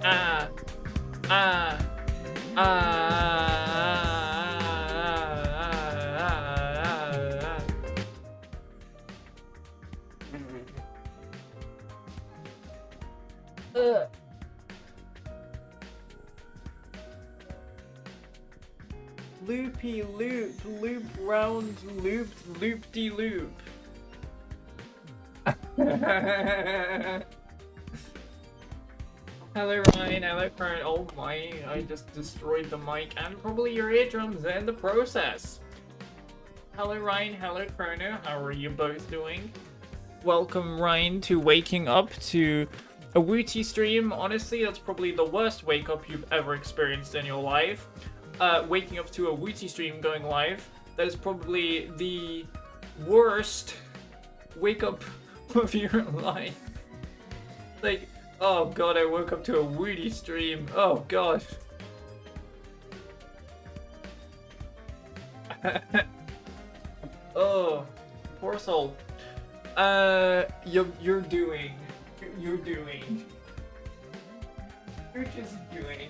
Ah, ah, ah, Ugh. Loopy loop, loop round, looped, loop-de-loop. Hello Ryan, hello Karen. Oh my, I just destroyed the mic and probably your eardrums in the process. Hello Ryan, hello Chrono, how are you both doing? Welcome Ryan to waking up to a Wooty stream. Honestly, that's probably the worst wake up you've ever experienced in your life. Waking up to a Wooty stream going live, that is probably the worst wake up of your life. Like, oh god, I woke up to a Wooty stream. Oh gosh. Oh, poor soul. You're doing. You're doing. You're just doing.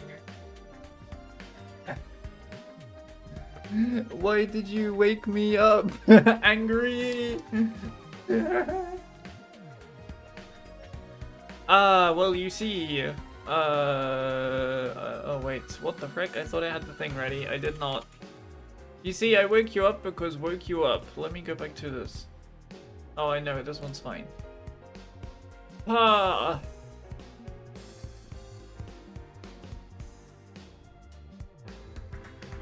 Why did you wake me up? Angry. Well, you see, oh wait, what the frick? I thought I had the thing ready. I did not. You see, I woke you up because woke you up. Let me go back to this. Oh, I know, this one's fine. Ah.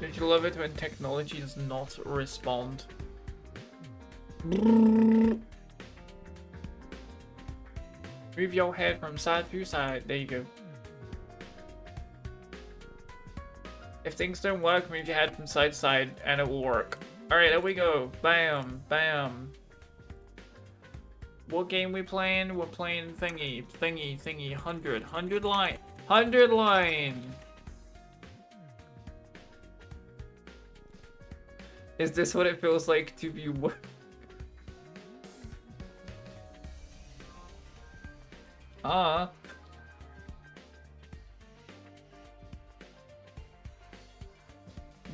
Don't you love it when technology does not respond? Move your head from side to side. There you go. If things don't work, move your head from side to side and it will work. Alright, there we go. Bam, bam. What game we playing? We're playing thingy, 100 line. 100 line! Is this what it feels like to be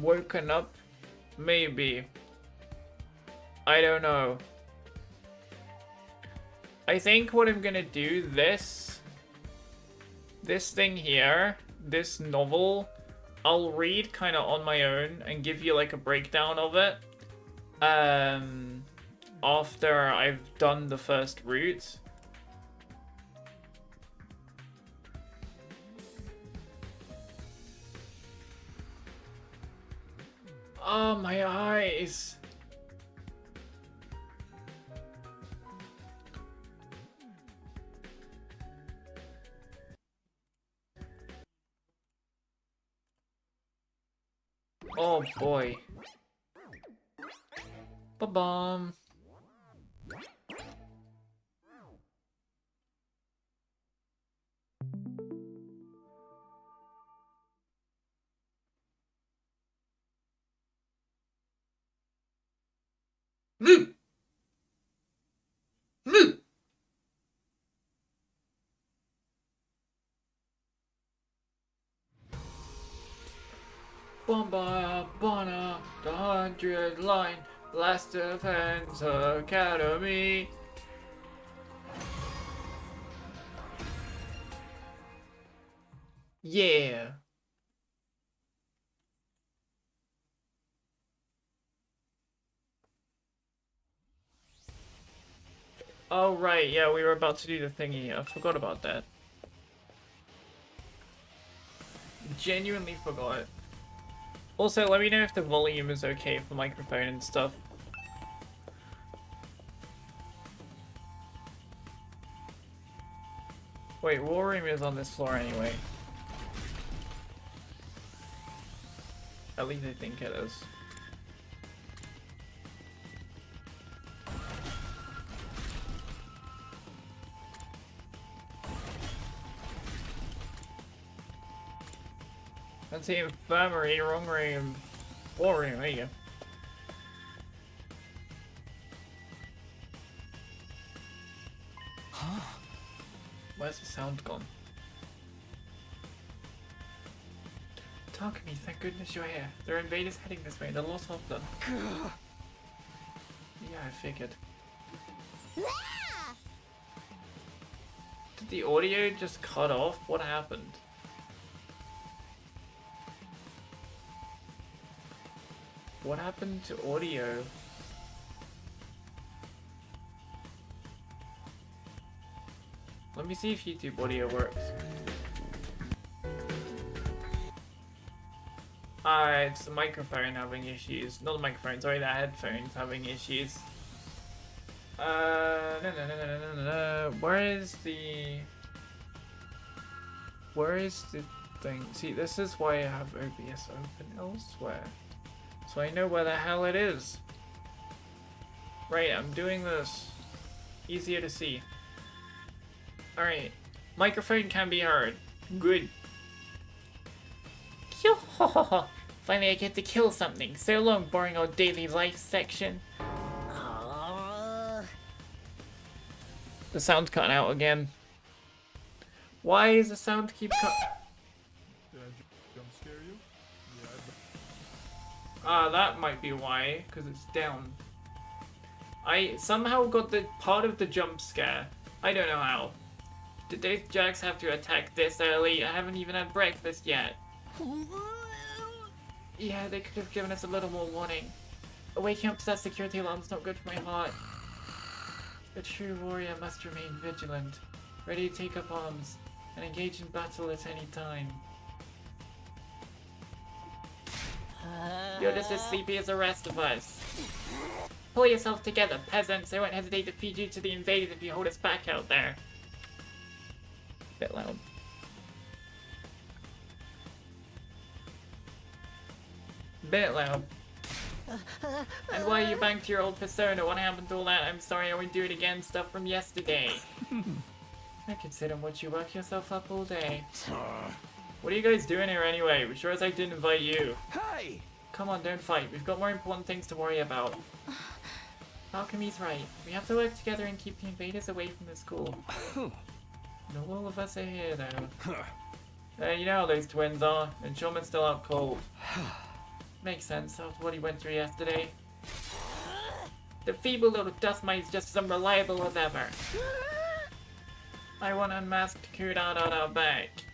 woken up? Maybe. I don't know. I think what I'm gonna do, this thing here, this novel, I'll read kind of on my own and give you like a breakdown of it after I've done the first route. Oh, my eyes. Oh boy. Ba-bum. Bomba, Bana, the 100 line, Last Defense Academy. Yeah. Oh right, yeah, we were about to do the thingy. I forgot about that. Genuinely forgot. Also, let me know if the volume is okay for microphone and stuff. Wait, War Room is on this floor anyway. At least I think it is. That's the infirmary, wrong room. War Room, there you go. Where's the sound gone? Takumi, thank goodness you're here. There are invaders heading this way, and a lot of them. Yeah, I figured. Did the audio just cut off? What happened? What happened to audio? Let me see if YouTube audio works. It's the microphone having issues. Not the microphone, sorry, the headphones having issues. No. Where is the thing? See, this is why I have OBS open elsewhere. So I know where the hell it is. Right, I'm doing this. Easier to see. Alright. Microphone can be heard. Good. Finally I get to kill something. So long, boring old daily life section. The sound's cutting out again. Why is the sound keep cut? Did I jump scare you? Ah, that might be why, because it's down. I somehow got the part of the jump scare. I don't know how. Did those jerks have to attack this early? I haven't even had breakfast yet. Yeah, they could have given us a little more warning. Waking up to that security alarm's not good for my heart. A true warrior must remain vigilant, ready to take up arms, and engage in battle at any time. You're just as sleepy as the rest of us. Pull yourself together, peasants. I won't hesitate to feed you to the invaders if you hold us back out there. Bit loud. Bit loud. And why you banked your old persona? What happened to all that? I'm sorry, I won't do it again. Stuff from yesterday. I could sit and watch you work yourself up all day. What are you guys doing here anyway? We sure as I didn't invite you. Hey! Come on, don't fight. We've got more important things to worry about. Alchemy's right. We have to work together and keep the invaders away from the school. Not all of us are here, though. You know how those twins are, and Shulman's still out cold. Makes sense after what he went through yesterday. The feeble little dust mite's just as unreliable as ever. I want unmasked Kudan on our back.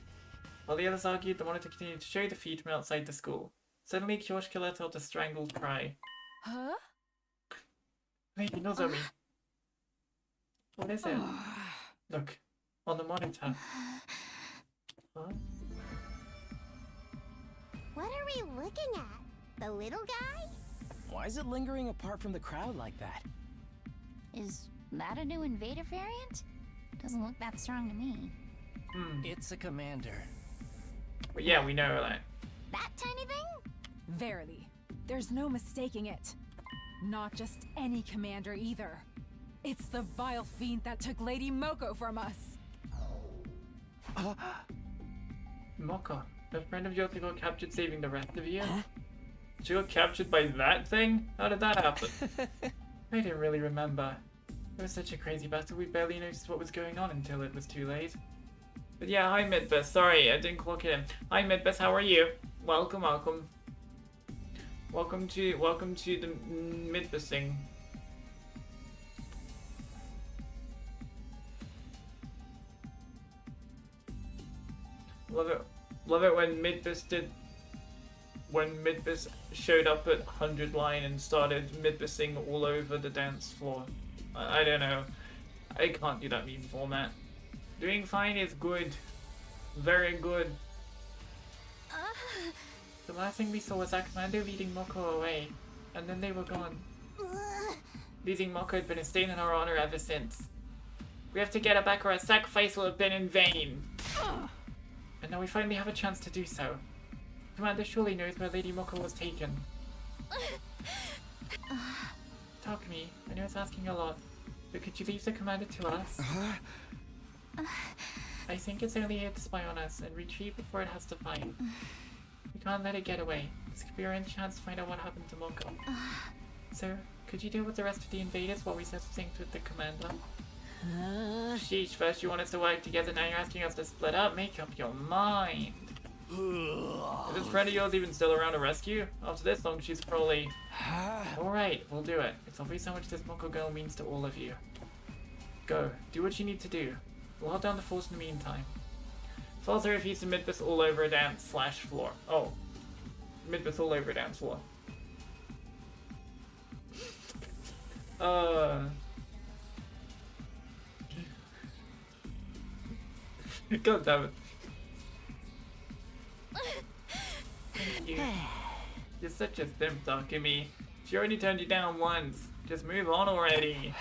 While the others argued, they wanted to continue to show defeat from outside the school. Suddenly, Kyoshika let out a strangled cry. Huh? Lady Nozomi. What is it? Look, on the monitor. Huh? What are we looking at? The little guy? Why is it lingering apart from the crowd like that? Is that a new invader variant? Doesn't look that strong to me. It's a commander. Well, yeah, we know that. That tiny thing? Verily, there's no mistaking it. Not just any commander either. It's the vile fiend that took Lady Moko from us. Moko, a friend of yours who got captured saving the rest of you? She got captured by that thing? How did that happen? I didn't really remember. It was such a crazy battle, we barely noticed what was going on until it was too late. But yeah, hi Midbus, sorry, I didn't clock it in. Hi Midbus, how are you? Welcome, welcome. Welcome to the Midbusing. Love it when Midbus showed up at 100 line and started Midbusing all over the dance floor. I don't know. I can't do that meme format. Doing fine is good. Very good. The last thing we saw was our commander leading Moko away, and then they were gone. Losing Moko had been a stain in our honor ever since. We have to get her back or our sacrifice will have been in vain. And now we finally have a chance to do so. Commander surely knows where Lady Moko was taken. Takumi, I know it's asking a lot, but could you leave the commander to us? I think it's only here to spy on us and retreat before it has to fight. We can't let it get away. This could be our only chance to find out what happened to Moko. Sir, could you deal with the rest of the invaders while we set things with the commander? Sheesh, first you want us to work together, now you're asking us to split up? Make up your mind. Is this friend of yours even still around to rescue? After this long, she's probably... Alright, we'll do it. It's obvious how much this Moko girl means to all of you. Go. Do what you need to do. We'll hold down the force in the meantime. Falls her if he's to Midbus all over a dance slash floor. Oh. Midbus all over a dance floor. God damn it. Thank you. You're such a simp, Takumi. She already turned you down once. Just move on already.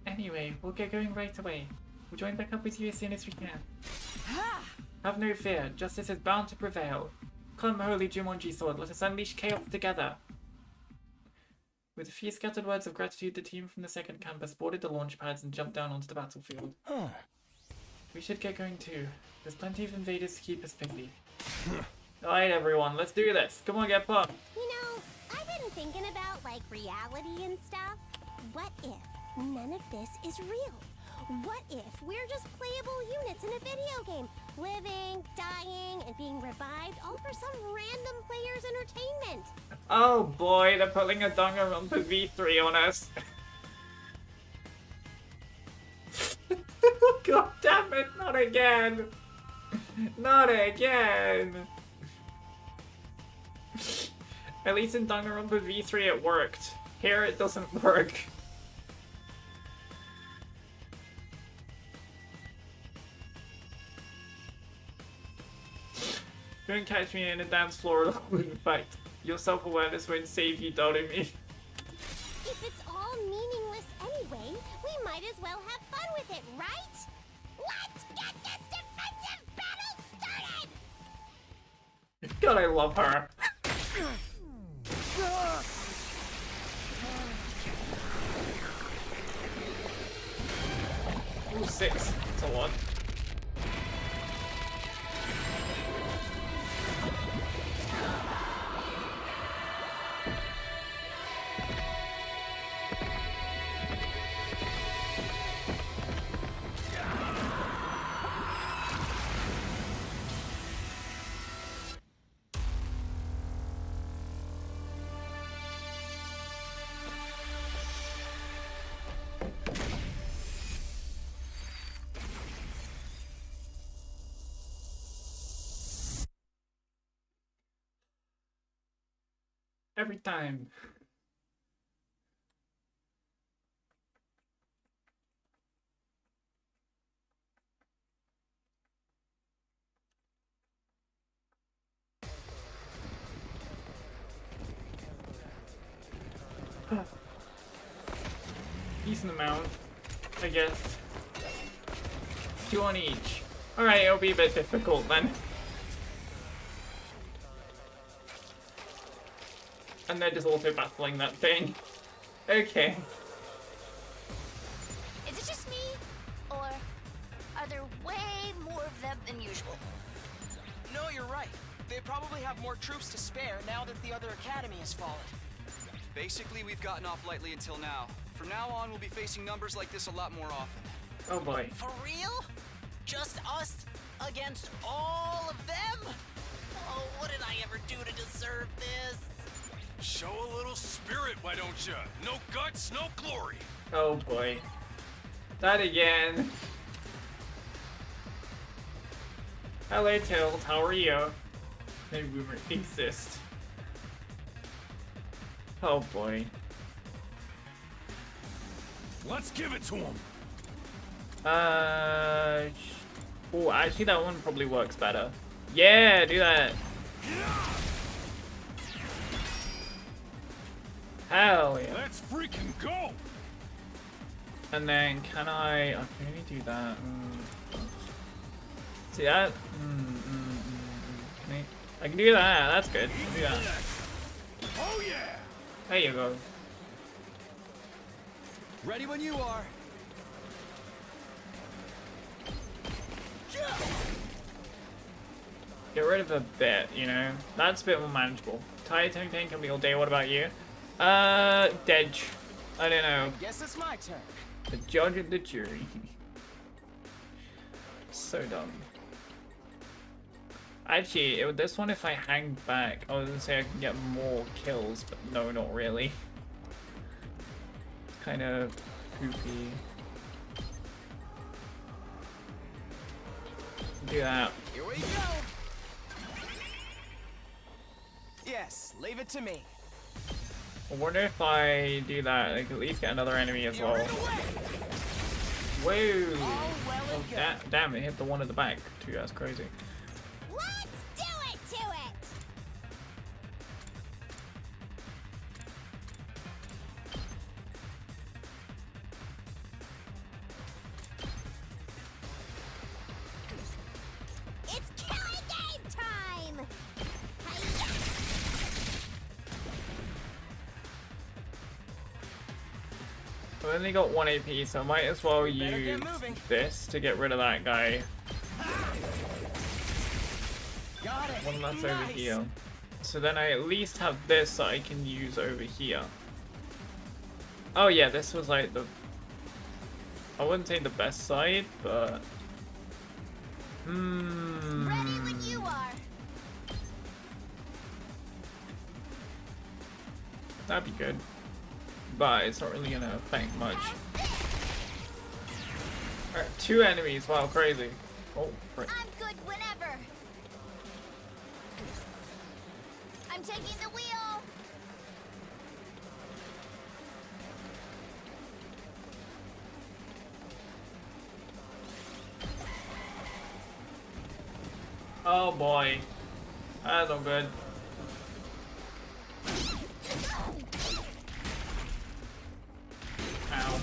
Anyway, we'll get going right away. We'll join back up with you as soon as we can. Have no fear, justice is bound to prevail. Come, holy Jumonji sword, let us unleash chaos together. With a few scattered words of gratitude, the team from the second campus boarded the launch pads and jumped down onto the battlefield. We should get going too. There's plenty of invaders to keep us busy. Alright everyone, let's do this. Come on, get pumped. You know, I've been thinking about, like, reality and stuff. What if none of this is real? What if we're just playable units in a video game? Living, dying, and being revived all for some random player's entertainment. Oh boy, they're pulling a Danganronpa V3 on us. God damn it, not again. Not again. At least in Danganronpa V3 it worked. Here it doesn't work. Don't catch me in a dance floor alone. In fact, your self-awareness won't save you, Doremi. If it's all meaningless anyway, we might as well have fun with it, right? Let's get this defensive battle started! God, I love her. Ooh, 6. That's a lot. Every time. Decent amount, I guess. 2 on each. Alright, it'll be a bit difficult then. And they're just auto battling that thing. Okay. Is it just me? Or are there way more of them than usual? No, you're right. They probably have more troops to spare now that the other academy has fallen. Basically, we've gotten off lightly until now. From now on, we'll be facing numbers like this a lot more often. Oh boy. For real? Just us against all of them? Oh, what did I ever do to deserve this? Show a little spirit, why don't you? No guts, no glory. Oh boy. That again. Hello, Tilt. How are you? Maybe we exist. Oh boy. Let's give it to him. Oh, actually, that one probably works better. Yeah, do that. Hell yeah. Let's freaking go. And then can I can only do that. See that? I can do that. That's good. I'll do that. Oh yeah. There you go. Ready when you are. Get rid of a bit, you know? That's a bit more manageable. Titan Pain can be all day. What about you? Dedge. I don't know. Guess it's my turn. The judge and the jury. So dumb. Actually, this one, if I hang back, I was gonna say I can get more kills, but no, not really. Kind of poopy. Do that. Here we go. Yes, leave it to me. I wonder if I do that, I could at least get another enemy as well. Whoa! Oh, damn, it hit the one at the back too, that's crazy. Let's do it to it! It's killing game time! Hi-ya! I've only got 1 AP, so I might as well use this to get rid of that guy. Got it. One less over here. So then I at least have this that I can use over here. Oh yeah, this was like the... I wouldn't say the best side, but... Ready when you are. That'd be good. But it's not really gonna affect much. Alright, 2 enemies, wow, crazy. Oh, frick. I'm good whenever. I'm taking the wheel. Oh boy. That's no good. Ow.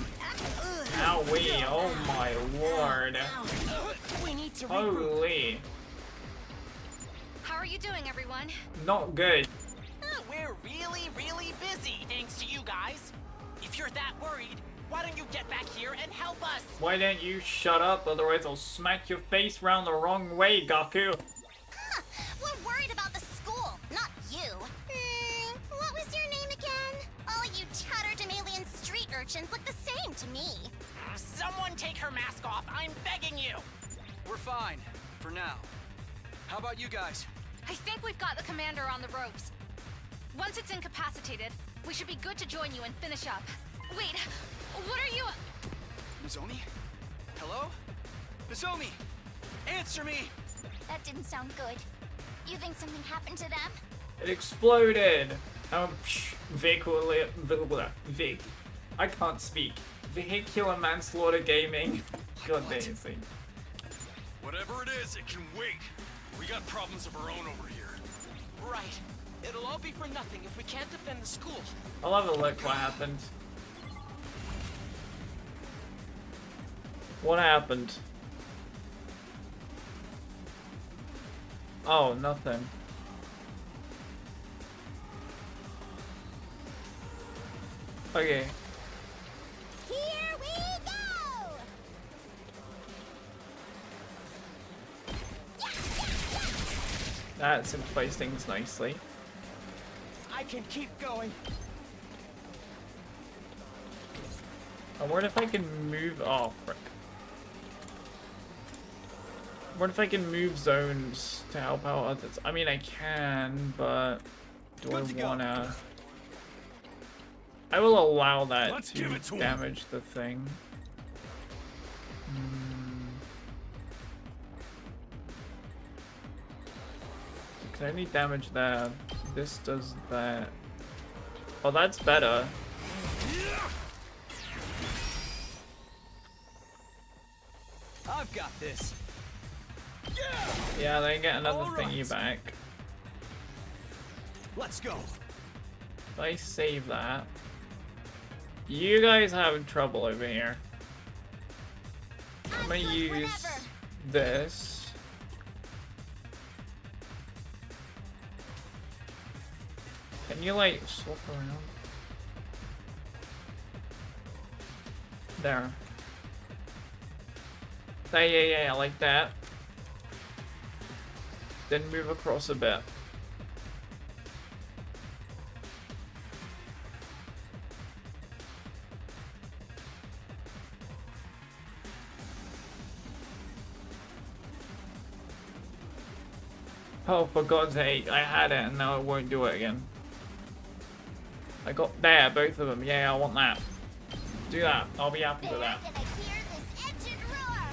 Owie, oh my lord. We need to Holy. How are you doing, everyone? Not good. We're really, really busy, thanks to you guys. If you're that worried, why don't you get back here and help us? Why don't you shut up, otherwise I'll smack your face round the wrong way, Gaku. We're worried about the school, not you. What was your name again? All you tatterdemalion street urchins look the same to me. Someone take her mask off, I'm begging you. We're fine. For now. How about you guys? I think we've got the commander on the ropes. Once it's incapacitated, we should be good to join you and finish up. Wait, what are you... Nozomi? Hello? Nozomi! Answer me! That didn't sound good. You think something happened to them? It exploded. Vic. I can't speak. Vehicular manslaughter gaming. God damn. Whatever it is, it can wait. We got problems of our own over here. Right. It'll all be for nothing if we can't defend the school. I'll have a look what happened. What happened? Oh, nothing. Okay. Here we go! That simplifies things nicely. I can keep going. I wonder if I can move. Oh, frick. I wonder if I can move zones to help out others. I mean, I can, but do I wanna? I will allow that to damage the thing. Can only damage that. This does that. Oh, that's better. I've got this. Yeah, they get another thingy back. Let's go. If I save that. You guys are having trouble over here. I'm gonna use this. Can you like swap around? There. Yeah, like that. Then move across a bit. Oh, for God's sake, I had it and now it won't do it again. I got there, both of them. Yeah, I want that. Do that. I'll be happy with that. Gonna hear this engine roar.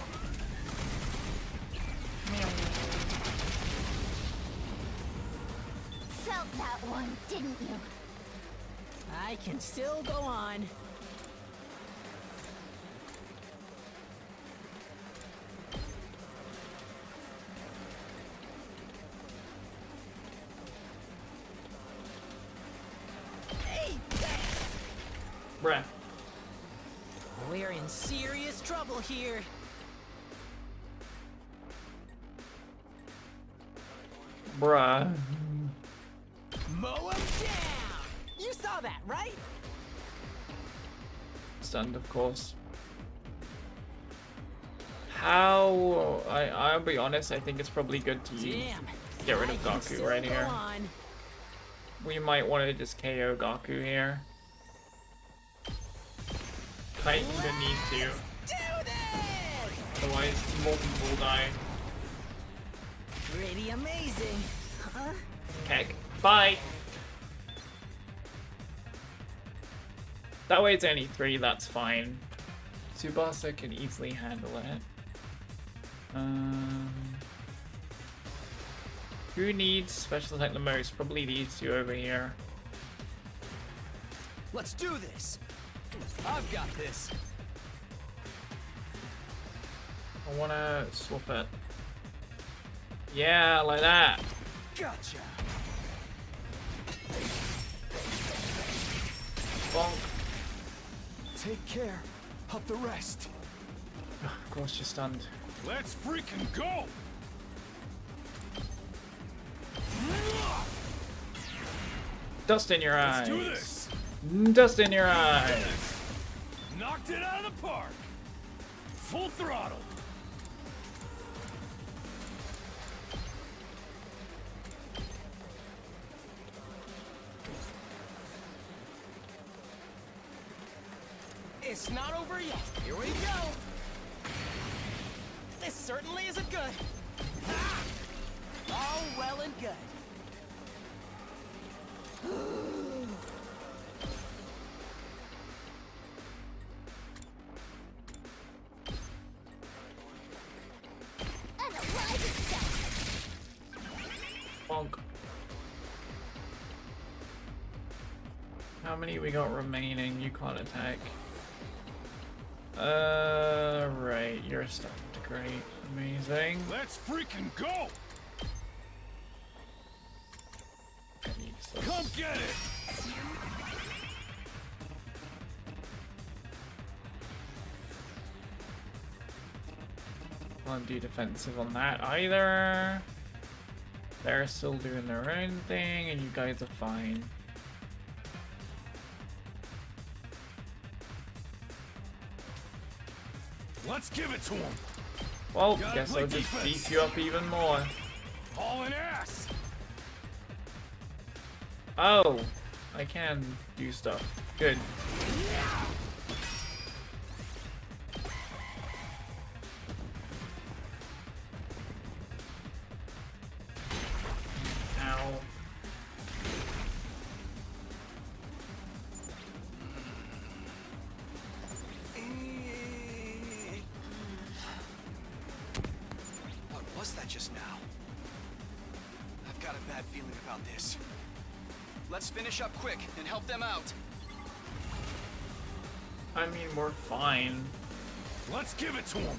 Felt that one, didn't you? I can still go on. Hey! Bruh. We're in serious trouble here. Bruh. Mow 'em down! You saw that, right? Stunned, of course. How... I'll be honest, I think it's probably good to Damn. get rid of I can Gaku still right go here. on. We might want to just KO Gaku here. Titan gonna need to. Do this! Otherwise, more people will die. Pretty amazing, huh? Keg. Bye! That way it's only 3, that's fine. Tsubasa can easily handle it. Who needs special attack the most? Probably these two over here. Let's do this. I've got this. I wanna swap it. Yeah, like that. Gotcha. Bonk. Take care of the rest. Of course you're stunned. Let's freaking go! Dust in your eyes. Let's do this! Dust in your eyes. Knocked it out of the park! Full throttle! It's not over yet. Here we go. This certainly isn't good. Ah! All well and good. Unalive itself. Bonk. How many we got remaining? You can't attack. Right, you're stunned. Great. Amazing. Let's freaking go! I need this. Come get it! Can't do defensive on that either. They're still doing their own thing, and you guys are fine. Let's give it to him! Well, Gotta guess play I'll just defense. beef you up even more. Hauling ass! Oh, I can do stuff. Good. Ow. What was that just now? I've got a bad feeling about this. Let's finish up quick and help them out. I mean, we're fine. Let's give it to him!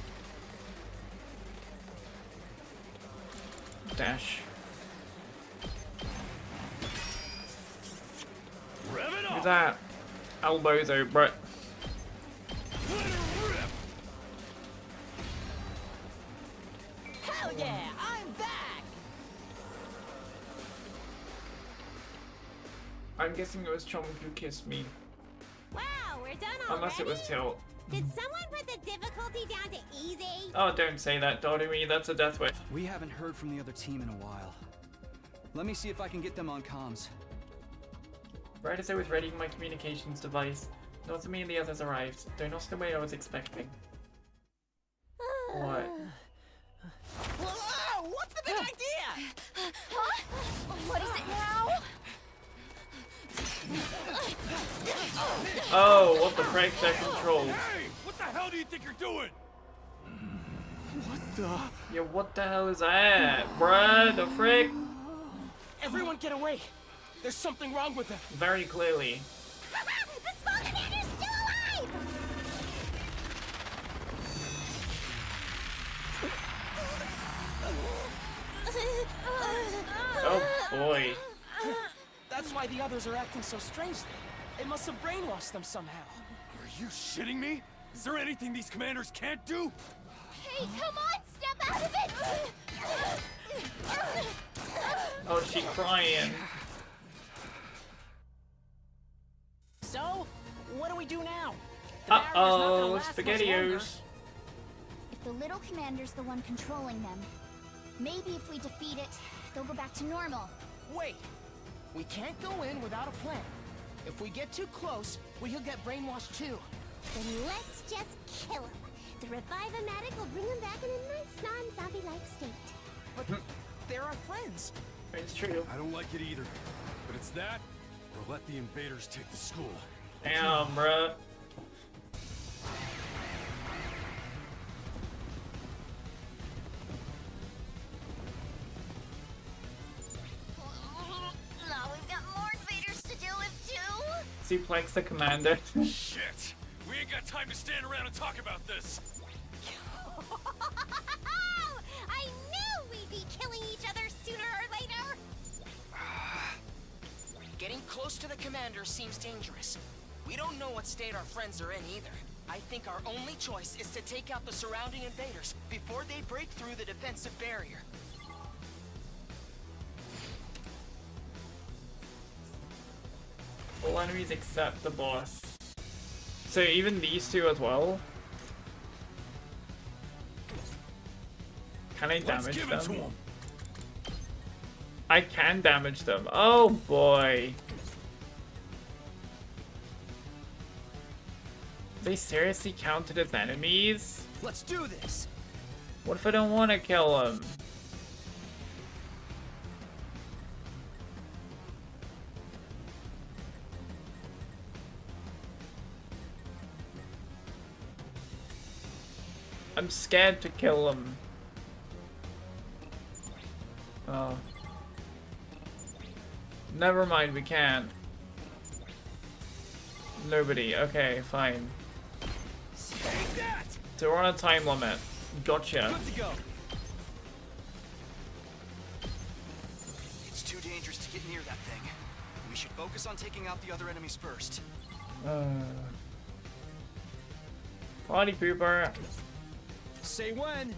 Dash. Rev it Look up! at that. Elbows out, Brett. Let her rip! Hell yeah, I'm back! I'm guessing it was Chom who kissed me. Wow, we're done already. Unless it was Tilt. Did someone put the difficulty down to easy? Oh, don't say that, Dodemy. That's a death wish. We haven't heard from the other team in a while. Let me see if I can get them on comms. Right as I was readying my communications device, Nozomi and the others arrived, though not the way I was expecting. What? Whoa, what's the big idea? Oh, what the frick? They're controlled. Hey! What the hell do you think you're doing? What the? Yeah, what the hell is that? Bruh, the frick? Everyone get away! There's something wrong with them! Very clearly. The small commander's still alive! Oh boy. That's why the others are acting so strangely. It must have brainwashed them somehow. Are you shitting me? Is there anything these commanders can't do? Hey, come on, step out of it! Oh, she crying. So, what do we do now? The barrier's not gonna Uh-oh, last much longer. SpaghettiOs. If the little commander's the one controlling them, maybe if we defeat it, they'll go back to normal. Wait! We can't go in without a plan. If we get too close, we'll get brainwashed too. Then let's just kill him. The Revive-O-Matic will bring him back in a nice non-zombie-like state. But they're our friends. It's true. I don't like it either. But it's that, or let the invaders take the school. Damn, bruh. Now we've got more invaders to deal with too. Suplex the commander. Shit! We ain't got time to stand around and talk about this. I knew we'd be killing each other sooner or later. Getting close to the commander seems dangerous. We don't know what state our friends are in either. I think our only choice is to take out the surrounding invaders before they break through the defensive barrier. All enemies except the boss. So even these two as well? Can I damage Let's give it to them? 'em. I can damage them. Oh boy. They seriously counted as enemies? Let's do this! What if I don't want to kill them? I'm scared to kill them. Oh. Never mind, we can't. Nobody. Okay, fine. Take that! So we're on a time limit. Gotcha. Good to go. It's too dangerous to get near that thing. We should focus on taking out the other enemies first. Party pooper. Say when.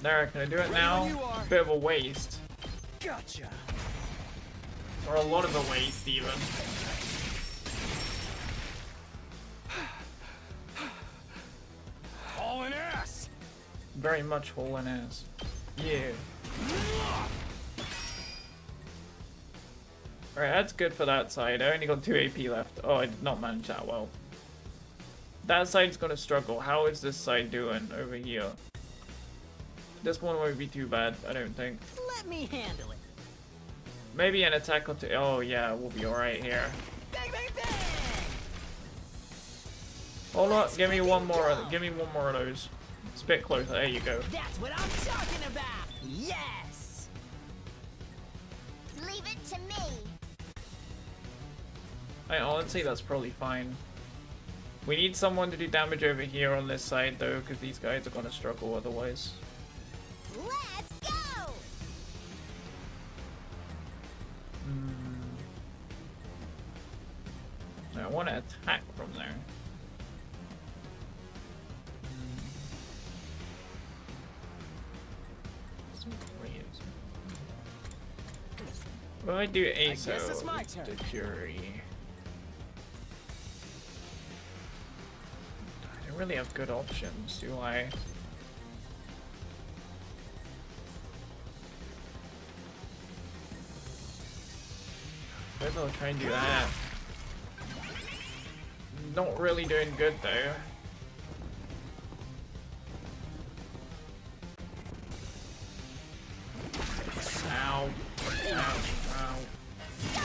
There, can I do it Ready now? when you are. Bit of a waste. Gotcha. Or a lot of a waste, even. All in ass! Very much hauling ass. Yeah. Alright, that's good for that side. I only got 2 AP left. Oh, I did not manage that well. That side's gonna struggle. How is this side doing over here? This one won't be too bad, I don't think. Let me handle it. Maybe an attack or two. Oh yeah, we'll be alright here. Bang, bang, bang! Hold on, give me one more. Give me one more of those. It's a bit closer. There you go. That's what I'm talking about! Yes! Leave it to me. I honestly, that's probably fine. We need someone to do damage over here on this side though, because these guys are gonna struggle otherwise. Let's go. I want to attack from there. What do I do ASO? guess it's my turn. The jury. I don't really have good options, do I? Maybe I'll try and do that. Not really doing good though. Ow. Ow. Ow.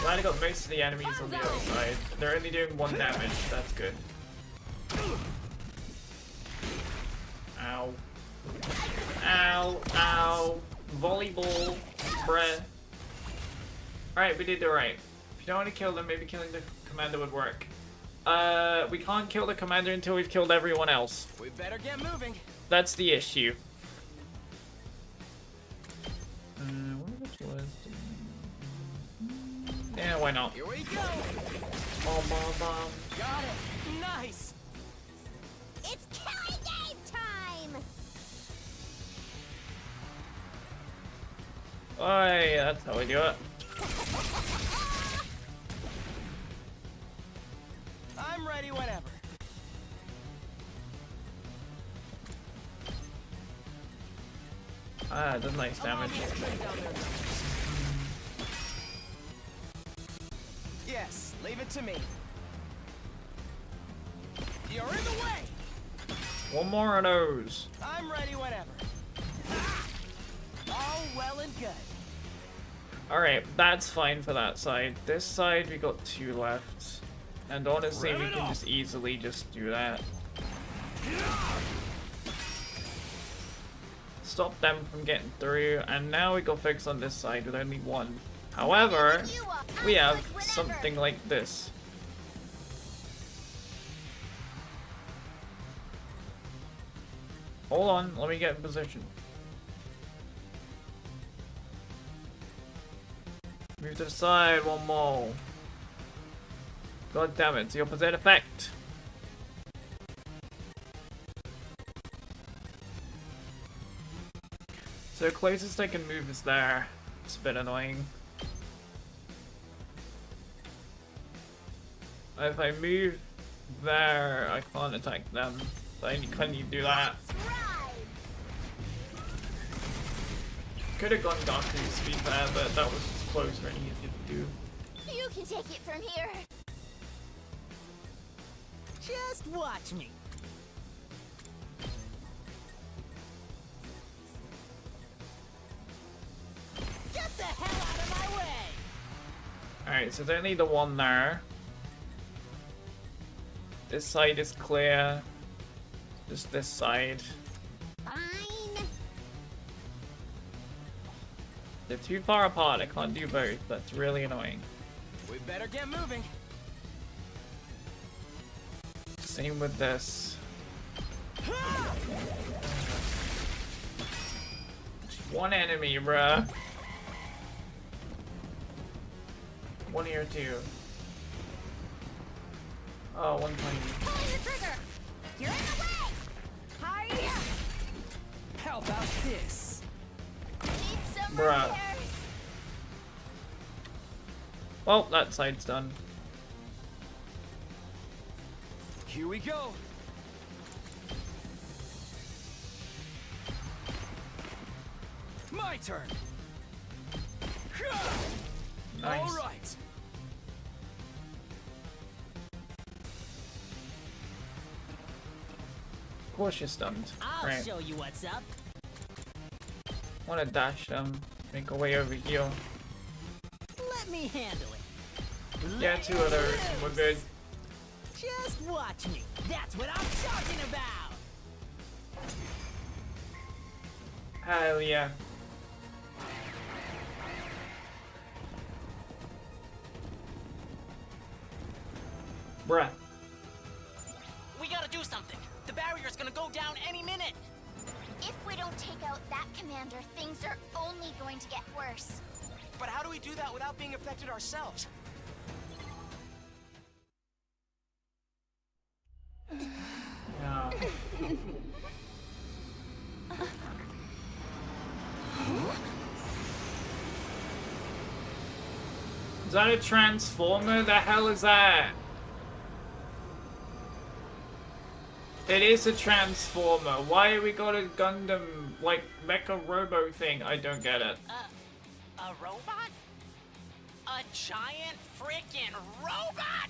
Glad I got most of the enemies on the other side. They're only doing 1 damage, that's good. Ow. Ow, ow. Volleyball, bruh. Alright, we did alright. If you don't want to kill them, maybe killing the commander would work. We can't kill the commander until we've killed everyone else. We better get moving. That's the issue. What was yeah, why not? Here we go. Bomb, bomb, bomb. Got it. Nice. It's killing game time! Oi, that's how we do it. I'm ready whenever. Ah, it does nice damage. Yes, leave it to me. You're in the way. One more of those. I'm ready whenever. All well and good. Alright, that's fine for that side. This side, we got 2 left. And honestly, we can just easily just do that. Stop them from getting through, and now we go focus on this side with only 1. However, we have something like this. Hold on, let me get in position. Move to the side, 1 more. God damn it, it's the opposite effect. So the closest I can move is there. It's a bit annoying. If I move there, I can't attack them. So I couldn't even do that. Could have gone Gaku to be fair, but that was just closer and easier to do. You can take it from here. Just watch me. Get the hell out of my way! Alright, so don't need the 1 there. This side is clear. Just this side. Fine. They're too far apart, I can't do both. That's really annoying. We better get moving. Same with this. Just 1 enemy, bruh. 1 here too. Oh, 1 tiny. Pulling the trigger! You're in the way! Hi! How about this? Need some Bruh. repairs. Well, that side's done. Here we go. My turn. Nice. All right. Of course you're stunned. I'll Right. show you what's up. Wanna dash them. Make a way over here. Let me handle it. Yeah, 2 of those. And we're good. Just watch me. That's what I'm talking about. Hell yeah. Bruh. We gotta do something. The barrier's gonna go down any minute. If we don't take out that commander, things are only going to get worse. But how do we do that without being affected ourselves? Yeah. Is that a transformer? The hell is that? It is a transformer. Why we got a Gundam, like, mecha robo thing? I don't get it. A robot? A giant freaking robot?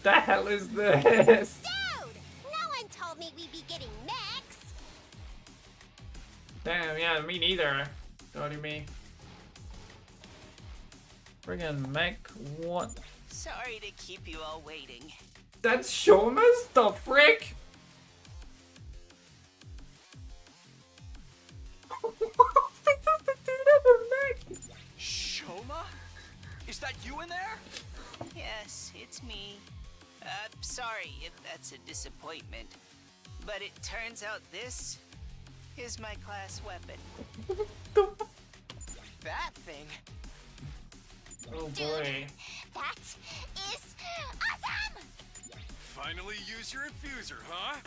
The hell is this? Dude! No one told me we'd be getting mechs! Damn, yeah, me neither. Don't do me. Friggin' mech, what? Sorry to keep you all waiting. That's Shoma's? The frick? Shoma? Is that you in there? Yes, it's me. Sorry if that's a disappointment. But it turns out this is my class weapon. That thing? Oh boy. That is awesome! Finally use your infuser, huh?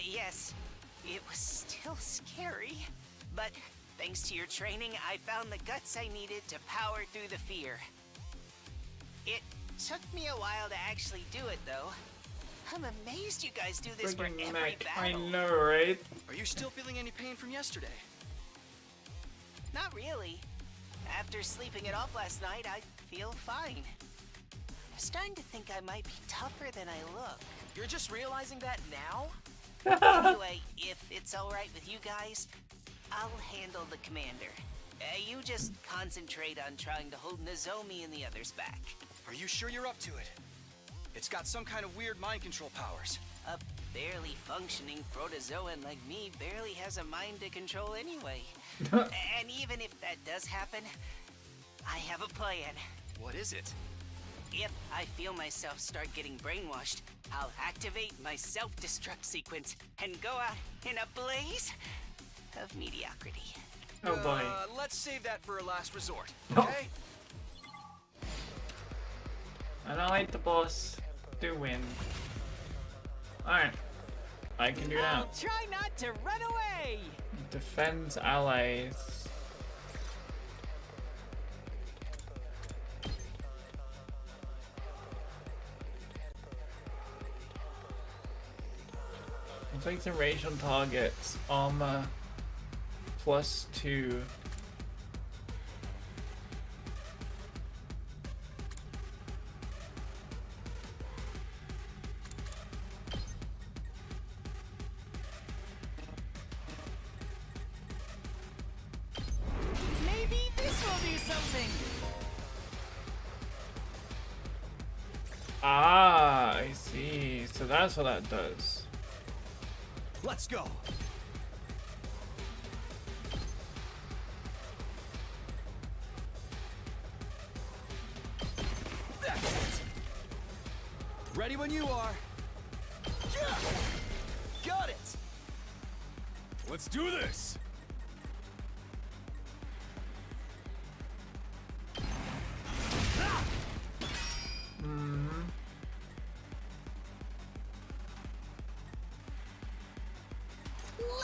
Yes, it was still scary. But thanks to your training, I found the guts I needed to power through the fear. It took me a while to actually do it, though. I'm amazed you guys do this for Friggin' every mech, I battle. know, right? Are you still feeling any pain from yesterday? Not really. After sleeping it off last night, I feel fine. I'm starting to think I might be tougher than I look. You're just realizing that now? Anyway, if it's alright with you guys, I'll handle the commander. You just concentrate on trying to hold Nozomi and the others back. Are you sure you're up to it? It's got some kind of weird mind control powers. A barely functioning protozoan like me barely has a mind to control anyway. And even if that does happen, I have a plan. What is it? If I feel myself start getting brainwashed, I'll activate my self-destruct sequence and go out in a blaze of mediocrity. Oh boy. Let's save that for a last resort, Oh. okay? And I like the boss to win. Alright. I can do I'll that. try not to run away! Defends allies. Inflicts a rage on targets. Armor +2. Maybe this will do something! Ah, I see. So that's what that does. Let's go. That's it. Ready when you are. Yeah. Got it. Let's do this!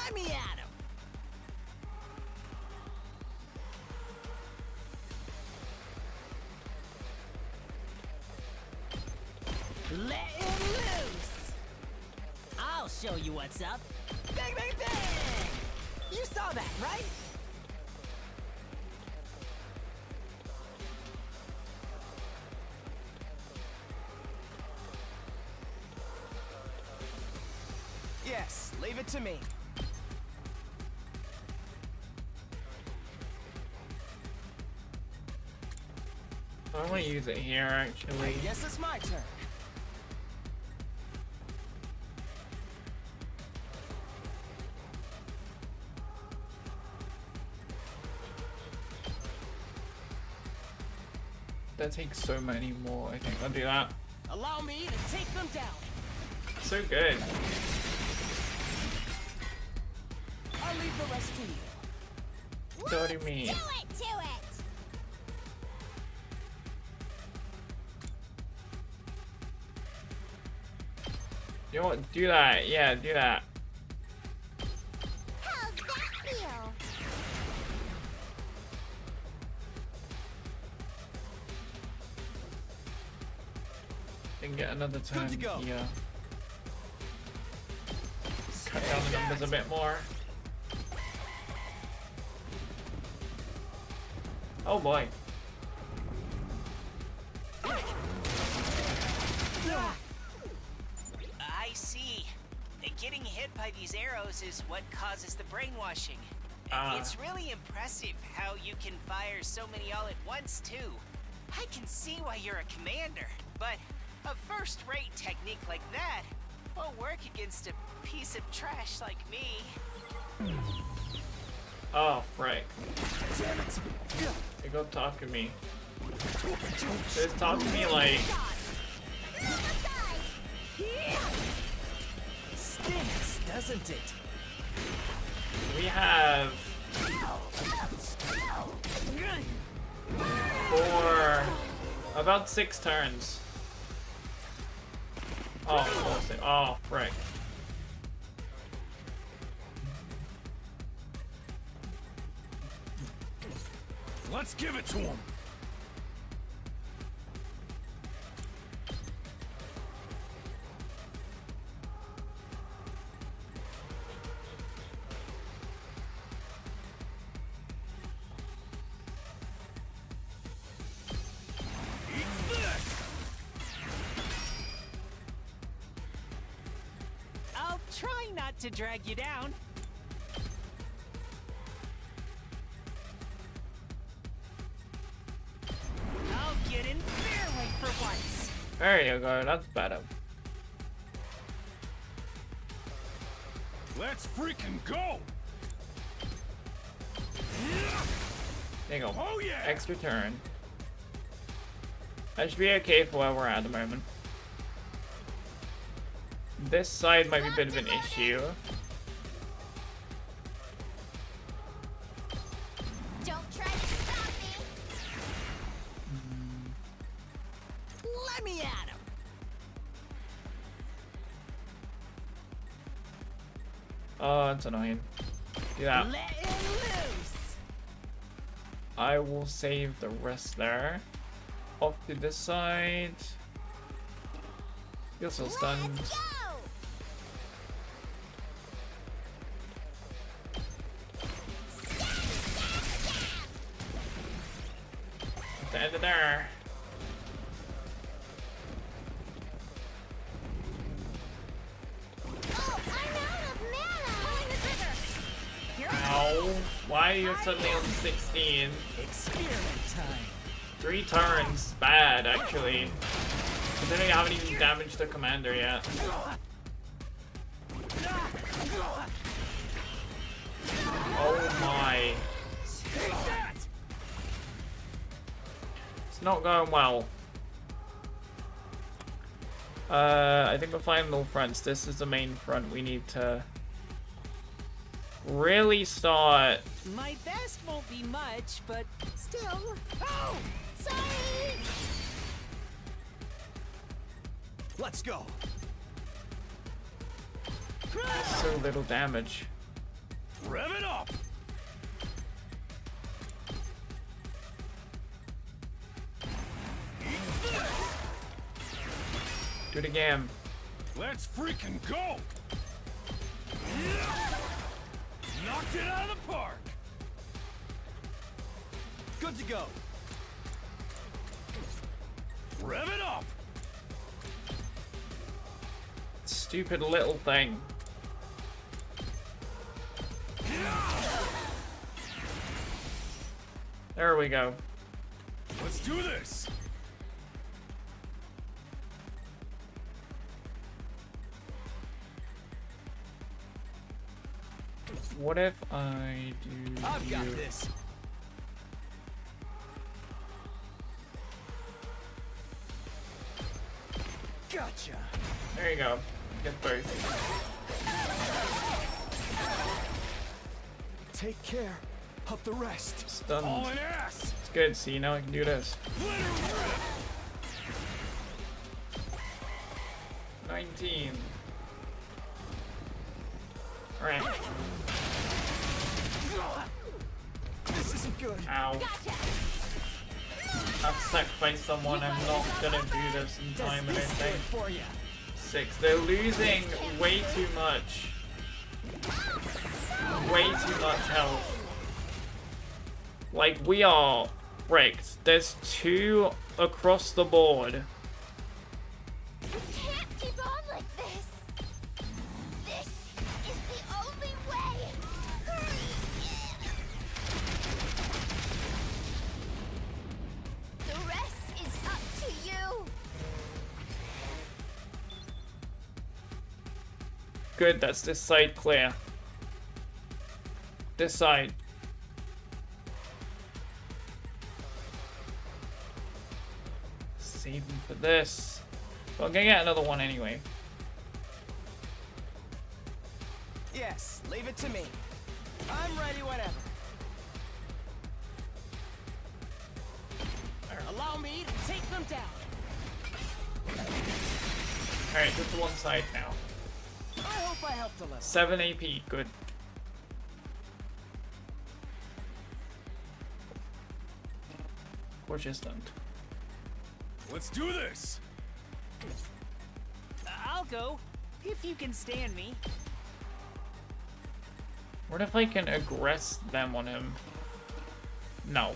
Let me at him! Let him loose! I'll show you what's up. Bang, bang, bang! You saw that, right? Yes, leave it to me. I want to use it here actually. Guess it's my turn. That takes so many more. I think I'll do that. Allow me to take them down. So good. I'll leave the rest to you. What do you mean? Do it, do it! You know what? Do that. Yeah, do that. How's that feel? And get another turn to go. here. Cut down the numbers a bit more. Oh boy. I see. Getting hit by these arrows is what causes the brainwashing. Ah. It's really impressive how you can fire so many all at once, too. I can see why you're a commander, but a first-rate technique like that won't work against a piece of trash like me. Oh, frick. They go talk to me. Just talk to me like... Stinks, doesn't it? We have... 4... About 6 turns. Oh, frick. Let's give it to him. I'll try not to drag you down. I'll get in fair weight for once. There you go, that's better. Let's freaking go. There you go. Oh yeah. Extra turn. That should be okay for where we're at the moment. This side might be a bit of an issue. Don't try to stop me. Let me at him. Oh, that's annoying. Do that. Let him loose. I will save the rest there. Off to this side. You're still stunned. Let's go. At the end of there. Oh, I'm out of mana. Pulling the trigger. Ow. Why are you suddenly on 16? Experiment time. 3 turns. Bad, actually. Considering I haven't even damaged the commander yet. Oh my. It's not going well. I think we're fighting all fronts. This is the main front we need to really start. My best won't be much, but still. Oh, sorry. Let's go. So little damage. Rev it up. Do it again. Let's freaking go. Knocked it out of the park. Good to go. Rev it up. Stupid little thing. There we go. Let's do this. What if I do I've got you? this. Gotcha. There you go. Get both. Take care of the rest. Stunned. All in ass. It's good. See, now I can do this. Let her rip. 19. Alright. This isn't good. Ow. I've sacrificed someone. I'm not gonna do this in time, I don't think. For you. 6. They're losing way too much. Way too much health. Like, we are wrecked. There's 2 across the board. We can't keep on like this. This is the only way. The rest Good, that's this side clear. This side. Saving for this. Well, I'm gonna get another one anyway. Yes, leave it to me. I'm ready whenever. Allow me to take them down. Alright, just to one side now. I hope I helped a little. 7 AP, good. Persistent. Let's do this! I'll go, if you can stand me. What if I can aggress them on him? No.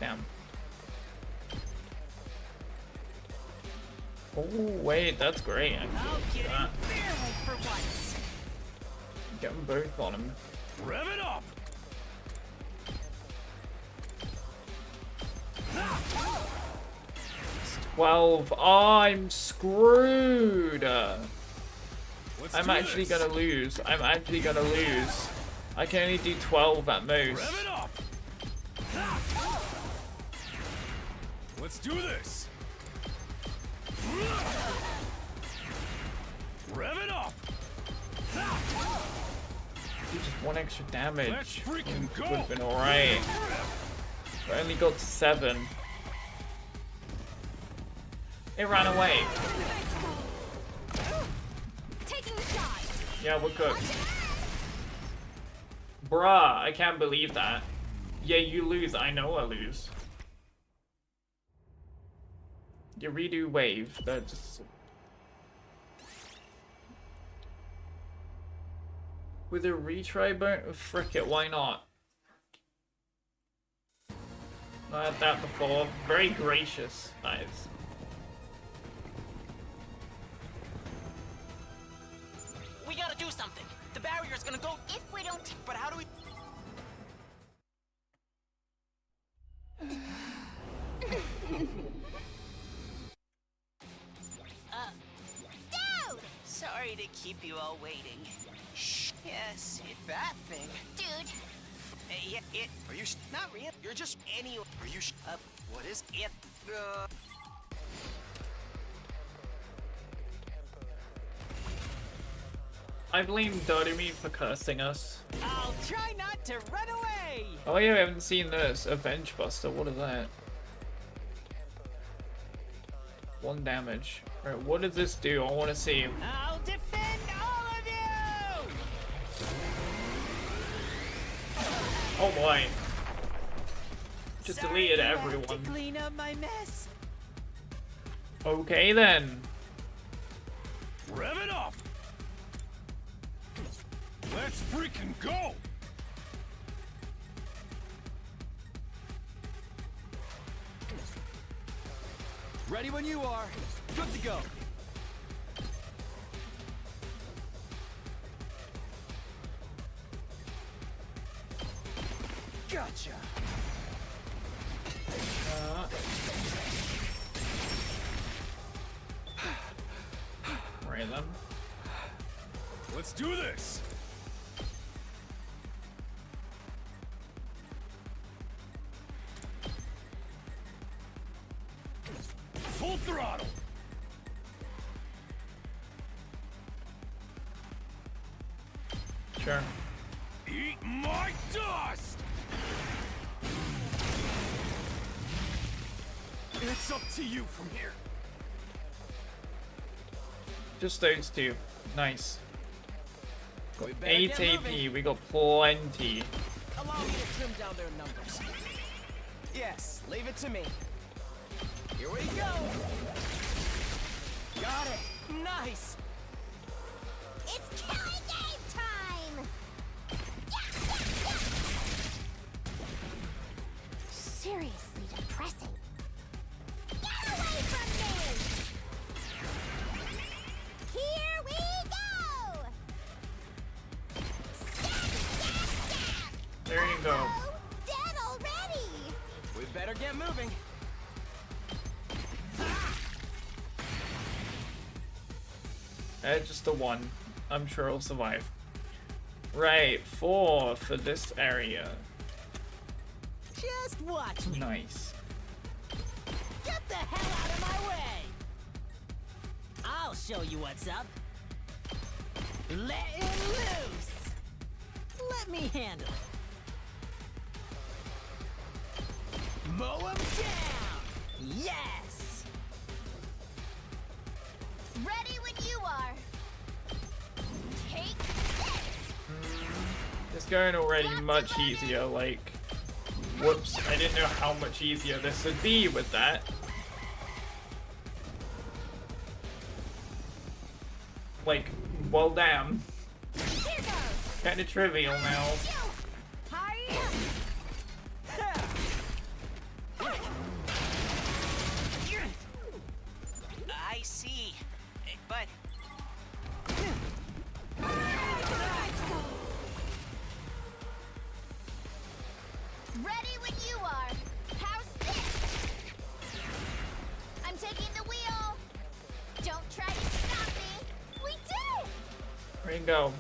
Damn. Oh, wait, that's great. I'll get in barely for once. Get them both on him. Rev it up! 12. Oh, I'm screwed. Let's I'm do actually this. gonna lose. I'm actually gonna lose. I can only do 12 at most. Rev it up! Let's do this! Rev it up! Do just one extra damage. Let's freaking Would go! have been alright. I only got 7. It ran away. Taking the shot. Yeah, we're good. Bruh, I can't believe that. Yeah, you lose. I know I lose. You redo wave. That just... With a retry bone? Frick it, why not? I had that before. Very gracious, that is. We gotta do something. The barrier's gonna go if we don't. But how do we? Dude! Sorry to keep you all waiting. Shh. Yes, it's that thing. Dude, Yeah, it. Are you not real? You're just any. Are you? What is it? I blame Dodemy for cursing us. I'll try not to run away. Oh yeah, we haven't seen this. Avenge Buster, what is that? 1 damage. Alright, what does this do? I want to see. I'll defend all of you. Oh boy. Just Sorry deleted you have everyone. to clean up my mess. Okay then. Rev it up! Let's freaking go! Ready when you are. Good to go. Gotcha. Right then. Let's do this! Full throttle! Sure. Eat my dust! It's up to you from here. Just those 2. Nice. We better 8 get AP, moving. we got plenty. Allow me to trim down their numbers. Yes, leave it to me. Here we go. Got it. Nice. it's killing game time! Seriously depressing. Get away from me! Here we go! Stab! There you go. Oh, dead already! We better get moving. Just the 1. I'm sure I'll survive. Right, 4 for this area. Just watch me. Nice. Get the hell out of my way! I'll show you what's up. Let it loose! Let me handle it. Mow him down! Yes! Ready when you are. Take this. It's going already much easier, like... Whoops, I didn't know how much easier this would be with that. Like, well damn. Kinda trivial now. I see. But Ready when you are. How's this? I'm taking the wheel. Don't try to stop me. We did it! There you go.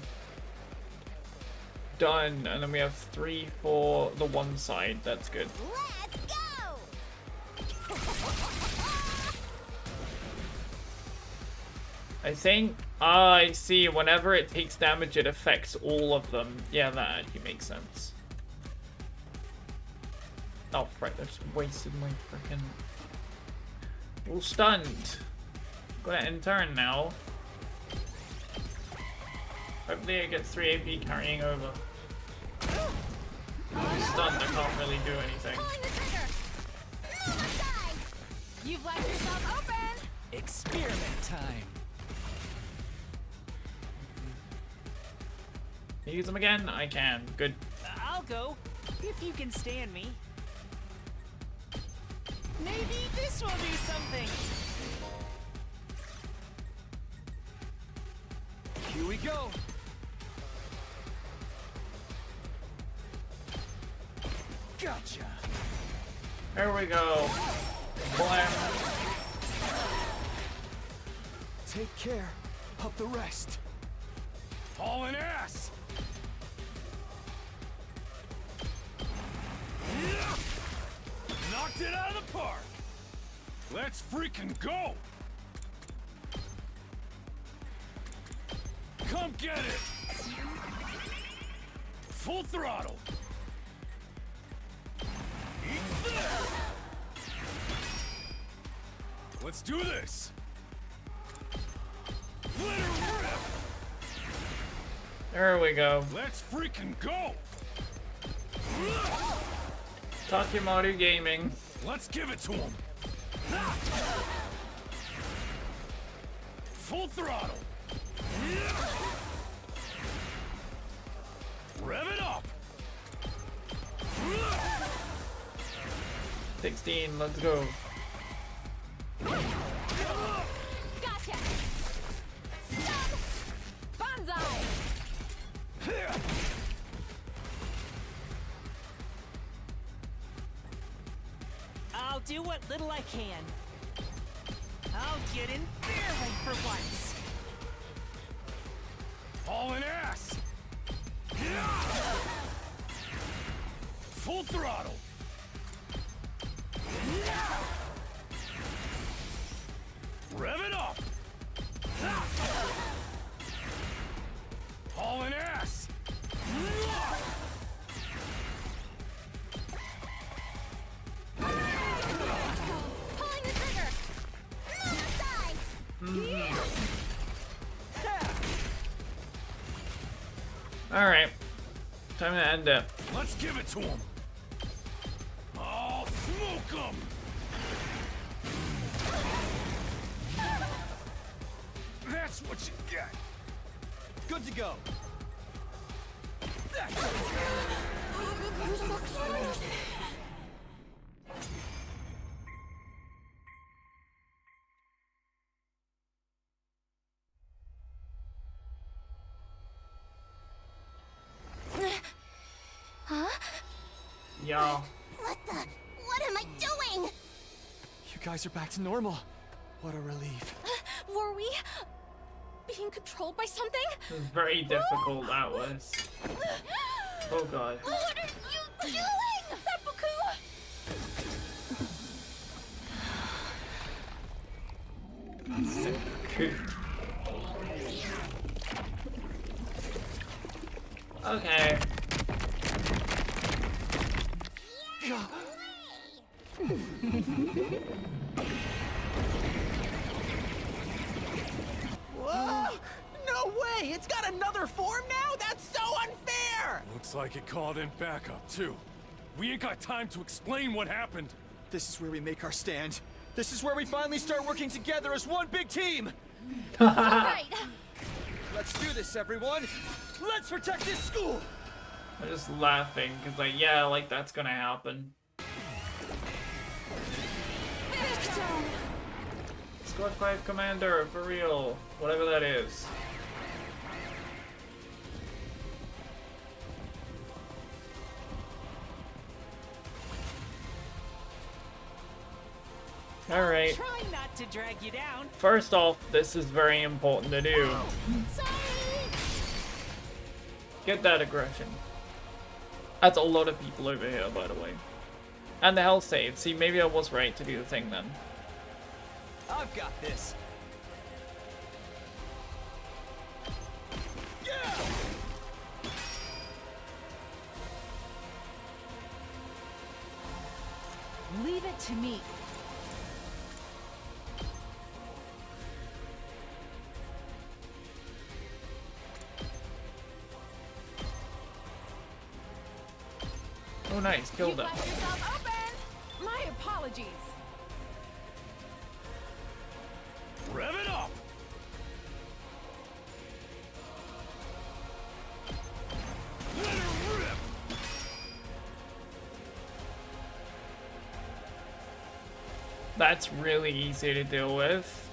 Done. And then we have 3 for the one side. That's good. Let's go! I think... I see. Whenever it takes damage, it affects all of them. Yeah, that actually makes sense. Oh, right. I just wasted my frickin'... All stunned. Got it in turn now. Hopefully I get 3 AP carrying over. I'm stunned, I can't really do anything. Pulling the trigger. Move aside. You've left yourself open! Experiment time. Can you use them again? I can. Good. I'll go, if you can stand me. Maybe this will do something. Here we go. Gotcha. There we go. Blam. Take care of the rest. Hauling ass! Knocked it out of the park! Let's freaking go! Come get it! Full throttle! Eat this! Let's do this! Let her rip! There we go. Let's freaking go! Takimaru Gaming. Let's give it to him! Full throttle! Rev it up! 16, let's go. Gotcha! Stun! Banzai! I'll do what little I can. I'll get in their way for once. Hauling ass! Full throttle! Rev it up! Hauling ass! Pulling the trigger. Move aside. Alright. Time to end it. Let's give it to him! I'll smoke him! That's what you get! Good to go. Huh? Yeah. What am I doing? You guys are back to normal. What a relief. Were we being controlled by something? This is very difficult, that was. Oh god. What are you doing? Seppuku! Okay. Whoa! No way! It's got another form now? That's so unfair! Looks like it called in backup, too. We ain't got time to explain what happened. This is where we make our stand. This is where we finally start working together as one big team. Right. Let's do this, everyone. Let's protect this school. I'm just laughing because, like, yeah, like that's gonna happen. Squad 5 Commander, for real. Whatever that is. Alright. Try not to drag you down. First off, this is very important to do. Get that aggression. That's a lot of people over here, by the way. And the health save. See, maybe I was right to do the thing then. I've got this. Yeah! Leave it to me. Oh nice, killed them. Left yourself open. My apologies. Rev it up! Let her rip! That's really easy to deal with.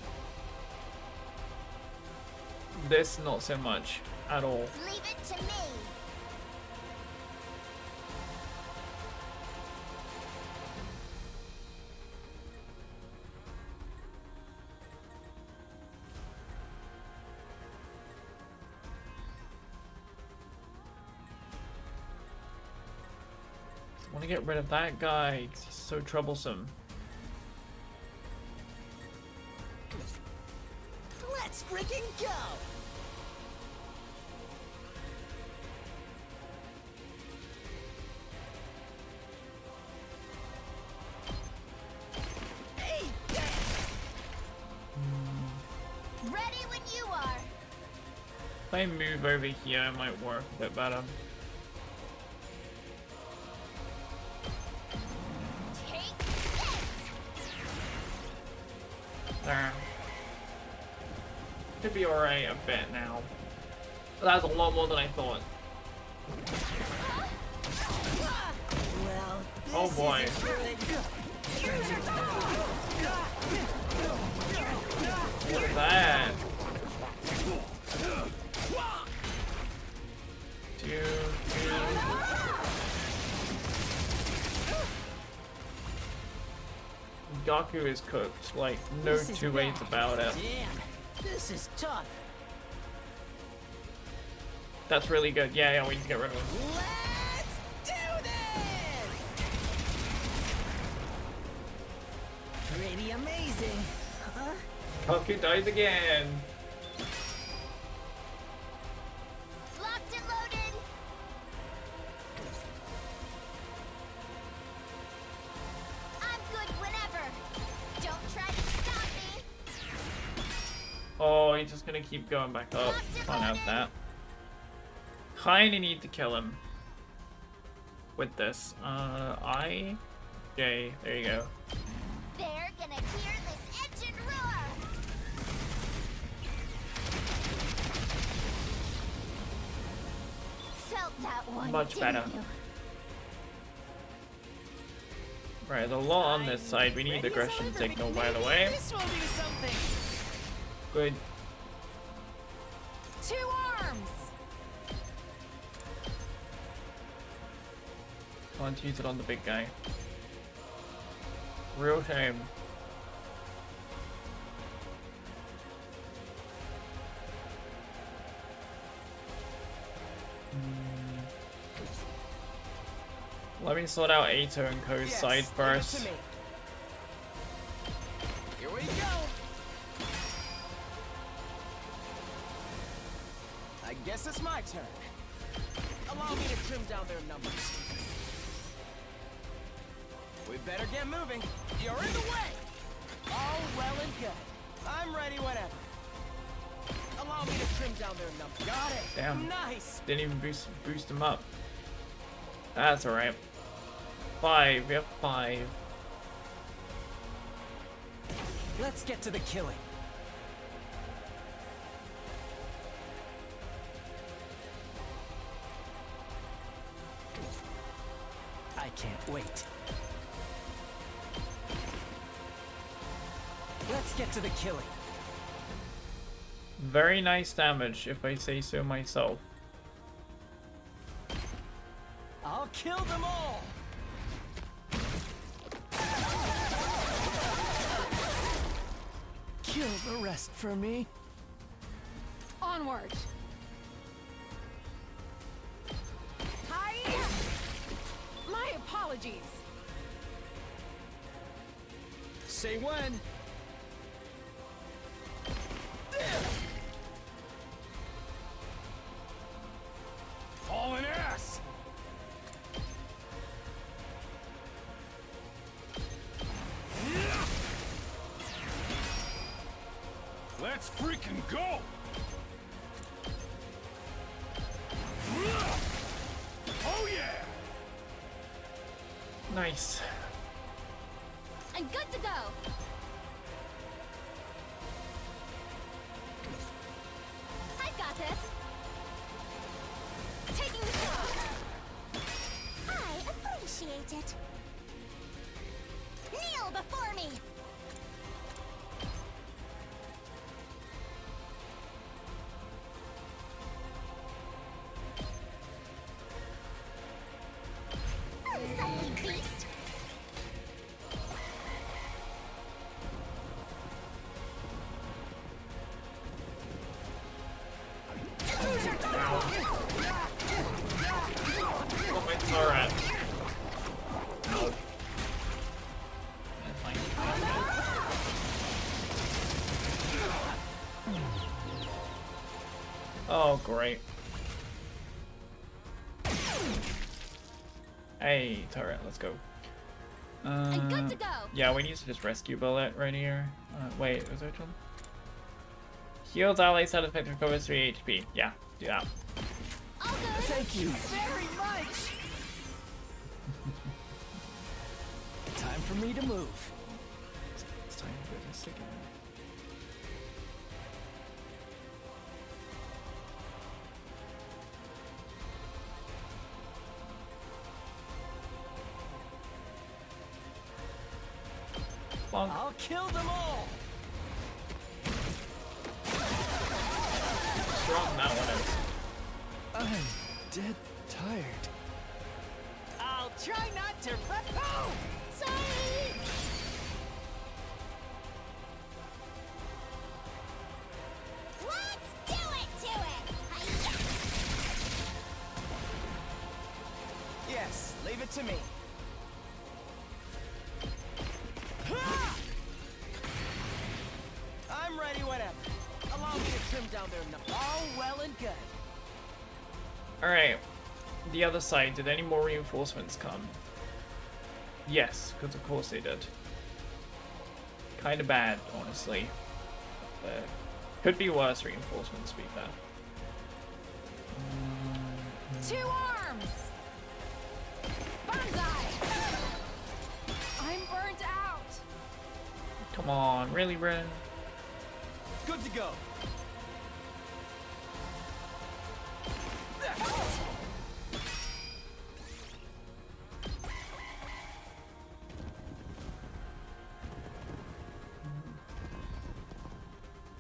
This, not so much at all. Leave it to me. I want to get rid of that guy. He's so troublesome. Let's freaking go! Hey, Ready when you are. If I move over here, it might work a bit better. Take this. There. Should be alright a bit now. That's a lot more than I thought. well, Oh boy. What is that? Two. Gaku is cooked, like no This is two ways bad. about it. Damn, this is tough. That's really good. Yeah, we need to get rid of him. Let's do this! Pretty amazing, huh? Gaku dies again. Locked and loaded. I'm good whenever. Don't try to stop me. Oh, he's just gonna keep going back up. Can't have that. Kinda need to kill him. With this. J. There you go. They're gonna hear this engine roar. Felt that one. Much didn't better. you? Right, there's a lot on this side. We need the aggression signal, by the way. This will do something. Good. 2 arms. Can't use it on the big guy. Real shame. Let me sort out Ato and Ko's Yes, side leave it to first. me. Here we go. I guess it's my turn. Allow me to trim down their numbers. We better get moving. You're in the way. All well and good. I'm ready whenever. Allow me to trim down their numbers. Got it. Damn. Nice. Didn't even boost him up. That's alright. 5. We have 5. Let's get to the killing. I can't wait. Let's get to the killing. Very nice damage, if I say so myself. I'll kill them all. Kill the rest for me. Onward! Hi! My apologies. Say when. Hauling ass! Let's freaking go! Oh yeah! Nice. I'm good to go. I've got this. Taking the shot. I appreciate it. Kneel before me. Unsightly beast. Oh, my turret. Ow. That's fine. Oh, great. Hey, turret, let's go. I'm good to go. Yeah, we need to just rescue bullet right here. Wait, was there one? Heals allies side effect recovers 3 HP. Yeah, do that. All good. Thank you very much. Time for me to move. It's time for this again. Bonk. I'll kill them all. Strong that one is. I'm dead tired. I'll try not to Oh! Sorry! Let's do it to it. Hi-ya. Yes, leave it to me. Ha! I'm ready whenever. Allow me to trim down their numbers. All well and good. Alright. The other side, did any more reinforcements come? Yes, because of course they did. Kind of bad, honestly. Could be worse reinforcements, to be fair. 2 arms! Banzai! I'm burnt out! Come on, really, Bren? Good to go.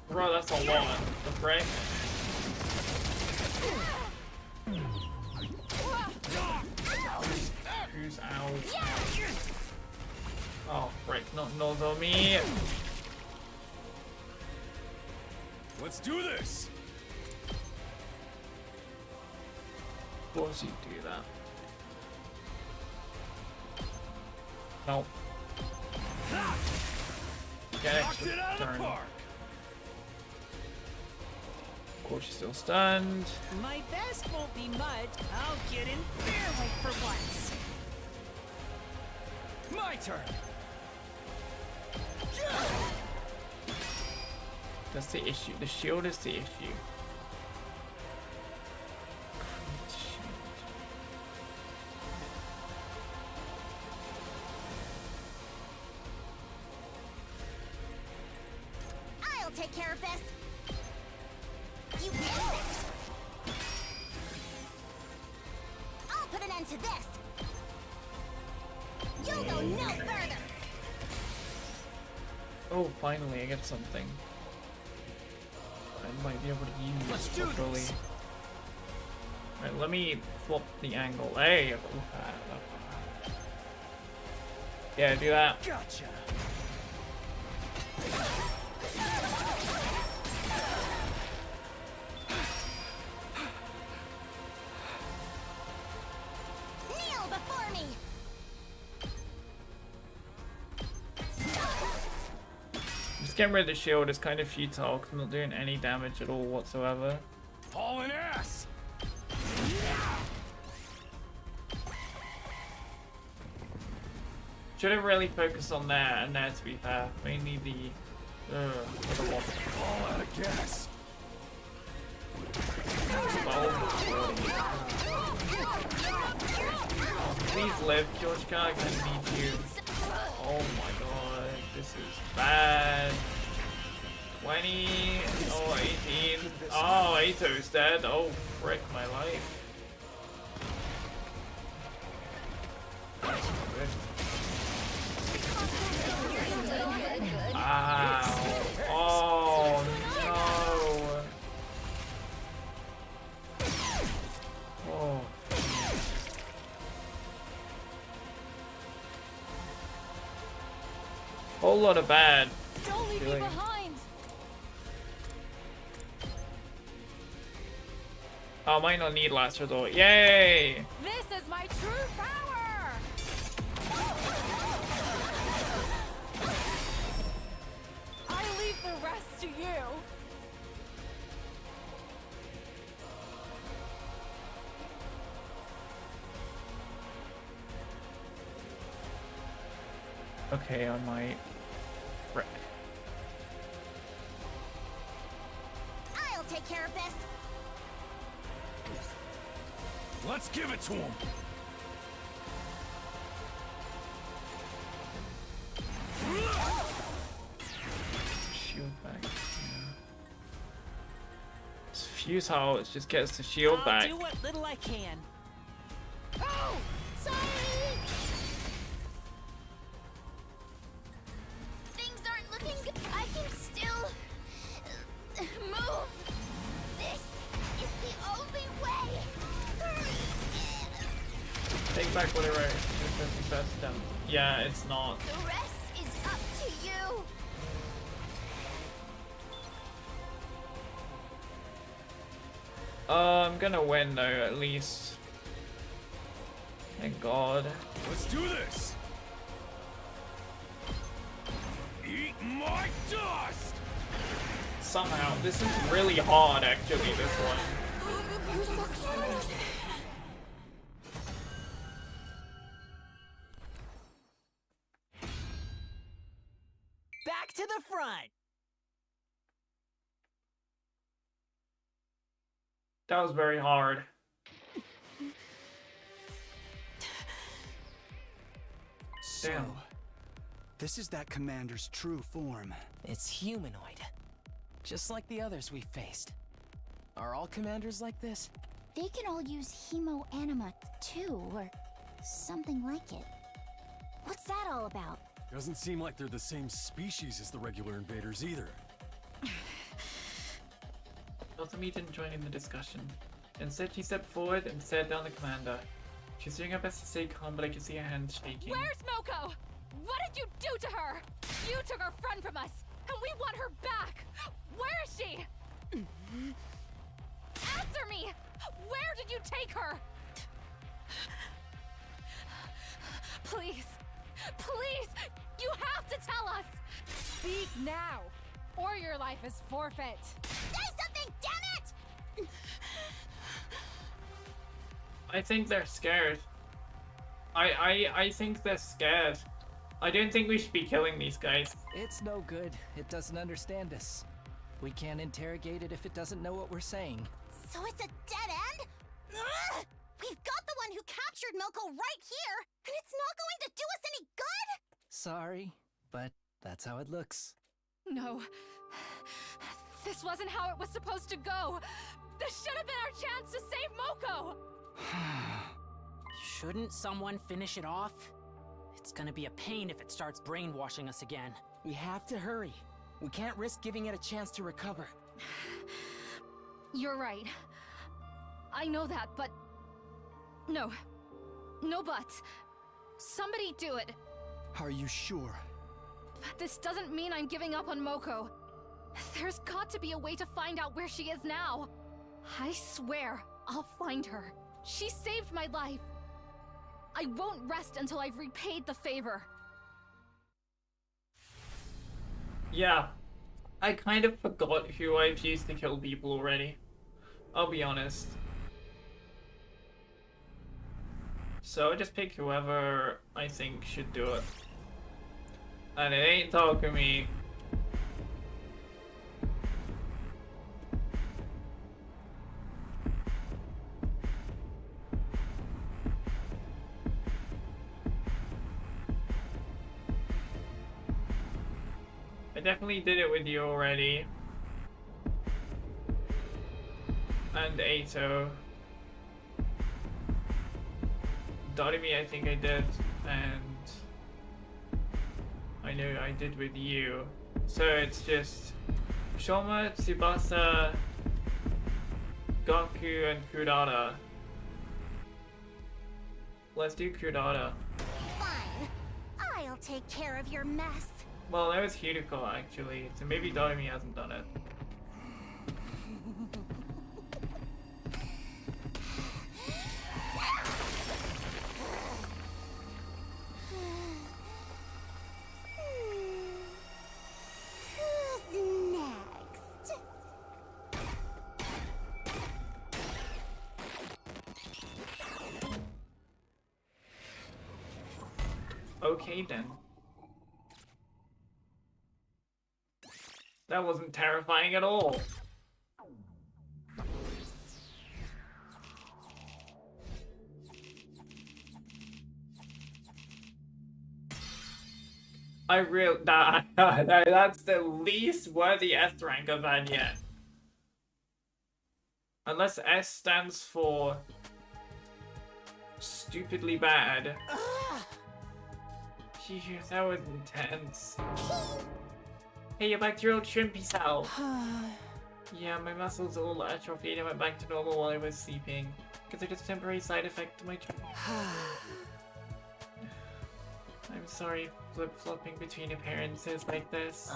Bro, that's a lot. The frick? Who's out? Oh, frick, not Nozomi. Let's do this! Of course you do that. Nope. Get Knocked extra it out of the turn. park. Of course, she's still stunned. My best won't be much. I'll get in fair weight for once. My turn. That's the issue. The shield is the issue. I'll take care of this. You insects! I'll put an end to this. You'll go no further. Oh, finally, I get something. I might be able to use Let's this do properly. this. Alright, let me swap the angle. Hey! Yeah, do that. Gotcha. Kneel before me. Just getting rid of the shield is kind of futile because I'm not doing any damage at all whatsoever. Hauling ass. Should have really focused on that and there, to be fair. Mainly the other one. All out of gas. Please live, George Guy, I need you. Oh my god, this is bad. 20, oh 18, oh Ato's dead, oh frick my life. Ow. Oh no. Oh. Whole lot of bad. Don't leave me Feeling. behind. Oh, I might not need last resort. Yay! This is my true power. I leave the rest to you. Okay, I might. Frick. I'll take care of this. Let's give it to him. Shield back. Yeah. It's futile, it just gets the shield I'll back. do what little I can. Oh, sorry. Things aren't looking good. I can still move. This is the only way. Take back whatever I just best them. Yeah, it's not. The rest is up to you. I'm gonna win though, at least. Thank God. Let's do this. Eat my dust. Somehow, this is really hard actually, this one. Back to the front. That was very hard. So, Damn. this is that commander's true form. It's humanoid. Just like the others we faced. Are all commanders like this? They can all use hemo anima too, or something like it. What's that all about? Doesn't seem like they're the same species as the regular invaders either. Nozomi didn't join in the discussion. Instead, she stepped forward and stared down the commander. She's doing her best to stay calm, but I can see her hands shaking. Where's Moko? What did you do to her? You took our friend from us, and we want her back. Where is she? Answer me! Where did you take her? Please, please. Speak now, or your life is forfeit. Say something, damn it! I think they're scared. I think they're scared. I don't think we should be killing these guys. It's no good. It doesn't understand us. We can't interrogate it if it doesn't know what we're saying. So it's a dead end? Ugh! We've got the one who captured Milko right here, and it's not going to do us any good? Sorry, but that's how it looks. No. This wasn't how it was supposed to go. This should have been our chance to save Moko! Shouldn't someone finish it off? It's gonna be a pain if it starts brainwashing us again. We have to hurry. We can't risk giving it a chance to recover. You're right. I know that, but... No. No buts. Somebody do it. Are you sure? But this doesn't mean I'm giving up on Moko. There's got to be a way to find out where she is now. I swear, I'll find her. She saved my life. I won't rest until I've repaid the favor. Yeah. I kind of forgot who I've used to kill people already. I'll be honest. So I just pick whoever I think should do it. And it ain't Takumi. I definitely did it with you already. And Ato. Doremi I think I did, and I know I did with you. So it's just Shoma, Tsubasa, Gaku, and Kurata. Let's do Kurata. Fine. I'll take care of your mess. Well, that was Hideko actually, so maybe Doremi hasn't done it. Who's next? Okay then. That wasn't terrifying at all. That's the least worthy S rank I've had yet. Unless S stands for stupidly bad. Jeez, that was intense. Hey, you're back to your old shrimpy self. Yeah, my muscles all atrophied and went back to normal while I was sleeping. Considered a temporary side effect of my treatment. I'm sorry, flip-flopping between appearances like this.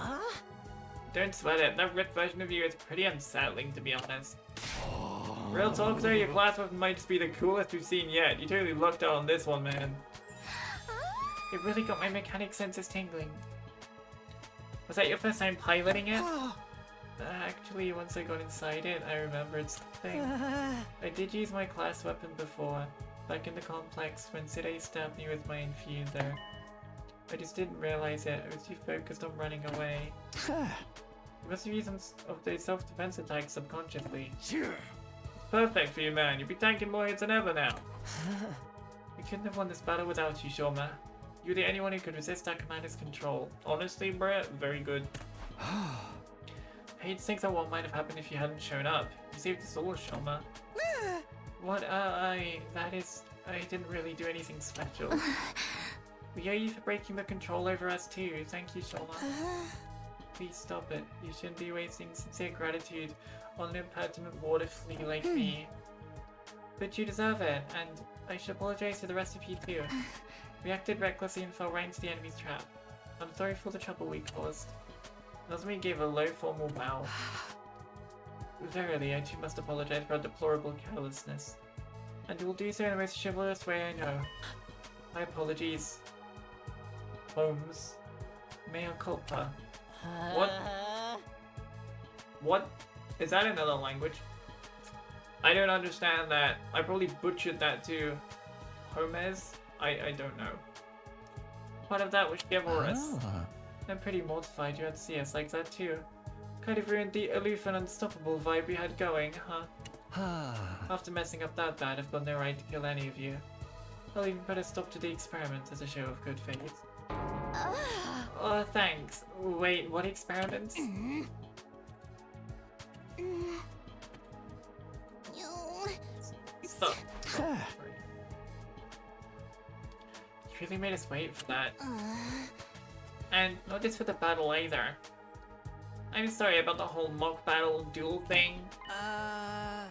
Don't sweat it, that ripped version of you is pretty unsettling, to be honest. Real talk though, your class weapon might just be the coolest we've seen yet. You totally lucked out on this one, man. It really got my mechanic senses tingling. Was that your first time piloting it? Actually, once I got inside it, I remembered something. I did use my class weapon before, back in the complex when Side stabbed me with my infuser. I just didn't realize it, I was too focused on running away. You must have used some of those self-defense attacks subconsciously. Perfect for you, man. You'll be tanking more hits than ever now. We couldn't have won this battle without you, Shoma. You're the only one who could resist our commander's control. Honestly, Brett, very good. I hate to think that what might have happened if you hadn't shown up. You saved us all, Shoma. What, I didn't really do anything special. We owe you for breaking the control over us too. Thank you, Shoma. Please stop it. You shouldn't be wasting sincere gratitude on an impertinent water flea like me. But you deserve it, and I should apologize to the rest of you too. We acted recklessly and fell right into the enemy's trap. I'm sorry for the trouble we caused. Nazumi gave a low formal bow. Verily, I too must apologize for our deplorable carelessness. And will do so in the most chivalrous way I know. My apologies. Holmes. Mea culpa. What? What? Is that another language? I don't understand that. I probably butchered that too. Homez? I don't know. Part of that was chivalrous. Ah. I'm pretty mortified you had to see us like that too. Kind of ruined the aloof and unstoppable vibe we had going, huh? After messing up that bad, I've got no right to kill any of you. I'll even put a stop to the experiment as a show of good faith. Oh, thanks. Wait, what experiments? Stop. Sorry. You really made us wait for that. And not just for the battle either. I'm sorry about the whole mock battle duel thing. Huh?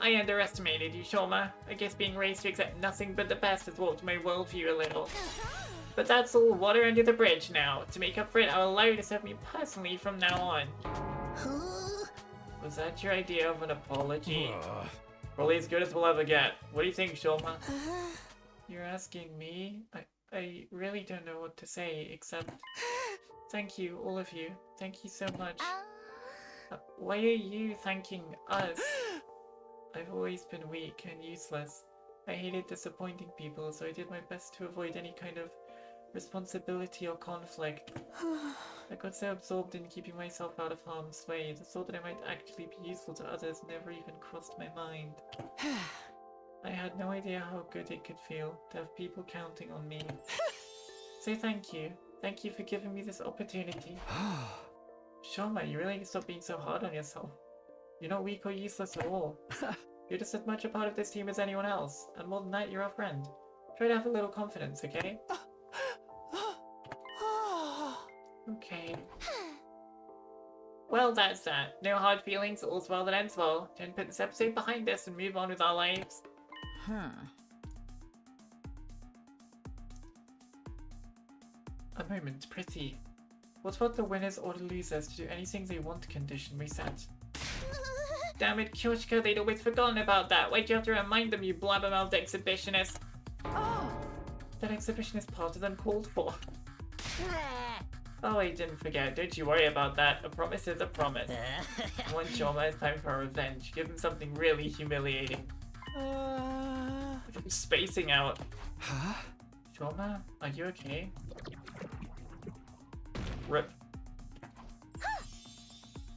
I underestimated you, Shoma. I guess being raised to accept nothing but the best has warped my worldview a little. But that's all water under the bridge now. To make up for it, I'll allow you to serve me personally from now on. Was that your idea of an apology? Probably as good as we'll ever get. What do you think, Shoma? You're asking me? I really don't know what to say, except... Thank you, all of you. Thank you so much. Why are you thanking us? I've always been weak and useless. I hated disappointing people, so I did my best to avoid any kind of responsibility or conflict. I got so absorbed in keeping myself out of harm's way, the thought that I might actually be useful to others never even crossed my mind. I had no idea how good it could feel to have people counting on me. So thank you. Thank you for giving me this opportunity. Shoma, you really need to stop being so hard on yourself. You're not weak or useless at all. You're just as much a part of this team as anyone else, and more than that, you're our friend. Try to have a little confidence, okay? Okay. Well, that's that. No hard feelings, all's well that ends well. Time to put this episode behind us and move on with our lives. A moment, pretty. What about the winners or the losers to do anything they want condition we set? Damn it, Kyoshika, they'd always forgotten about that. Why'd you have to remind them, you blabbermouth exhibitionist? That exhibition is part of them called for. Oh, I didn't forget. Don't you worry about that. A promise is a promise. Once Shoma, it's time for revenge. Give him something really humiliating. I'm spacing out. Huh? Shoma, are you okay? Rip.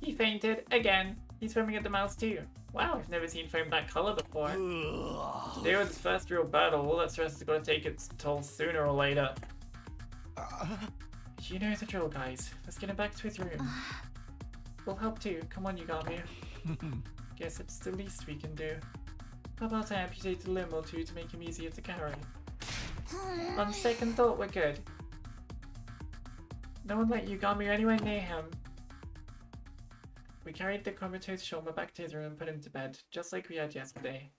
He fainted again. He's foaming at the mouth too. Wow, I've never seen foam that color before. Today was his first real battle. All that stress is gonna take its toll sooner or later. You know the drill, guys. Let's get him back to his room. We'll help too. Come on, Yugami. Guess it's the least we can do. How about I amputate a limb or two to make him easier to carry? On second thought, we're good. No one let Yugami anywhere near him. We carried the comatose Shoma back to his room and put him to bed, just like we had yesterday.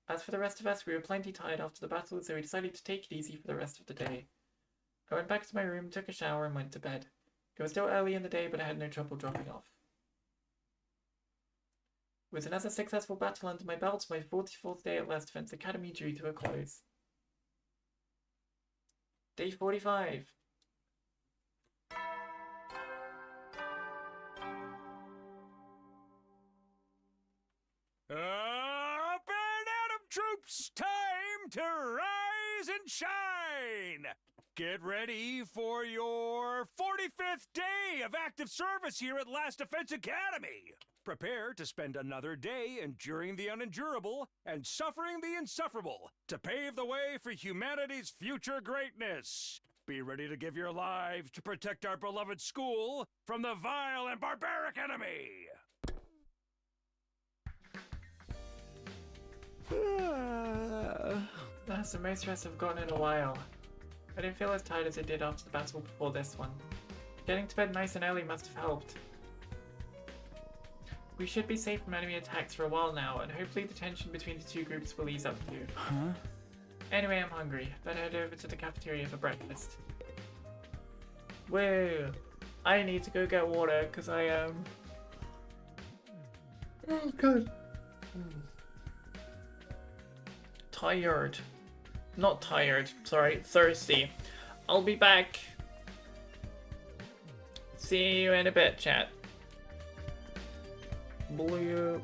As for the rest of us, we were plenty tired after the battle, so we decided to take it easy for the rest of the day. I went back to my room, took a shower, and went to bed. It was still early in the day, but I had no trouble dropping off. With another successful battle under my belt, my 44th day at Last Defense Academy drew to a close. Day 45. Up and at 'em, troops! Time to rise and shine! Get ready for your 45th day of active service here at Last Defense Academy! Prepare to spend another day enduring the unendurable and suffering the insufferable to pave the way for humanity's future greatness. Be ready to give your lives to protect our beloved school from the vile and barbaric enemy! That's the most rest I've gotten in a while. I didn't feel as tired as I did after the battle before this one. Getting to bed nice and early must have helped. We should be safe from enemy attacks for a while now, and hopefully the tension between the two groups will ease up too. Huh? Anyway, I'm hungry. Better head over to the cafeteria for breakfast. Whoa! I need to go get water, because I am... Oh, God. tired. Not tired, sorry, thirsty. I'll be back. See you in a bit, chat. Bloop.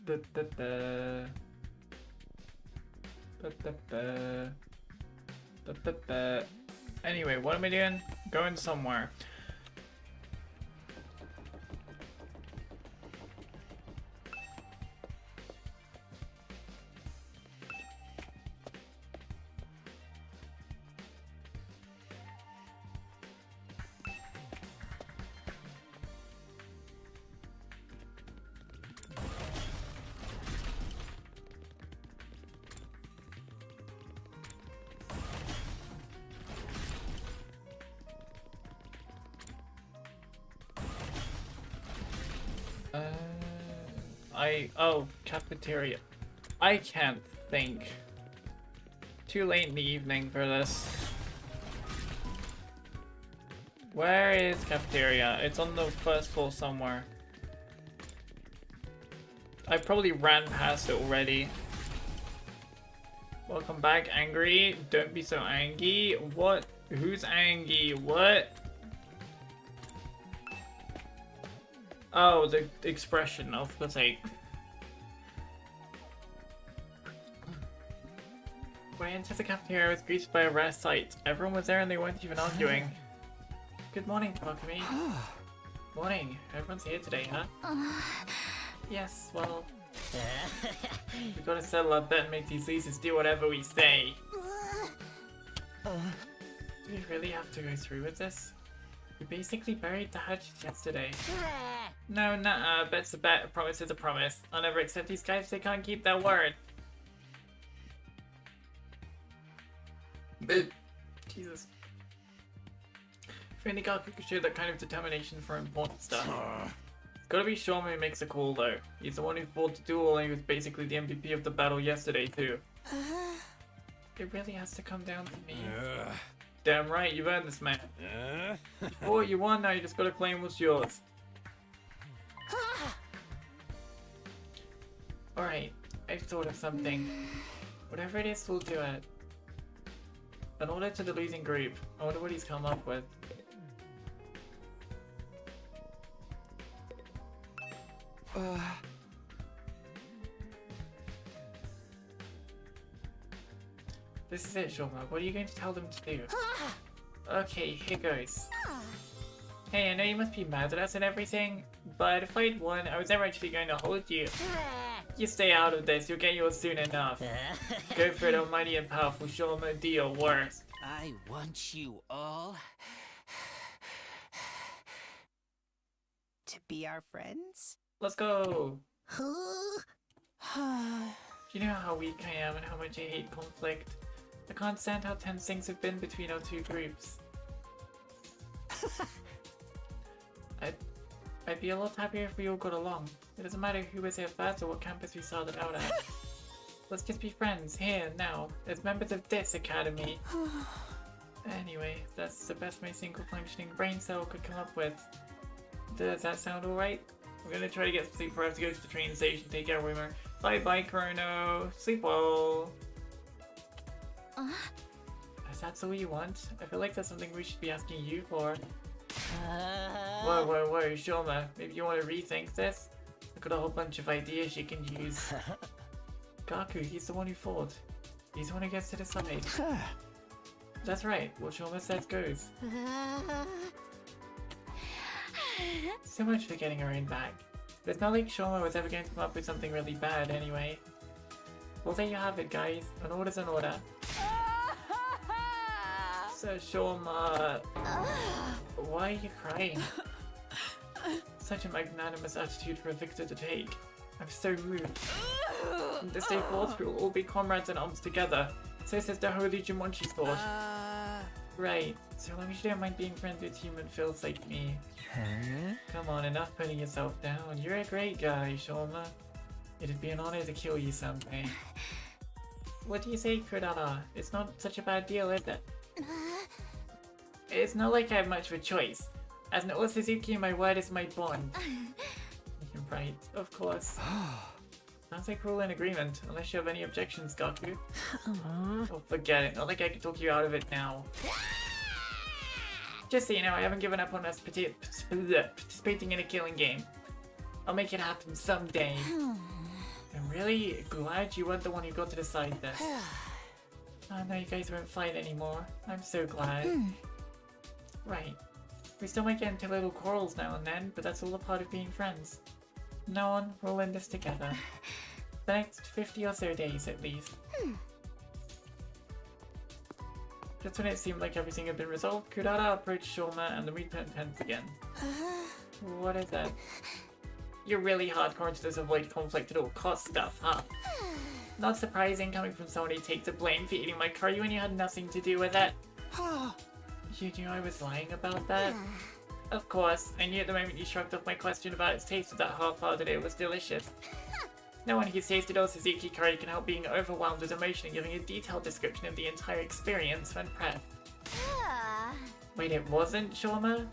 Da, da, da. Da, da, da. Da, da, da. Anyway, what am I doing? Going somewhere. Oh, cafeteria. I can't think. Too late in the evening for this. Where is cafeteria? It's on the first floor somewhere. I probably ran past it already. Welcome back, angry. Don't be so angry. What? Who's angry? What? Oh, the expression of the take. When I entered the cafeteria, I was greeted by a rare sight. Everyone was there and they weren't even arguing. Good morning, Takumi. Morning. Everyone's here today, huh? Yes, well... we gotta settle our bet and make these leases do whatever we say. Do we really have to go through with this? We basically buried the hatchet yesterday. No, nuh-uh. Bet's a bet. A promise is a promise. I'll never accept these guys if they can't keep their word. Jesus. If only God could show that kind of determination for important stuff. It's gotta be Shoma who makes the call though. He's the one who fought the duel and he was basically the MVP of the battle yesterday too. It really has to come down to me. Damn right, you've earned this, man. Oh, you won, now you just gotta claim what's yours. Alright, I've thought of something. Whatever it is, we'll do it. An order to the losing group. I wonder what he's come up with. This is it, Shoma. What are you going to tell them to do? Okay, here goes. Hey, I know you must be mad at us and everything, but if I'd won, I was never actually going to hold you. You stay out of this, you'll get yours soon enough. Go for it, almighty and powerful Shoma, do your worst. I want you all To be our friends? Let's go! You know how weak I am and how much I hate conflict. I can't stand how tense things have been between our two groups. I'd be a lot happier if we all got along. It doesn't matter who was here first or what campus we started out at. Let's just be friends, here, now, as members of this academy. Anyway, that's the best my single functioning brain cell could come up with. Does that sound alright? We're gonna try to get some sleep before I have to go to the train station, take care of Weimer. Bye bye, Chrono. Sleep well. If that's all you want, I feel like that's something we should be asking you for. Whoa, Shoma, maybe you want to rethink this? I've got a whole bunch of ideas you can use. Gaku, he's the one who fought. He's the one who gets to decide. That's right, what Shoma says goes. So much for getting her own back. But it's not like Shoma was ever going to come up with something really bad anyway. Well, there you have it, guys. An order's an order. So, Shoma... why are you crying? Such a magnanimous attitude for a victor to take. I'm so moved. From this day forth, we will all be comrades in arms together. So says the holy Jumonji thought. Right, so long as you don't mind being friends with human filth like me. Come on, enough putting yourself down. You're a great guy, Shoma. It'd be an honor to kill you someday. What do you say, Kurara? It's not such a bad deal, is it? It's not like I have much of a choice. As an Old Suzuki, my word is my bond. You're right, of course. Sounds like we're all in agreement, unless you have any objections, Gaku. Oh, forget it. Not like I can talk you out of it now. Just so you know, I haven't given up on us participating in a killing game. I'll make it happen someday. I'm really glad you weren't the one who got to decide this. I know you guys won't fight anymore. I'm so glad. Right. We still might get into little quarrels now and then, but that's all a part of being friends. No one will end this together. The next 50 or so days, at least. Just when it seemed like everything had been resolved, Kudara approached Shoma and the meat went tense again. What is that? You're really hardcore into this avoid conflict at all cost stuff, huh? Not surprising coming from someone who takes the blame for eating my curry when you had nothing to do with it. You knew I was lying about that? Of course, I knew at the moment you shrugged off my question about its taste with that half-heart that it was delicious. No one who's tasted all Suzuki curry can help being overwhelmed with emotion and giving a detailed description of the entire experience when prepped. Wait, it wasn't Shoma?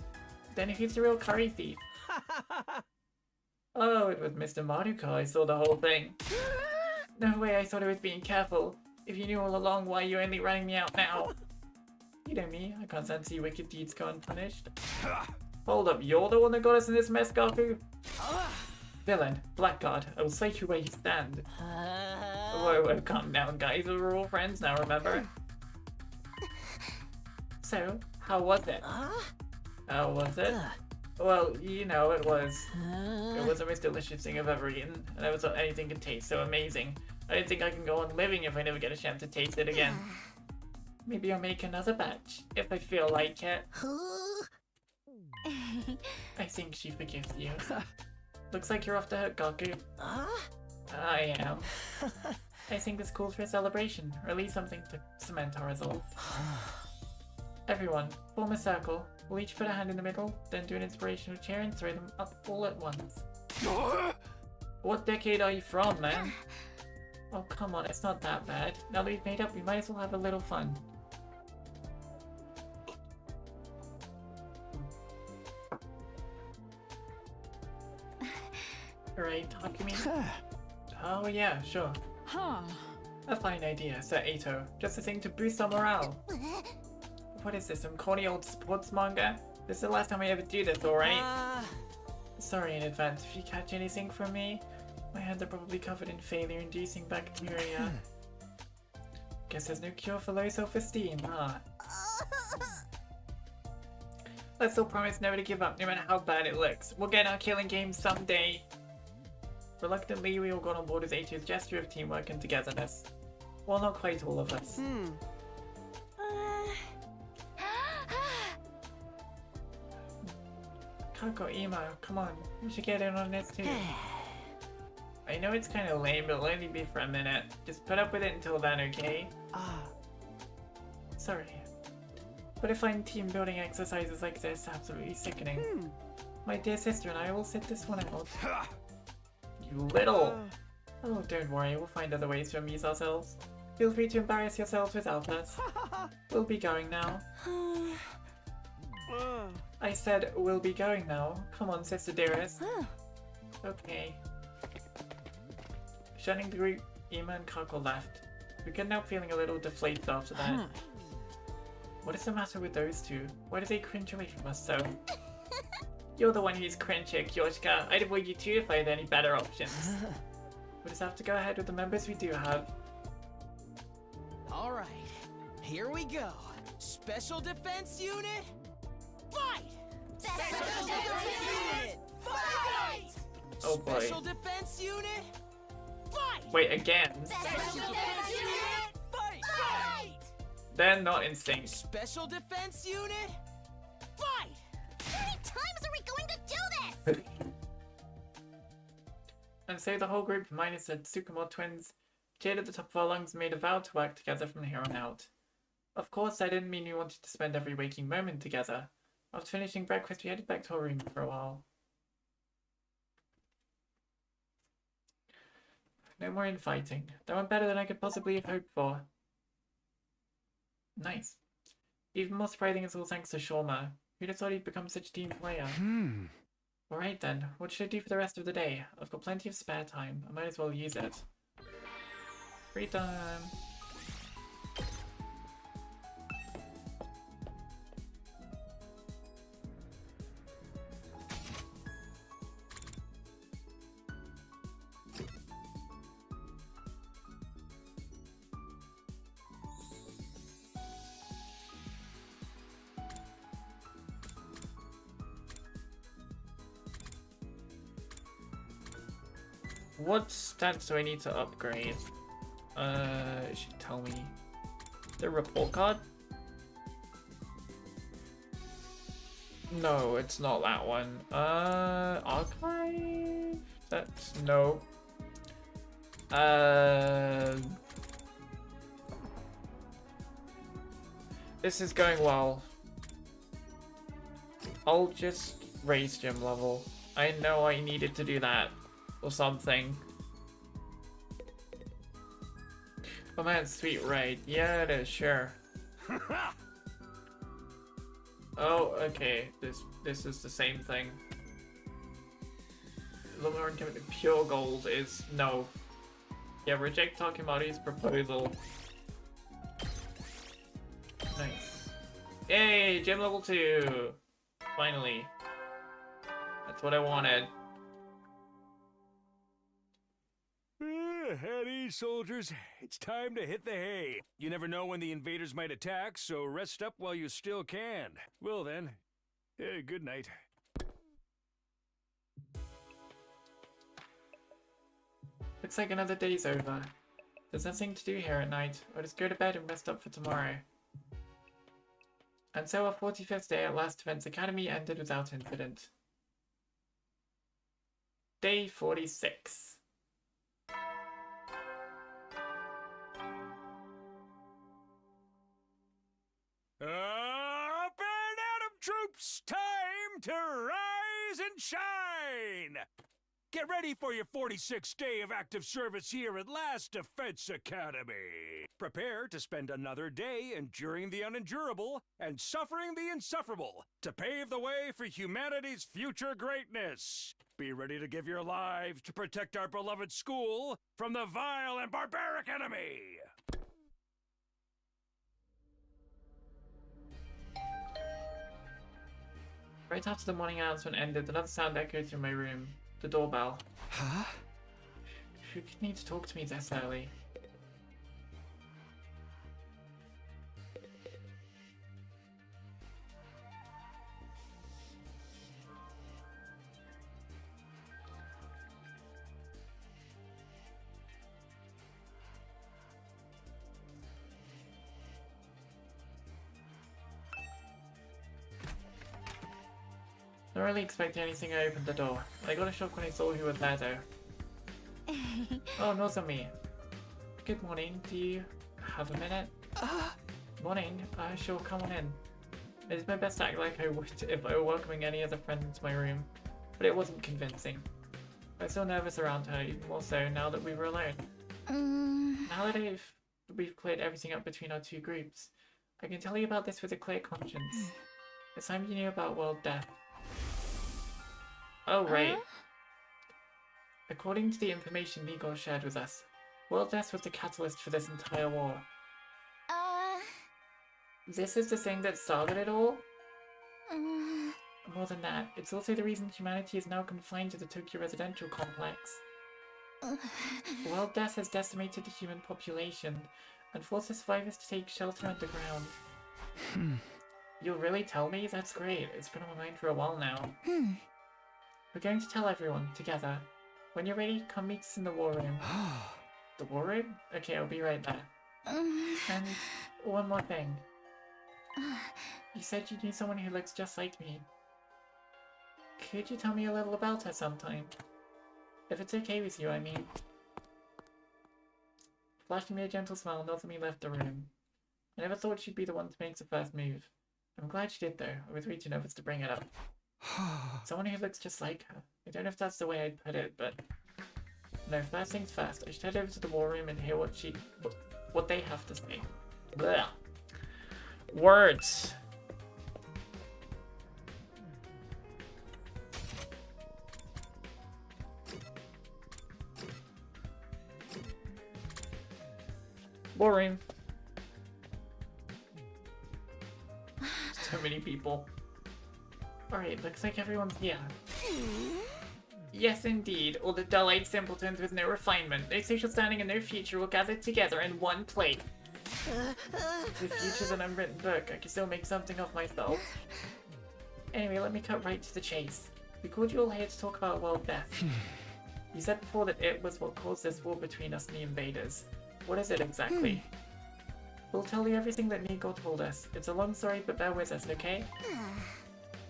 Then who's the real curry thief? Oh, it was Mr. Maruka. I saw the whole thing. No way, I thought I was being careful. If you knew all along, why are you only running me out now? You know me, I can't stand to see wicked deeds go unpunished. Hold up, you're the one that got us in this mess, Gaku? Villain, blackguard, I will cite you where you stand. Whoa, calm down, guys. We're all friends now, remember? So, how was it? How was it? Well, you know, it was the most delicious thing I've ever eaten, and I never thought anything could taste so amazing. I don't think I can go on living if I never get a chance to taste it again. Maybe I'll make another batch, if I feel like it. I think she forgives you. Looks like you're off the hook, Gaku. I am. I think this calls for a celebration, or at least something to cement our resolve. Everyone, form a circle. We'll each put a hand in the middle, then do an inspirational cheer and throw them up all at once. What decade are you from, man? Oh, come on, it's not that bad. Now that we've made up, we might as well have a little fun. Right, Takumi? Oh yeah, sure. A fine idea, Sir Eito. Just a thing to boost our morale. What is this, some corny old sports manga? This is the last time I ever do this, alright? Sorry in advance if you catch anything from me. My hands are probably covered in failure-inducing bacteria. Guess there's no cure for low self-esteem, huh? Let's all promise never to give up, no matter how bad it looks. We'll get our killing game someday. Reluctantly, we all got on board with Eito's gesture of teamwork and togetherness. Well, not quite all of us. Kako, Imo, come on. We should get in on this too. I know it's kind of lame, but it'll only be for a minute. Just put up with it until then, okay? Sorry. But I find team building exercises like this absolutely sickening. My dear sister and I will sit this one out. You little! Oh, don't worry, we'll find other ways to amuse ourselves. Feel free to embarrass yourselves without us. We'll be going now. I said we'll be going now. Come on, sister dearest. Okay. Shutting the group, Ima and Kako left. We couldn't help feeling a little deflated after that. What is the matter with those two? Why do they cringe away from us so? You're the one who's cringe here, Kyoshika. I'd avoid you too if I had any better options. We'll just have to go ahead with the members we do have. Alright, here we go. Special Defense Unit, fight! Special Defense Unit, fight! Oh boy. Special Defense Unit, fight! Wait, again? Special Defense Unit, fight! They're not in sync. Special Defense Unit, fight! How many times are we going to do this? And so the whole group, minus the Tsukumo twins, cheered at the top of our lungs and made a vow to work together from here on out. Of course, I didn't mean we wanted to spend every waking moment together. After finishing breakfast, we headed back to our room for a while. No more infighting. That went better than I could possibly have hoped for. Nice. Even more surprising is all thanks to Shoma. Who'd have thought he'd become such a team player? Alright then, what should I do for the rest of the day? I've got plenty of spare time. I might as well use it. Free time! What stats do I need to upgrade? It should tell me. The report card? No, it's not that one. Archive? That's no. This is going well. I'll just raise gym level. I know I needed to do that. Or something. Oh man, sweet raid. Yeah, it is, sure. Oh, okay. This is the same thing. Lumar Intimidating Pure Gold is no. Yeah, reject Takemari's proposal. Nice. Yay, gym level 2! Finally. That's what I wanted. At ease, soldiers. It's time to hit the hay. You never know when the invaders might attack, so rest up while you still can. Well then, good night. Looks like another day's over. There's nothing to do here at night. I'll just go to bed and rest up for tomorrow. And so our 45th day at Last Defense Academy ended without incident. Day 46. Up and Atom troops! Time to rise and shine! Get ready for your 46th day of active service here at Last Defense Academy. Prepare to spend another day enduring the unendurable and suffering the insufferable to pave the way for humanity's future greatness. Be ready to give your lives to protect our beloved school from the vile and barbaric enemy. Right after the morning announcement ended, another sound echoed through my room. The doorbell. Huh? Who could need to talk to me this early? Not really expecting anything, I opened the door. I got a shock when I saw who was there though. Oh, Nozomi. Good morning, do you have a minute? Morning, sure, come on in. I did my best to act like I would if I were welcoming any other friend into my room, but it wasn't convincing. I was still nervous around her, even more so now that we were alone. Now that we've cleared everything up between our two groups, I can tell you about this with a clear conscience. It's time you knew about World Death. Oh, right. According to the information Igor shared with us, World Death was the catalyst for this entire war. This is the thing that started it all? More than that, it's also the reason humanity is now confined to the Tokyo residential complex. World Death has decimated the human population and forced the survivors to take shelter underground. You'll really tell me? That's great. It's been on my mind for a while now. We're going to tell everyone, together. When you're ready, come meet us in the war room. The war room? Okay, I'll be right there. And one more thing. You said you knew someone who looks just like me. Could you tell me a little about her sometime? If it's okay with you, I mean. Flashing me a gentle smile, Nozomi left the room. I never thought she'd be the one to make the first move. I'm glad she did though. I was way too nervous to bring it up. Someone who looks just like her. I don't know if that's the way I'd put it, but... No, first things first. I should head over to the war room and hear what they have to say. Blah. Words! War room. So many people. Alright, looks like everyone's here. Yes, indeed. All the dull-eyed simpletons with no refinement, no social standing, and no future will gather together in one place. The future's an unwritten book. I can still make something of myself. Anyway, let me cut right to the chase. We called you all here to talk about World Death. You said before that it was what caused this war between us and the invaders. What is it exactly? We'll tell you everything that Nico told us. It's a long story, but bear with us, okay?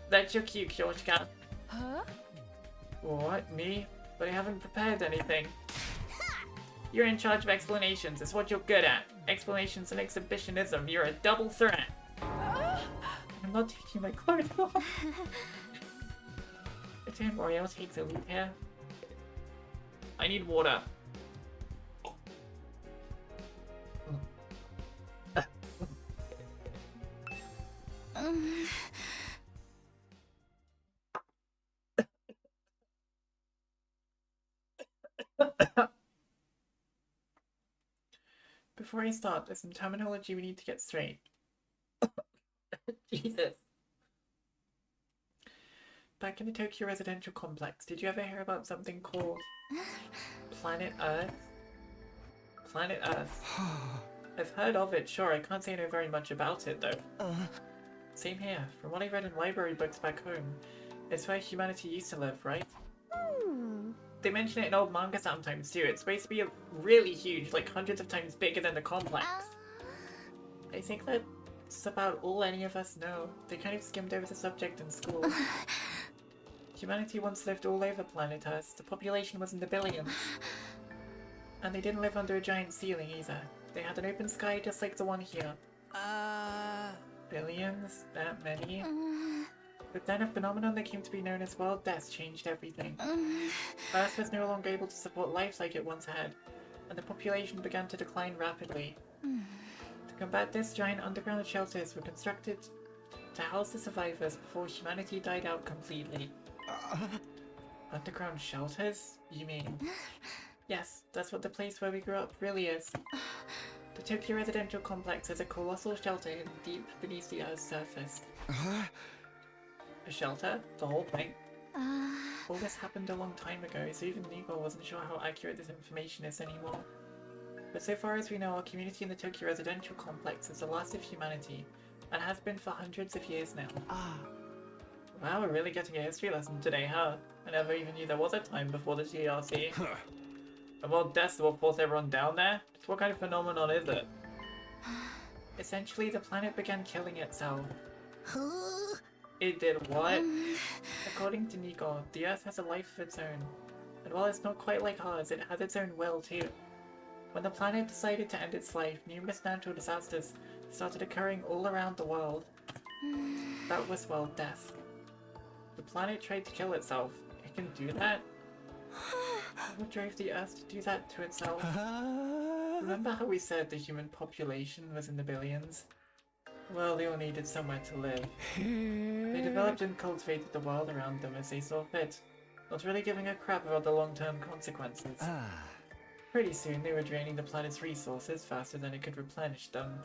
That's your cue, Kyoshka. Huh? What, me? But I haven't prepared anything. You're in charge of explanations, it's what you're good at. Explanations and exhibitionism, you're a double threat. I'm not taking my clothes off. Don't worry, I'll take the lead here. I need water. Before I start, there's some terminology we need to get straight. Jesus. Back in the Tokyo residential complex, did you ever hear about something called Planet Earth? Planet Earth. I've heard of it, sure. I can't say I know very much about it, though. Same here. From what I read in library books back home, it's where humanity used to live, right? They mention it in old manga sometimes, too. It's supposed to be really huge, like hundreds of times bigger than the complex. I think that's about all any of us know. They kind of skimmed over the subject in school. Humanity once lived all over planet Earth. The population was in the billions. And they didn't live under a giant ceiling either. They had an open sky just like the one here. Billions? That many? But then a phenomenon that came to be known as world death changed everything. Earth was no longer able to support life like it once had, and the population began to decline rapidly. To combat this, giant underground shelters were constructed to house the survivors before humanity died out completely. Underground shelters? You mean? Yes, that's what the place where we grew up really is. The Tokyo residential complex is a colossal shelter hidden deep beneath the Earth's surface. A shelter? The whole thing? All this happened a long time ago, so even Nico wasn't sure how accurate this information is anymore. But so far as we know, our community in the Tokyo residential complex is the last of humanity, and has been for hundreds of years now. Wow, we're really getting a history lesson today, huh? I never even knew there was a time before the TRC. And while death will force everyone down there, just what kind of phenomenon is it? Essentially, the planet began killing itself. It did what? According to Nico, the Earth has a life of its own. And while it's not quite like ours, it has its own will too. When the planet decided to end its life, numerous natural disasters started occurring all around the world. That was world death. The planet tried to kill itself. It can do that? What drove the Earth to do that to itself? Remember how we said the human population was in the billions? Well, they all needed somewhere to live. They developed and cultivated the world around them as they saw fit, not really giving a crap about the long-term consequences. Pretty soon they were draining the planet's resources faster than it could replenish them.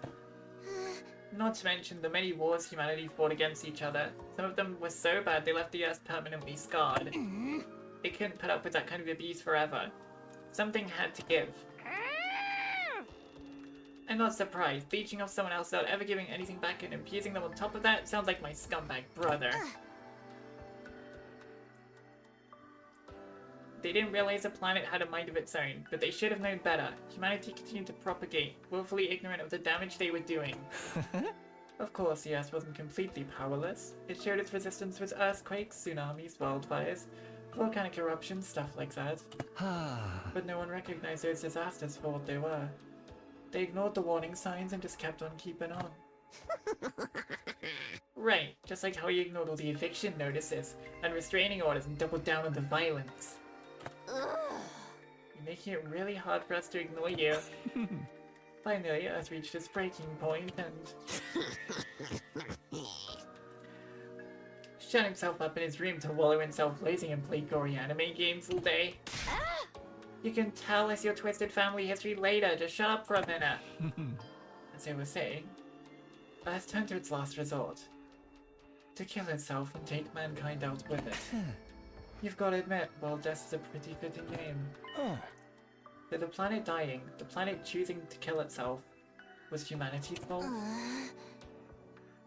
Not to mention the many wars humanity fought against each other. Some of them were so bad they left the Earth permanently scarred. It couldn't put up with that kind of abuse forever. Something had to give. I'm not surprised. Leeching off someone else without ever giving anything back and abusing them on top of that sounds like my scumbag brother. They didn't realize the planet had a mind of its own, but they should have known better. Humanity continued to propagate, willfully ignorant of the damage they were doing. Of course, the Earth wasn't completely powerless. It showed its resistance with earthquakes, tsunamis, wildfires, volcanic eruptions, stuff like that. But no one recognized those disasters for what they were. They ignored the warning signs and just kept on keeping on. Right, just like how you ignored all the eviction notices and restraining orders and doubled down on the violence. You're making it really hard for us to ignore you. Finally, Earth reached its breaking point and... shut himself up in his room to wallow in self-loathing and play gory anime games all day. You can tell us your twisted family history later, just shut up for a minute. As I was saying, Earth turned to its last resort. To kill itself and take mankind out with it. You've got to admit, world death is a pretty fitting name. With the planet dying, the planet choosing to kill itself, was humanity's fault?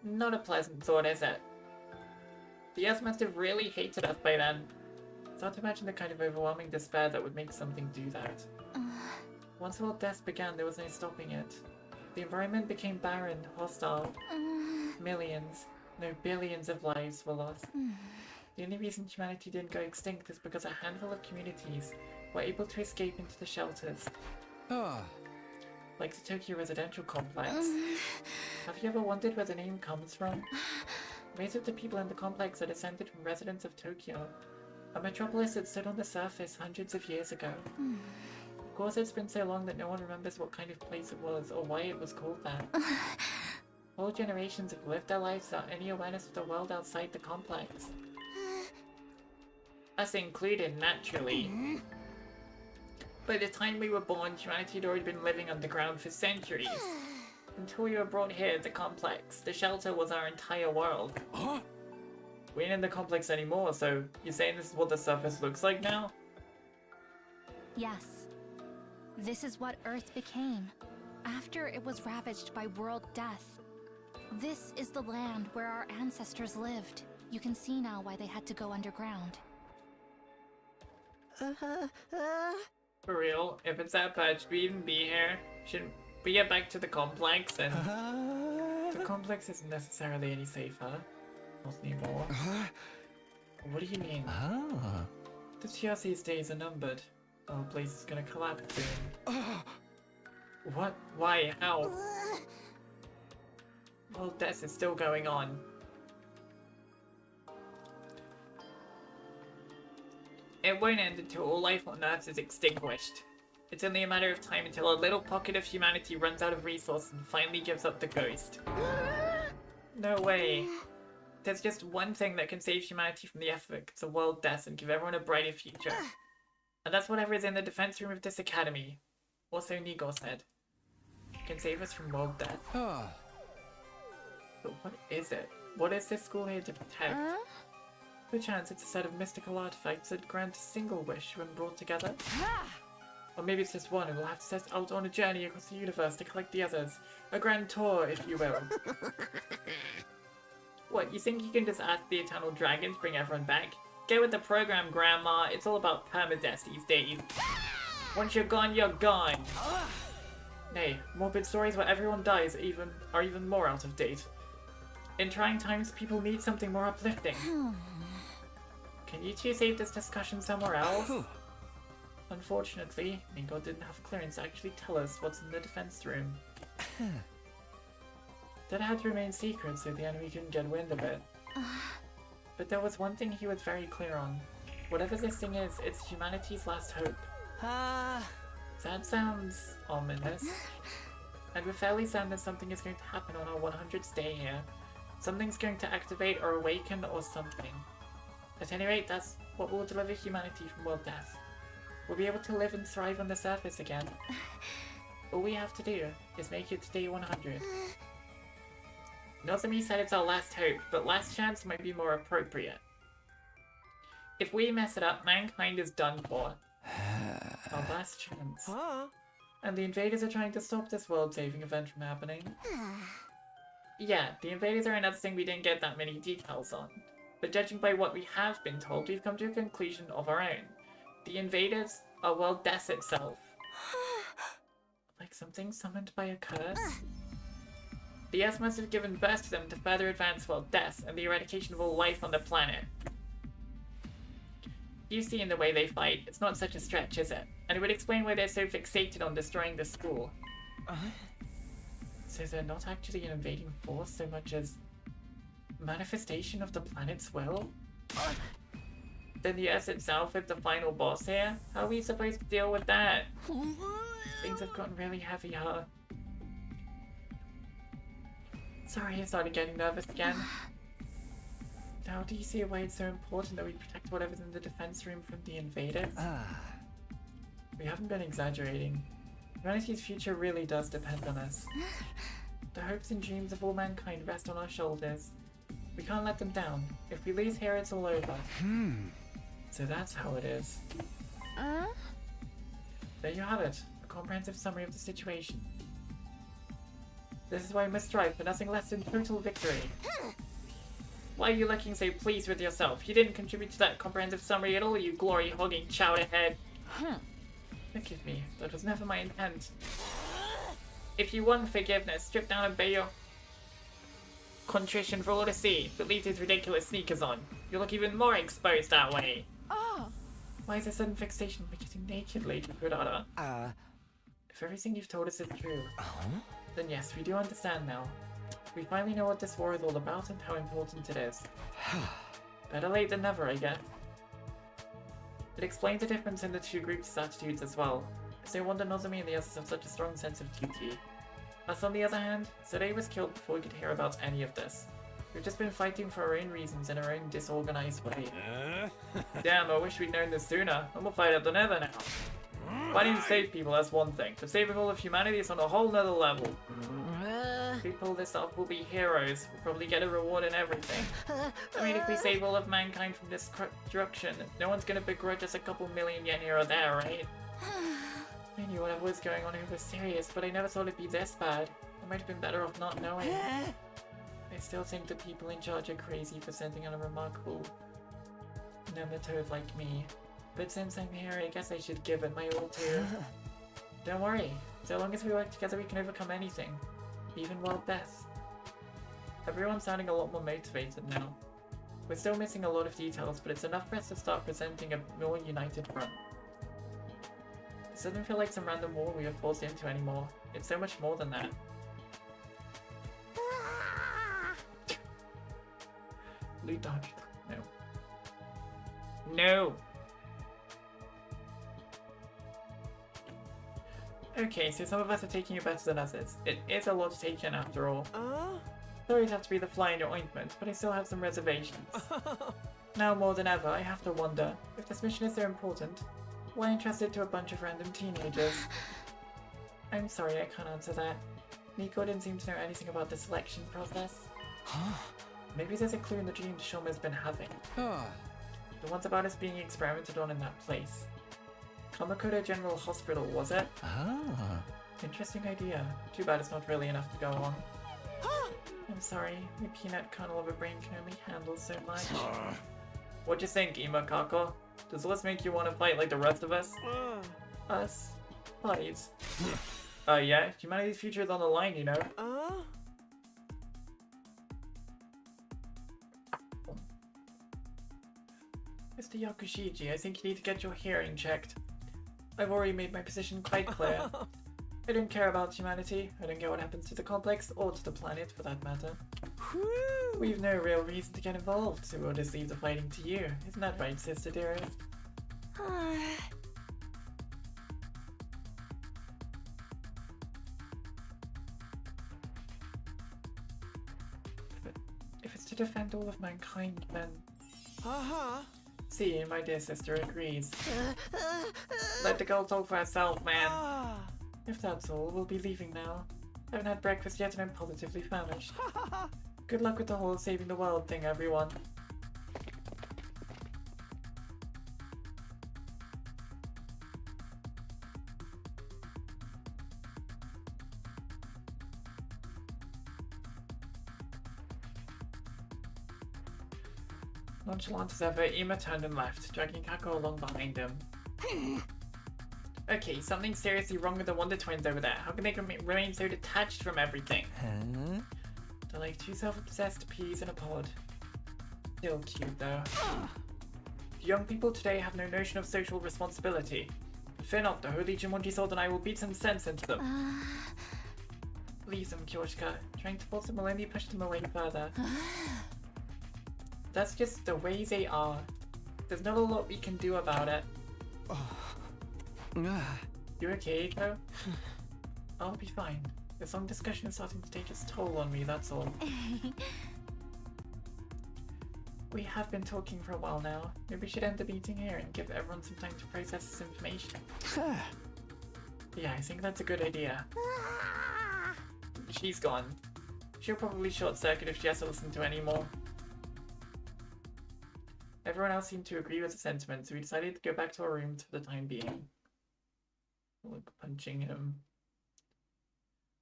Not a pleasant thought, is it? The Earth must have really hated us by then. It's hard to imagine the kind of overwhelming despair that would make something do that. Once World Death began, there was no stopping it. The environment became barren, hostile. Millions, no billions of lives were lost. The only reason humanity didn't go extinct is because a handful of communities were able to escape into the shelters. Like the Tokyo residential complex. Have you ever wondered where the name comes from? Most of the people in the complex are descended from residents of Tokyo, a metropolis that stood on the surface hundreds of years ago. Of course, it's been so long that no one remembers what kind of place it was or why it was called that. Whole generations have lived their lives without any awareness of the world outside the complex. Us included, naturally. By the time we were born, humanity had already been living underground for centuries. Until we were brought here, the complex. The shelter was our entire world. We ain't in the complex anymore, so you're saying this is what the surface looks like now? Yes. This is what Earth became, after it was ravaged by world death. This is the land where our ancestors lived. You can see now why they had to go underground. For real, if it's that bad, should we even be here? Should we get back to the complex and... The complex isn't necessarily any safer. Not anymore. What do you mean? The TRC's days are numbered. The whole place is gonna collapse soon. What? Why? How? Well, death is still going on. It won't end until all life on Earth is extinguished. It's only a matter of time until a little pocket of humanity runs out of resources and finally gives up the ghost. No way. There's just one thing that can save humanity from the effects of world death and give everyone a brighter future. And that's whatever is in the defense room of this academy. Also, Nigor said. It can save us from world death. But what is it? What is this school here to protect? Perchance it's a set of mystical artifacts that grant a single wish when brought together. Or maybe it's just one and we'll have to set out on a journey across the universe to collect the others. A grand tour, if you will. What, you think you can just ask the Eternal Dragon to bring everyone back? Get with the program, Grandma. It's all about permadeath these days. Once you're gone, you're gone. Nay, morbid stories where everyone dies are even more out of date. In trying times, people need something more uplifting. Can you two save this discussion somewhere else? Unfortunately, Nigor didn't have clearance to actually tell us what's in the defense room. That had to remain secret so the enemy couldn't get wind of it. But there was one thing he was very clear on. Whatever this thing is, it's humanity's last hope. That sounds ominous. And we're fairly certain that something is going to happen on our 100th day here. Something's going to activate or awaken or something. At any rate, that's what will deliver humanity from world death. We'll be able to live and thrive on the surface again. All we have to do is make it to day 100. Nozomi said it's our last hope, but last chance might be more appropriate. If we mess it up, mankind is done for. Our last chance. And the invaders are trying to stop this world-saving event from happening. Yeah, the invaders are another thing we didn't get that many details on. But judging by what we have been told, we've come to a conclusion of our own. The invaders are world death itself. Like something summoned by a curse? The Earth must have given birth to them to further advance world death and the eradication of all life on the planet. You see in the way they fight, it's not such a stretch, is it? And it would explain why they're so fixated on destroying the school. So they're not actually an invading force so much as manifestation of the planet's will? Then the Earth itself is the final boss here? How are we supposed to deal with that? Things have gotten really heavy, huh? Sorry, I started getting nervous again. Now, do you see why it's so important that we protect whatever's in the defense room from the invaders? We haven't been exaggerating. Humanity's future really does depend on us. The hopes and dreams of all mankind rest on our shoulders. We can't let them down. If we lose here, it's all over. So that's how it is. There you have it. A comprehensive summary of the situation. This is why we must strive for nothing less than total victory. Why are you looking so pleased with yourself? You didn't contribute to that comprehensive summary at all, you glory-hogging chowderhead. Forgive me, that was never my intent. If you want forgiveness, strip down and bear your contrition for all to see, but leave these ridiculous sneakers on. You look even more exposed that way. Oh. Why is there sudden fixation on getting naked, Lady Kurata? If everything you've told us is true, then yes, we do understand now. We finally know what this war is all about and how important it is. Better late than never, I guess. It explains the difference in the two groups' attitudes as well, as no wonder Nozomi and the others have such a strong sense of duty. Us on the other hand, Sade was killed before we could hear about any of this. We've just been fighting for our own reasons in our own disorganized way. Damn, I wish we'd known this sooner. I'm more fired up than ever now. Fighting to save people, that's one thing. But saving all of humanity is on a whole nother level. If we pull this off, we'll be heroes. We'll probably get a reward and everything. I mean, if we save all of mankind from destruction, no one's gonna begrudge us a couple million yen here or there, right? I knew whatever was going on here was serious, but I never thought it'd be this bad. I might have been better off not knowing. I still think the people in charge are crazy for sending on a remarkable nematode like me. But since I'm here, I guess I should give it my all too. Don't worry. So long as we work together, we can overcome anything. Even wild death. Everyone's sounding a lot more motivated now. We're still missing a lot of details, but it's enough for us to start presenting a more united front. This doesn't feel like some random war we are forced into anymore. It's so much more than that. Loot dodged. No. No! Okay, so some of us are taking it better than others. It is a lot to take in after all. Sorry to have to be the fly in your ointment, but I still have some reservations. Now more than ever, I have to wonder, if this mission is so important, why entrust it to a bunch of random teenagers? I'm sorry, I can't answer that. Nico didn't seem to know anything about the selection process. Maybe there's a clue in the dreams Shoma's been having. The ones about us being experimented on in that place. Kamakura General Hospital, was it? Interesting idea. Too bad it's not really enough to go on. I'm sorry, my peanut kernel of a brain can only handle so much. What do you think, Imakako? Does this make you want to fight like the rest of us? Us? Fight? Yeah, humanity's future is on the line, you know. Mr. Yakushiji, I think you need to get your hearing checked. I've already made my position quite clear. I don't care about humanity, I don't care what happens to the complex, or to the planet for that matter. We've no real reason to get involved, so we'll just leave the fighting to you. Isn't that right, sister dearest? If it's to defend all of mankind, then... See, my dear sister agrees. Let the girl talk for herself, man. If that's all, we'll be leaving now. I haven't had breakfast yet and I'm positively famished. Good luck with the whole saving the world thing, everyone. Nonchalant as ever, Ima turned and left, dragging Kako along behind him. Okay, something's seriously wrong with the Wonder Twins over there. How can they remain so detached from everything? They're like two self-obsessed peas in a pod. Still cute, though. Young people today have no notion of social responsibility. But fear not, the Holy Jumonji Sword and I will beat some sense into them. Leave them, Kyoshika. Trying to force them will only push them away further. That's just the way they are. There's not a lot we can do about it. You okay, Eiko? I'll be fine. This long discussion is starting to take its toll on me, that's all. We have been talking for a while now. Maybe we should end the meeting here and give everyone some time to process this information. Yeah, I think that's a good idea. She's gone. She'll probably short-circuit if she has to listen to any more. Everyone else seemed to agree with the sentiment, so we decided to go back to our rooms for the time being. Look, punching him.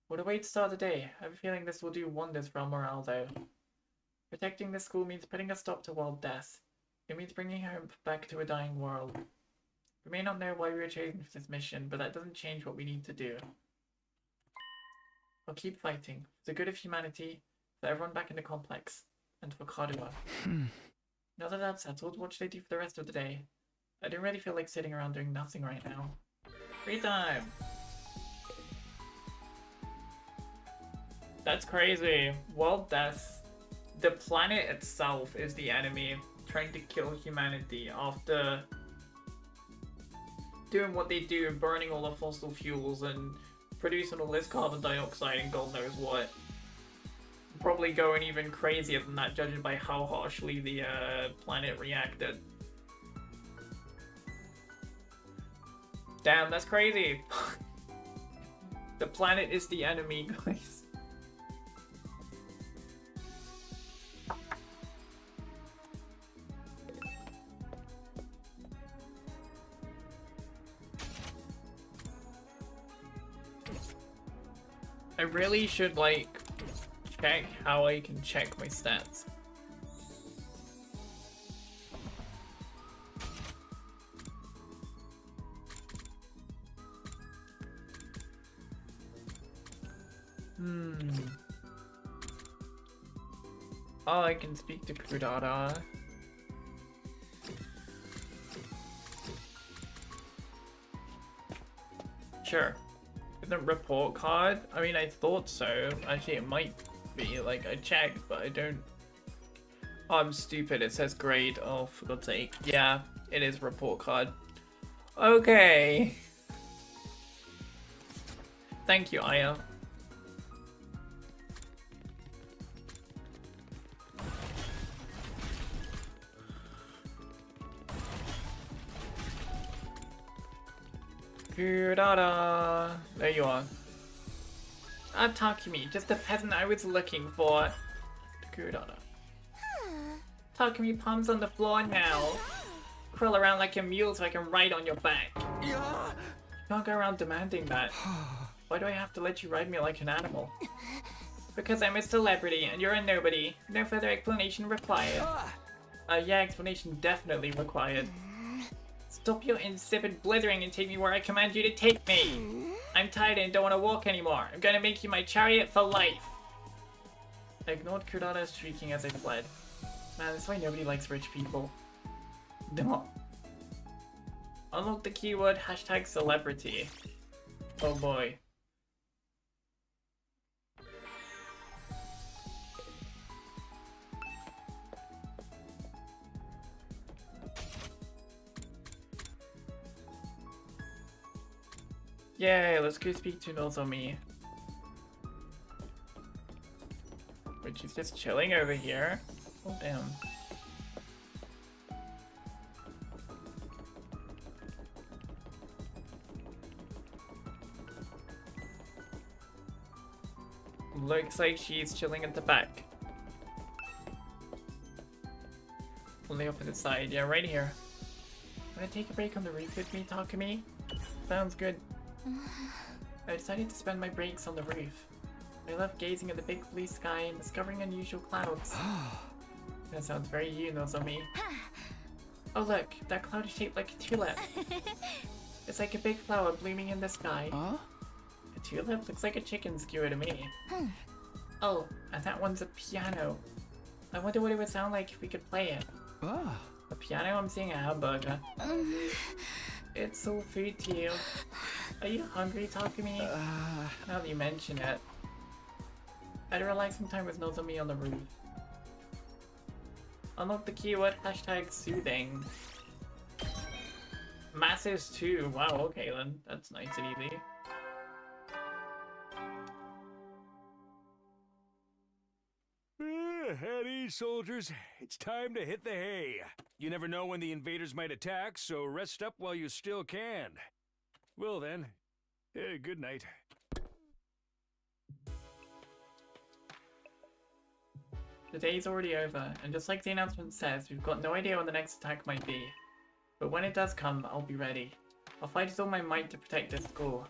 What a way to start the day. I have a feeling this will do wonders for our morale, though. Protecting the school means putting a stop to world death. It means bringing hope back to a dying world. We may not know why we were chosen for this mission, but that doesn't change what we need to do. I'll keep fighting, for the good of humanity, for everyone back in the complex, and for Kardua. Now that that's settled, what should I do for the rest of the day? I don't really feel like sitting around doing nothing right now. Free time! That's crazy. World death. The planet itself is the enemy, trying to kill humanity after doing what they do, burning all the fossil fuels and producing all this carbon dioxide and God knows what. Probably going even crazier than that, judging by how harshly the planet reacted. Damn, that's crazy. The planet is the enemy, guys. I really should, like, check how I can check my stats. Oh, I can speak to Kudada. Sure. The report card? I mean, I thought so. Actually, it might be. Like, I checked, but I don't... Oh, I'm stupid. It says grade. Oh, for God's sake. Yeah, it is report card. Okay. Thank you, Aya. Kudada. There you are. Takumi, just the peasant I was looking for. Kudada. Takumi, palms on the floor now. Crawl around like a mule so I can ride on your back. You can't go around demanding that. Why do I have to let you ride me like an animal? Because I'm a celebrity and you're a nobody. No further explanation required. Yeah, explanation definitely required. Stop your insipid blithering and take me where I command you to take me. I'm tired and don't want to walk anymore. I'm gonna make you my chariot for life. I ignored Kudada's shrieking as I fled. Man, that's why nobody likes rich people. No. Unlock the keyword hashtag celebrity. Oh boy. Yay, let's go speak to Nozomi. Wait, she's just chilling over here? Oh, damn. Looks like she's chilling at the back. On the opposite side, yeah, right here. Wanna take a break on the roof with me, Takumi? Sounds good. I decided to spend my breaks on the roof. I love gazing at the big blue sky and discovering unusual clouds. That sounds very you, Nozomi. Oh look, that cloud is shaped like a tulip. It's like a big flower blooming in the sky. A tulip looks like a chicken skewer to me. Oh, and that one's a piano. I wonder what it would sound like if we could play it. A piano? I'm seeing a hamburger. It's all food to you. Are you hungry, Takumi? Now that you mention it. I'd relax some time with Nozomi on the roof. Unlock the keyword hashtag soothing. Masses too. Wow, okay then. That's nice and easy. At ease, soldiers. It's time to hit the hay. You never know when the invaders might attack, so rest up while you still can. Well then, good night. The day's already over, and just like the announcement says, we've got no idea when the next attack might be. But when it does come, I'll be ready. I'll fight with all my might to protect this school.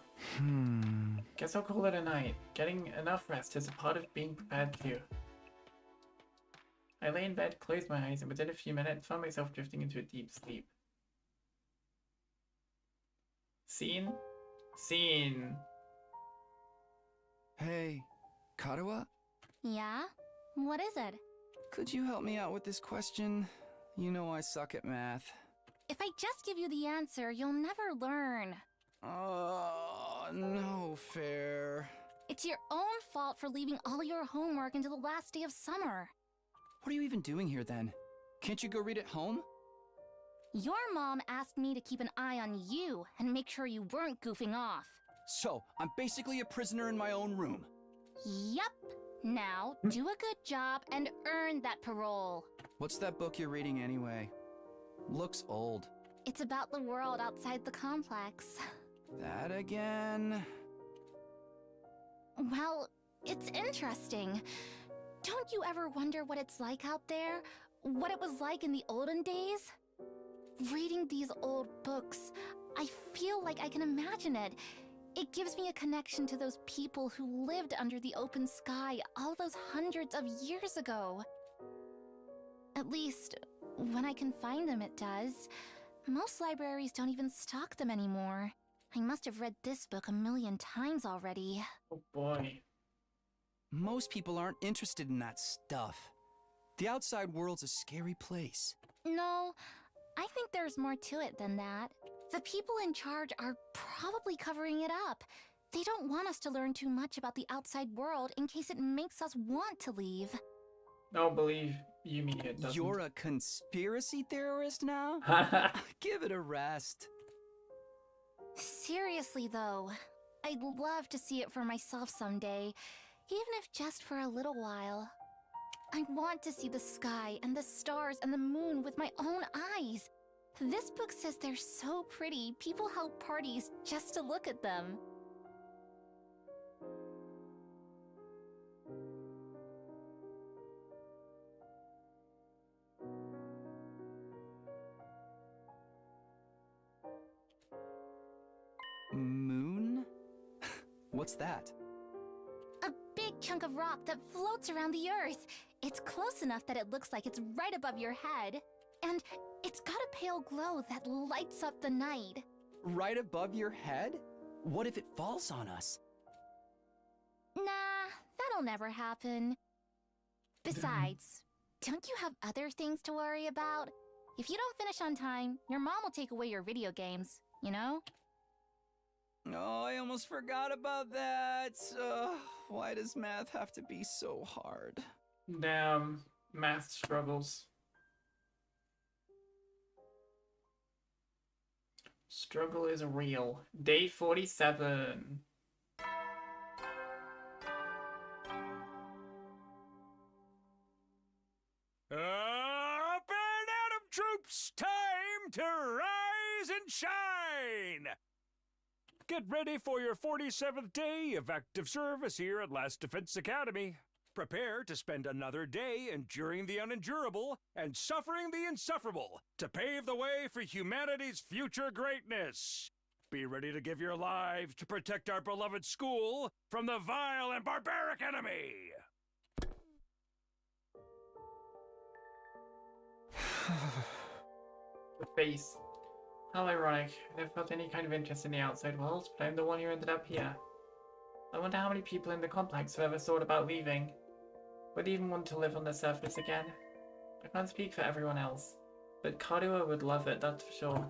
Guess I'll call it a night. Getting enough rest is a part of being prepared too. I lay in bed, closed my eyes, and within a few minutes found myself drifting into a deep sleep. Scene? Scene. Hey, Karuha? Yeah? What is it? Could you help me out with this question? You know I suck at math. If I just give you the answer, you'll never learn. No fair. It's your own fault for leaving all your homework until the last day of summer. What are you even doing here then? Can't you go read at home? Your mom asked me to keep an eye on you and make sure you weren't goofing off. So, I'm basically a prisoner in my own room. Yup. Now, do a good job and earn that parole. What's that book you're reading anyway? Looks old. It's about the world outside the complex. That again? Well, it's interesting. Don't you ever wonder what it's like out there? What it was like in the olden days? Reading these old books, I feel like I can imagine it. It gives me a connection to those people who lived under the open sky all those hundreds of years ago. At least, when I can find them, it does. Most libraries don't even stock them anymore. I must have read this book 1,000,000 times already. Oh boy. Most people aren't interested in that stuff. The outside world's a scary place. No, I think there's more to it than that. The people in charge are probably covering it up. They don't want us to learn too much about the outside world in case it makes us want to leave. Don't believe you mean it doesn't. You're a conspiracy theorist now? Give it a rest. Seriously though, I'd love to see it for myself someday, even if just for a little while. I want to see the sky and the stars and the moon with my own eyes. This book says they're so pretty, people held parties just to look at them. Moon? What's that? A big chunk of rock that floats around the Earth. It's close enough that it looks like it's right above your head. And it's got a pale glow that lights up the night. Right above your head? What if it falls on us? Nah, that'll never happen. Besides, don't you have other things to worry about? If you don't finish on time, your mom will take away your video games, you know? Oh, I almost forgot about that. Why does math have to be so hard? Damn, math struggles. Struggle is real. Day 47. Up and Atom troops, time to rise and shine! Get ready for your 47th day of active service here at Last Defense Academy. Prepare to spend another day enduring the unendurable and suffering the insufferable to pave the way for humanity's future greatness. Be ready to give your lives to protect our beloved school from the vile and barbaric enemy. The face. How ironic. I never felt any kind of interest in the outside world, but I'm the one who ended up here. I wonder how many people in the complex have ever thought about leaving. Would even want to live on the surface again. I can't speak for everyone else, but Karuha would love it, that's for sure.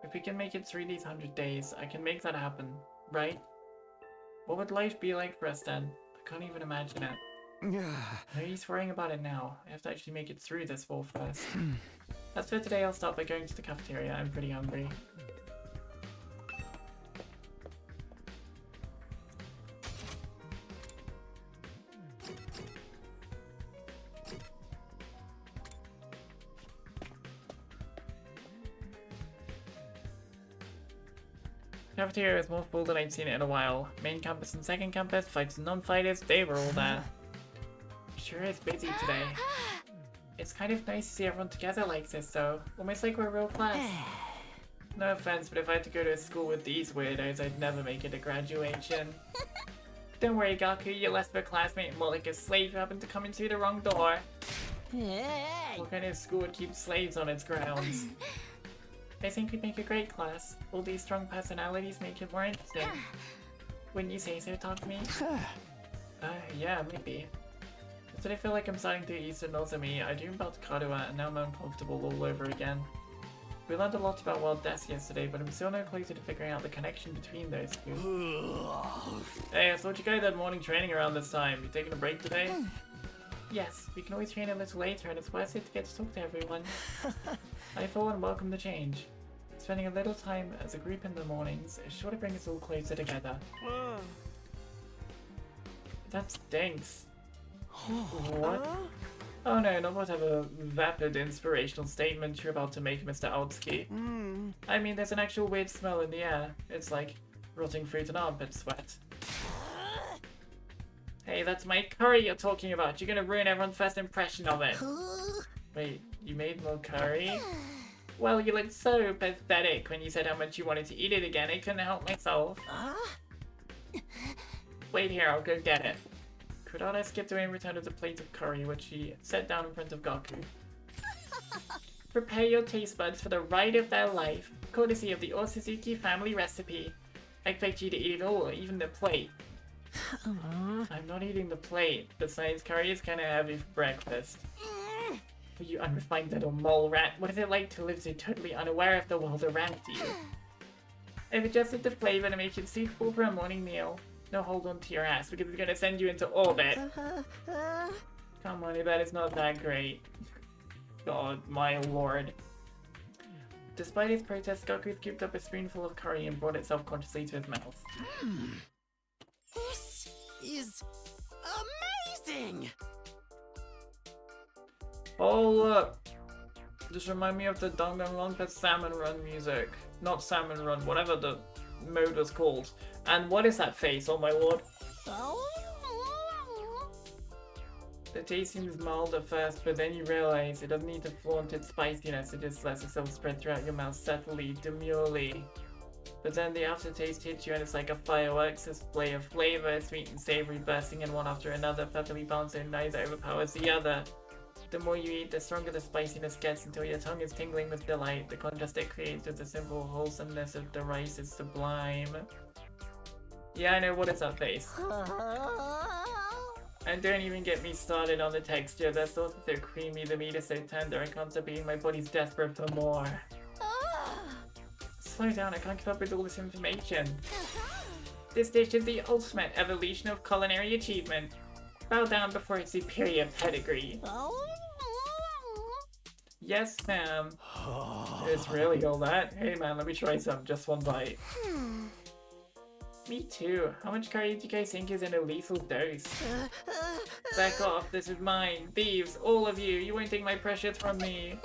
If we can make it through these 100 days, I can make that happen, right? What would life be like for us then? I can't even imagine it. No use worrying about it now. I have to actually make it through this war first. As for today, I'll start by going to the cafeteria. I'm pretty hungry. Cafeteria is more full than I've seen it in a while. Main campus and second campus, fights and non-fighters, they were all there. Sure is busy today. It's kind of nice to see everyone together like this though, almost like we're a real class. No offense, but if I had to go to a school with these weirdos, I'd never make it to graduation. Don't worry, Gaku, you're less of a classmate, more like a slave who happened to come in through the wrong door. Hey! What kind of school would keep slaves on its grounds? I think we'd make a great class. All these strong personalities make it more interesting. Wouldn't you say so, Takumi? Yeah, maybe. But I feel like I'm starting to get used to Nozomi. I dreamed about Karuha and now I'm uncomfortable all over again. We learned a lot about Wild Death yesterday, but I'm still no closer to figuring out the connection between those two. Hey, I thought you guys had morning training around this time. You taking a break today? Yes, we can always train a little later and it's worth it to get to talk to everyone. I for one welcome the change. Spending a little time as a group in the mornings is sure to bring us all closer together. That stinks. What? Oh no, not whatever vapid inspirational statement you're about to make, Mr. Altsky. I mean, there's an actual weird smell in the air. It's like rotting fruit and armpit sweat. Hey, that's my curry you're talking about. You're gonna ruin everyone's first impression of it. Wait, you made more curry? Well, you looked so pathetic when you said how much you wanted to eat it again. I couldn't help myself. Wait here, I'll go get it. Kurata skipped away in return of the plate of curry, which she set down in front of Gaku. Prepare your taste buds for the ride of their life, courtesy of the Osuzuki family recipe. I expect you to eat it all, even the plate. I'm not eating the plate. Besides, curry is kinda heavy for breakfast. For you unrefined little mole rat, what is it like to live so totally unaware of the world around you? I've adjusted the flavor to make it suitable for a morning meal. No, hold on to your ass, because it's gonna send you into orbit. Come on, I bet it's not that great. God, my lord. Despite his protest, Gaku scooped up a spoonful of curry and brought it self-consciously to his mouth. This is amazing! Oh look! Just remind me of the Danganronpa Salmon Run music. Not Salmon Run, whatever the mode was called. And what is that face, oh my lord? The taste seems mild at first, but then you realize it doesn't need to flaunt its spiciness, it just lets itself spread throughout your mouth subtly, demurely. But then the aftertaste hits you and it's like a fireworks display of flavor, sweet and savory, bursting in one after another, perfectly balanced and neither overpowers the other. The more you eat, the stronger the spiciness gets until your tongue is tingling with delight. The contrast it creates with the simple wholesomeness of the rice is sublime. Yeah, I know, what is that face? And don't even get me started on the texture. The sauce is so creamy, the meat is so tender, I can't stop eating, my body's desperate for more. Slow down, I can't keep up with all this information. This dish is the ultimate evolution of culinary achievement. Bow down before its superior pedigree. Yes, ma'am. It's really all that? Hey man, let me try some, just one bite. Me too. How much curry do you guys think is in a lethal dose? Back off, this is mine. Thieves, all of you, you won't take my precious from me.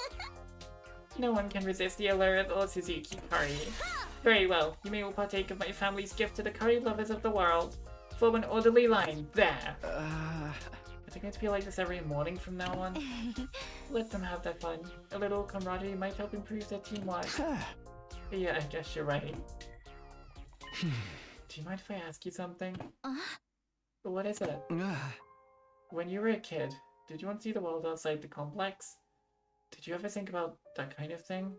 No one can resist the allure of Osuzuki curry. Very well, you may all partake of my family's gift to the curry lovers of the world. Form an orderly line, there. Is it going to be like this every morning from now on? Let them have their fun. A little camaraderie might help improve their teamwork. Yeah, I guess you're right. Do you mind if I ask you something? What is it? When you were a kid, did you want to see the world outside the complex? Did you ever think about that kind of thing?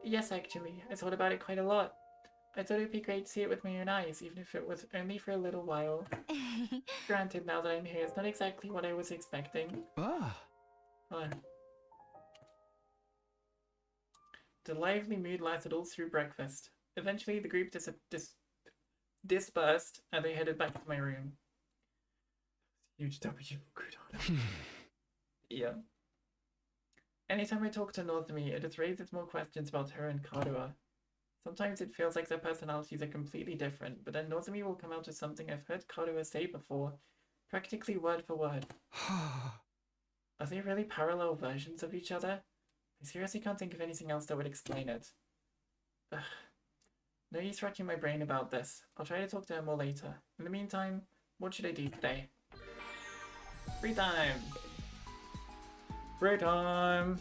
Yes, actually. I thought about it quite a lot. I thought it'd be great to see it with my own eyes, even if it was only for a little while. Granted, now that I'm here, it's not exactly what I was expecting. The lively mood lasted all through breakfast. Eventually, the group dispersed, and they headed back to my room. Huge W, good on. Yeah. Anytime I talk to Nozomi, it just raises more questions about her and Karuha. Sometimes it feels like their personalities are completely different, but then Nozomi will come out with something I've heard Karuha say before, practically word for word. Are they really parallel versions of each other? I seriously can't think of anything else that would explain it. Ugh. No use racking my brain about this. I'll try to talk to her more later. In the meantime, what should I do today? Free time! Free time!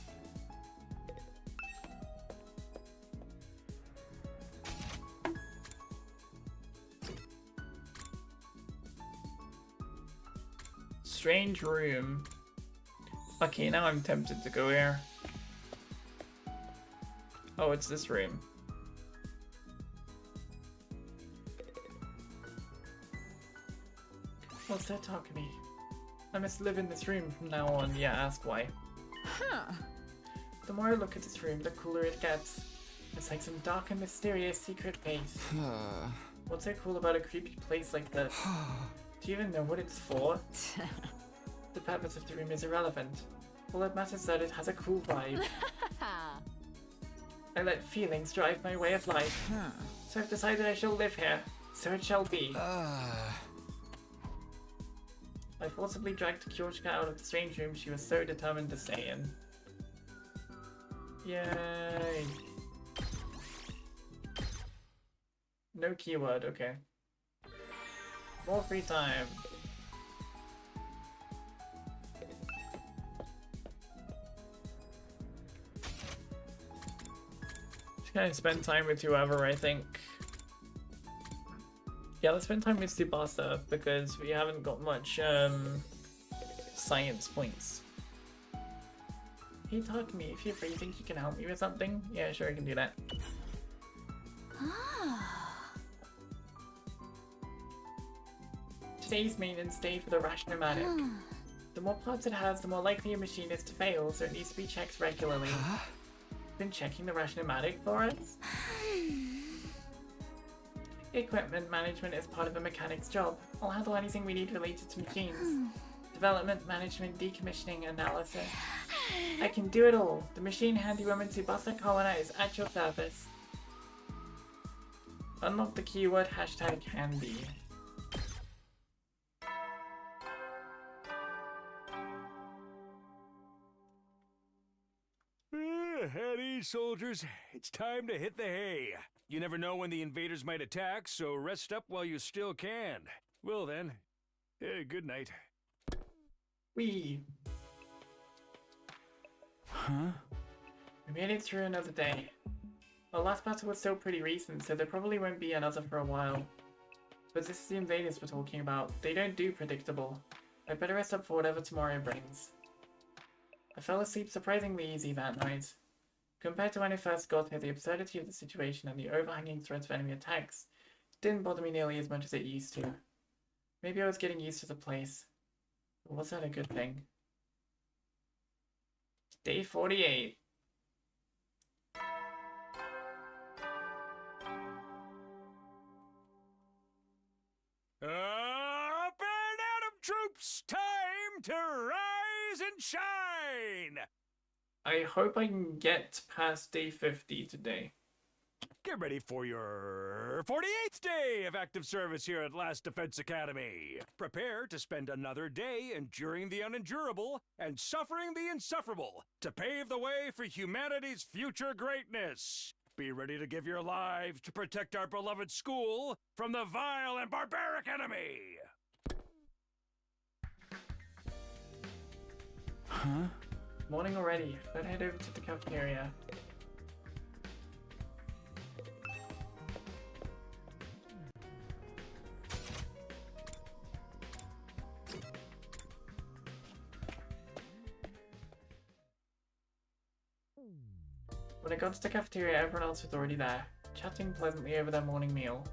strange room. Okay, now I'm tempted to go here. Oh, it's this room. What's that, Takumi? I must live in this room from now on. Yeah, ask why. Huh. The more I look at this room, the cooler it gets. It's like some dark and mysterious secret place. What's so cool about a creepy place like this? Do you even know what it's for? The purpose of the room is irrelevant. All that matters is that it has a cool vibe. I let feelings drive my way of life. So I've decided I shall live here. So it shall be. I forcibly dragged Kyoshika out of the strange room she was so determined to stay in. Yay! No keyword, okay. More free time. Just gonna spend time with whoever, I think. Yeah, let's spend time with Tsubasa because we haven't got much science points. Hey, Takumi, if you're free, you think you can help me with something? Yeah, sure, I can do that. Today's maintenance day for the Rashnomatic. The more parts it has, the more likely a machine is to fail, so it needs to be checked regularly. Been checking the Rashnomatic for us? Equipment management is part of a mechanic's job. I'll handle anything we need related to machines. Development, management, decommissioning, analysis. I can do it all. The machine handywoman Tsubasa Kawana is at your service. Unlock the keyword #handy. At ease, soldiers. It's time to hit the hay. You never know when the invaders might attack, so rest up while you still can. Well then, good night. Wee. Huh? We made it through another day. The last battle was still pretty recent, so there probably won't be another for a while. But this is the invaders we're talking about. They don't do predictable. I'd better rest up for whatever tomorrow brings. I fell asleep surprisingly easy that night. Compared to when I first got here, the absurdity of the situation and the overhanging threats of enemy attacks didn't bother me nearly as much as it used to. Maybe I was getting used to the place. But was that a good thing? Day 48. Up and Atom troops! Time to rise and shine! I hope I can get past day 50 today. Get ready for your 48th day of active service here at Last Defense Academy. Prepare to spend another day enduring the unendurable and suffering the insufferable to pave the way for humanity's future greatness. Be ready to give your lives to protect our beloved school from the vile and barbaric enemy. Huh? Morning already. Let's head over to the cafeteria. When I got to the cafeteria, everyone else was already there, chatting pleasantly over their morning meal.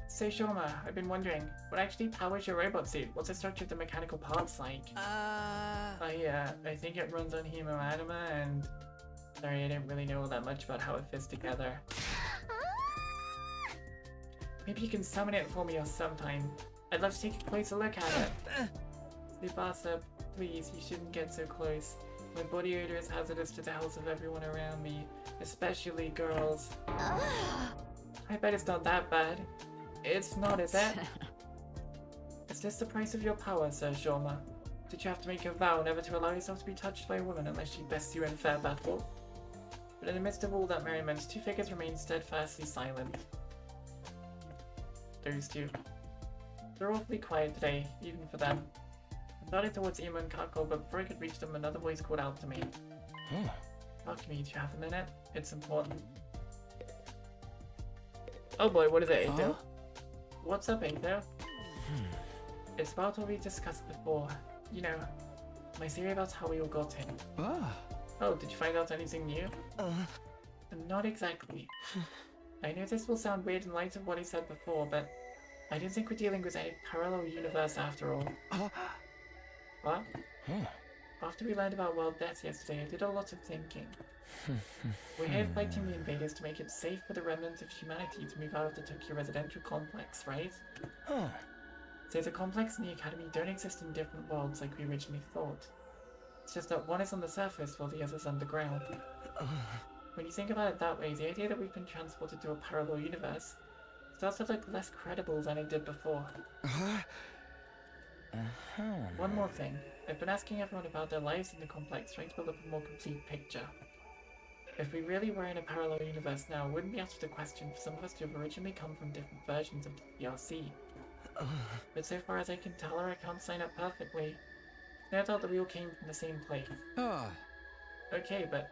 Say, Shoma, I've been wondering, what actually powers your robot suit? What's the structure of the mechanical parts like? I think it runs on hemoanima, and... Sorry, I didn't really know all that much about how it fits together. Maybe you can summon it for me or sometime. I'd love to take a closer look at it. Tsubasa, please, you shouldn't get so close. My body odor is hazardous to the health of everyone around me, especially girls. I bet it's not that bad. It's not, is it? Is this the price of your power, Sir Shoma? Did you have to make a vow never to allow yourself to be touched by a woman unless she bests you in fair battle? But in the midst of all that merriment, two figures remained steadfastly silent. Those two. They're awfully quiet today, even for them. I nodded towards Imo and Kako, but before I could reach them, another voice called out to me. Talk to me, do you have a minute? It's important. Oh boy, what is it, Eito? What's up, Eito? It's about what we discussed before. You know, my theory about how we all got in. Oh, did you find out anything new? Not exactly. I know this will sound weird in light of what I said before, but I don't think we're dealing with a parallel universe after all. What? After we learned about world death yesterday, I did a lot of thinking. We're here fighting the invaders to make it safe for the remnants of humanity to move out of the Tokyo residential complex, right? So the complex and the academy don't exist in different worlds like we originally thought. It's just that one is on the surface while the other's underground. When you think about it that way, the idea that we've been transported to a parallel universe starts to look less credible than it did before. One more thing. I've been asking everyone about their lives in the complex, trying to build up a more complete picture. If we really were in a parallel universe now, wouldn't be out of the question for some of us to have originally come from different versions of the PRC. But so far as I can tell, our accounts line up perfectly. No doubt that we all came from the same place. Okay, but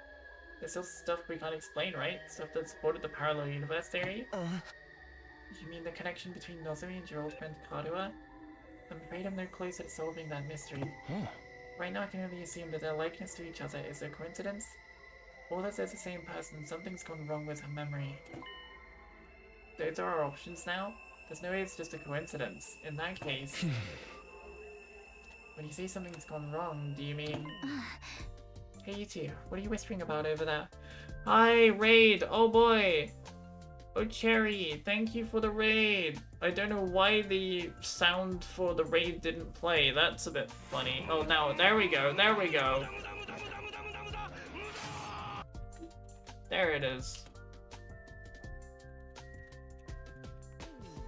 there's still stuff we can't explain, right? Stuff that supported the parallel universe theory? You mean the connection between Nozomi and your old friend Kadoa? I'm afraid I'm no closer to solving that mystery. Right now I can only assume that their likeness to each other is a coincidence, or that they're the same person and something's gone wrong with her memory. Those are our options now? There's no way it's just a coincidence. In that case... When you say something's gone wrong, do you mean... Hey you two, what are you whispering about over there? Hi, Raid! Oh boy! Oh Cherry, thank you for the raid! I don't know why the sound for the raid didn't play, that's a bit funny. Oh no, there we go, there we go! There it is.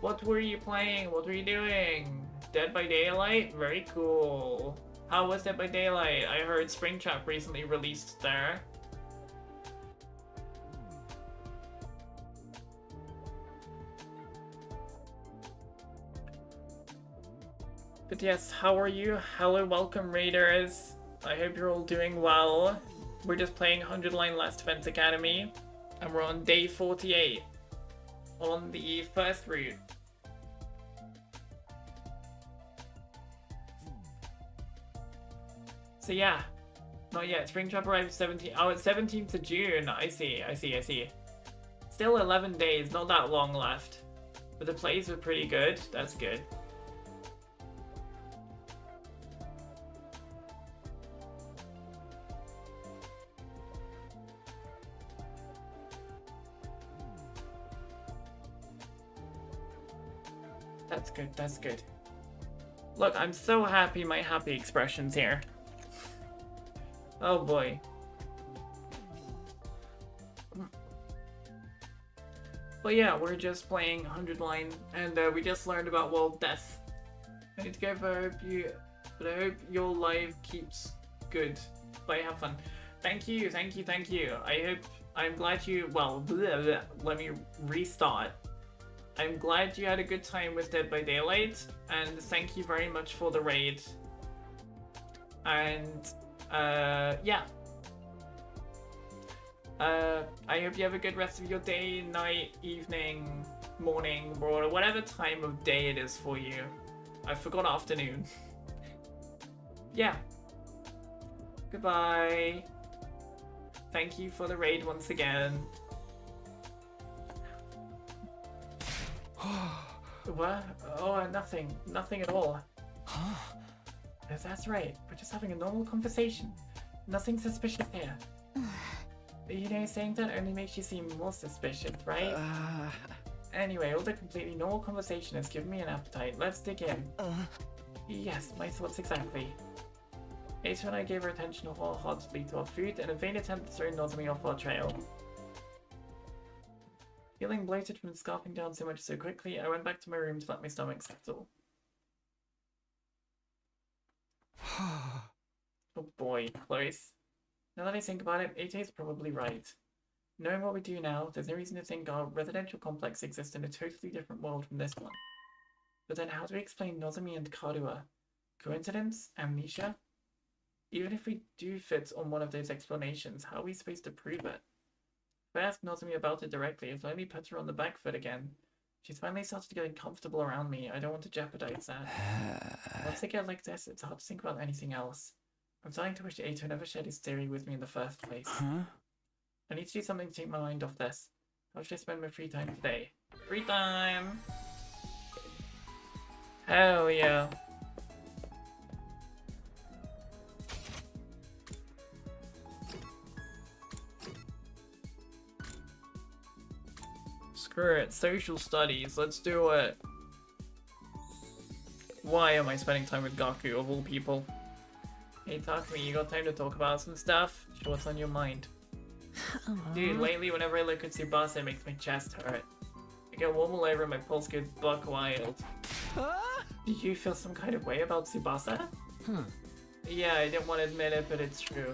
What were you playing? What were you doing? Dead by Daylight? Very cool. How was Dead by Daylight? I heard Springtrap recently released there. But yes, how are you? Hello, welcome raiders. I hope you're all doing well. We're just playing 100 Line Last Defense Academy, and we're on day 48 on the first route. So yeah, not yet. Springtrap arrived 17. Oh, it's 17th of June. I see. Still 11 days, not that long left. But the plays were pretty good. That's good. That's good, that's good. Look, I'm so happy, my happy expressions here. Oh boy. But yeah, we're just playing 100 Line, and we just learned about world death. I need to go for but I hope your life keeps good. Bye, have fun. Thank you. I'm glad you, well, let me restart. I'm glad you had a good time with Dead by Daylight, and thank you very much for the raid. And, yeah. I hope you have a good rest of your day, night, evening, morning, or whatever time of day it is for you. I forgot afternoon. Yeah. Goodbye. Thank you for the raid once again. What? Oh, nothing. Nothing at all. That's right. We're just having a normal conversation. Nothing suspicious here. You know, saying that only makes you seem more suspicious, right? Anyway, all the completely normal conversation has given me an appetite. Let's dig in. Yes, my thoughts exactly. Ace and I gave our attention wholeheartedly to our food in a vain attempt to throw Nozomi off our trail. Feeling bloated from scarfing down so much so quickly, I went back to my room to let my stomach settle. Oh boy, close. Now that I think about it, Ate is probably right. Knowing what we do now, there's no reason to think our residential complex exists in a totally different world from this one. But then how do we explain Nozomi and Kadoa? Coincidence? Amnesia? Even if we do fit on one of those explanations, how are we supposed to prove it? If I ask Nozomi about it directly, it'll only put her on the back foot again. She's finally started getting comfortable around me. I don't want to jeopardize that. Once I get like this, it's hard to think about anything else. I'm starting to wish Ato never shared his theory with me in the first place. Huh? I need to do something to take my mind off this. How should I spend my free time today? Free time! Hell yeah. Screw it, social studies, let's do it. Why am I spending time with Gaku of all people? Hey Takumi, you got time to talk about some stuff? Sure, what's on your mind? Dude, lately whenever I look at Tsubasa it makes my chest hurt. I get warm all over and my pulse goes buck wild. Do you feel some kind of way about Tsubasa? Yeah, I didn't want to admit it, but it's true.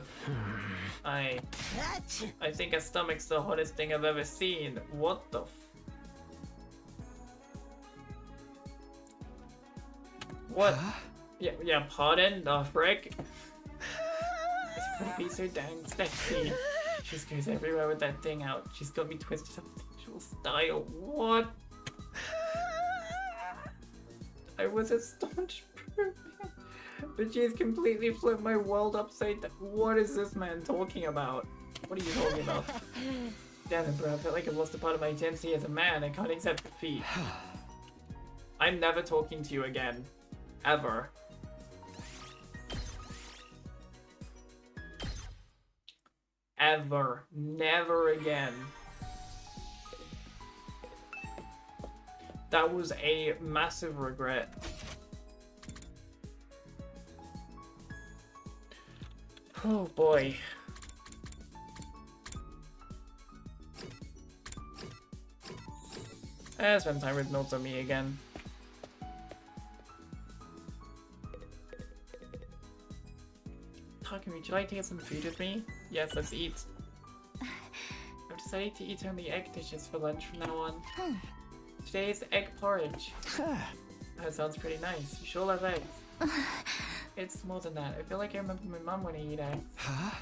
I think her stomach's the hottest thing I've ever seen. What the What? Yeah, pardon? The frick? It's gonna be so dang sexy. She just goes everywhere with that thing out. She's got me twisted up sexual style. What? I was a staunch pro, but she's completely flipped my world upside down. What is this man talking about? What are you talking about? Damn it, bro. I feel like I've lost a part of my identity as a man. I can't accept defeat. I'm never talking to you again. Ever. Ever. Never again. That was a massive regret. Oh boy. I spent time with Nozomi again. Takumi, would you like to get some food with me? Yes, let's eat. I've decided to eat only egg dishes for lunch from now on. Today is egg porridge. That sounds pretty nice. You sure love eggs. It's more than that. I feel like I remember my mum when I eat eggs. Huh?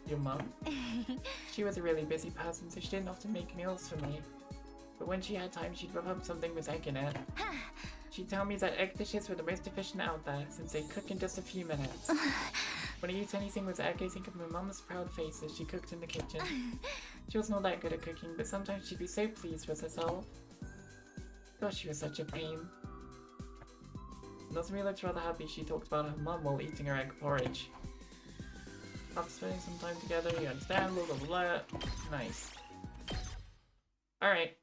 Your mum? She was a really busy person, so she didn't often make meals for me. But when she had time, she'd whip up something with egg in it. She'd tell me that egg dishes were the most efficient out there, since they cook in just a few minutes. When I eat anything with egg, I think of my mum's proud face as she cooked in the kitchen. She wasn't all that good at cooking, but sometimes she'd be so pleased with herself. Gosh, she was such a pain. Nozomi looked rather happy. She talked about her mum while eating her egg porridge. After spending some time together, you understand, blah blah blah. Nice. Alright.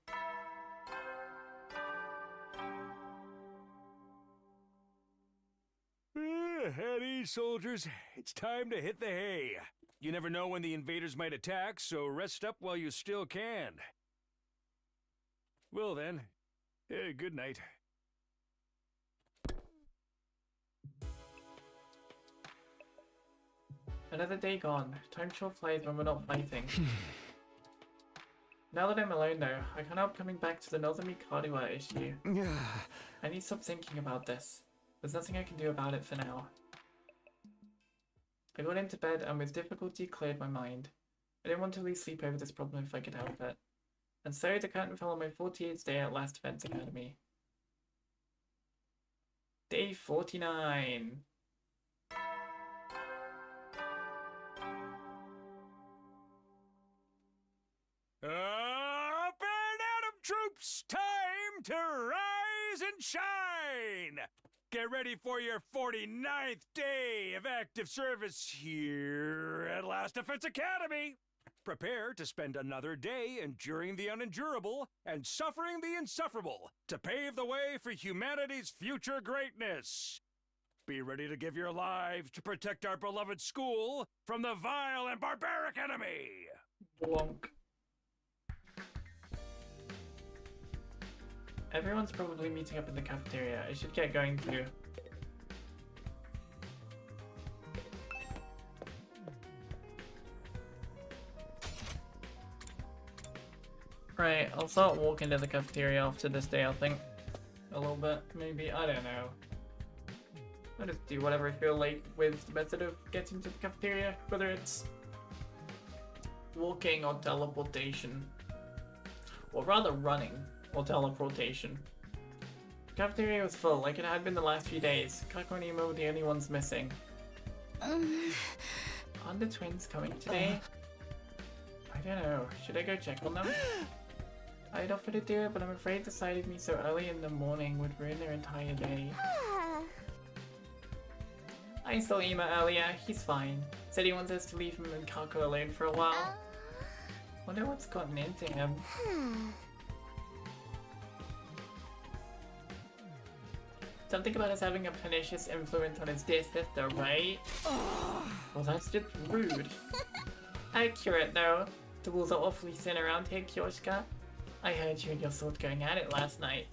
At ease, soldiers. It's time to hit the hay. You never know when the invaders might attack, so rest up while you still can. Well then, good night. Another day gone. Time sure flies when we're not fighting. Now that I'm alone though, I can't help coming back to the Nozomi Karuha issue. I need to stop thinking about this. There's nothing I can do about it for now. I got into bed and with difficulty cleared my mind. I didn't want to lose sleep over this problem if I could help it. And so the curtain fell on my 48th day at Last Defense Academy. Day 49. Up and Atom troops! Time to rise and shine! Get ready for your 49th day of active service here at Last Defense Academy! Prepare to spend another day enduring the unendurable and suffering the insufferable to pave the way for humanity's future greatness. Be ready to give your lives to protect our beloved school from the vile and barbaric enemy! Blonk. Everyone's probably meeting up in the cafeteria. I should get going too. Right, I'll start walking to the cafeteria after this day, I think. A little bit, maybe, I don't know. I'll just do whatever I feel like with the method of getting to the cafeteria, whether it's walking or teleportation. Or rather running. Or teleportation. The cafeteria was full, like it had been the last few days. Kako and Emo were the only ones missing. Aren't the twins coming today? I don't know. Should I go check on them? I'd offer to do it, but I'm afraid deciding me so early in the morning would ruin their entire day. I saw Emo earlier. He's fine. Said he wants us to leave him and Kako alone for a while. Wonder what's gotten into him. Something about us having a pernicious influence on his dear sister, right? Well, that's just rude. Accurate, though. The rules are awfully thin around here, Kyoshka. I heard you and your sword going at it last night.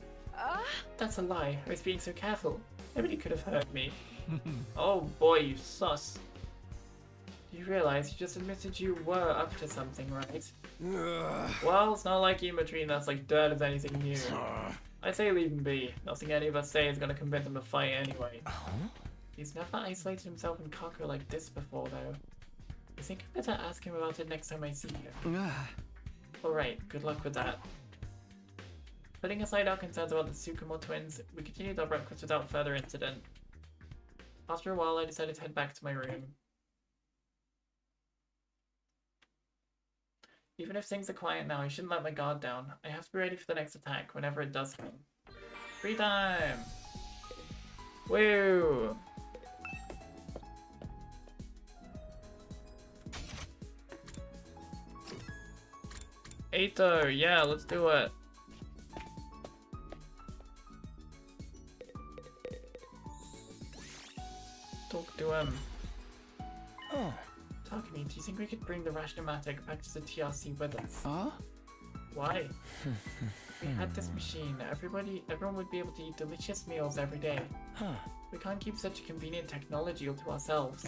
That's a lie. I was being so careful. Nobody could have hurt me. Oh boy, you sus. You realize you just admitted you were up to something, right? Well, it's not like you between us like dirt is anything new. I say leave him be. Nothing any of us say is gonna convince him to fight anyway. He's never isolated himself in Kako like this before, though. I think I better ask him about it next time I see him. Alright, good luck with that. Putting aside our concerns about the Tsukumo twins, we continued our breakfast without further incident. After a while, I decided to head back to my room. Even if things are quiet now, I shouldn't let my guard down. I have to be ready for the next attack whenever it does come. Free time! Woo! Eito, yeah, let's do it. Talk to him. Takumi, do you think we could bring the Rashnomatic back to the TRC with us? Why? If we had this machine, everyone would be able to eat delicious meals every day. We can't keep such a convenient technology all to ourselves.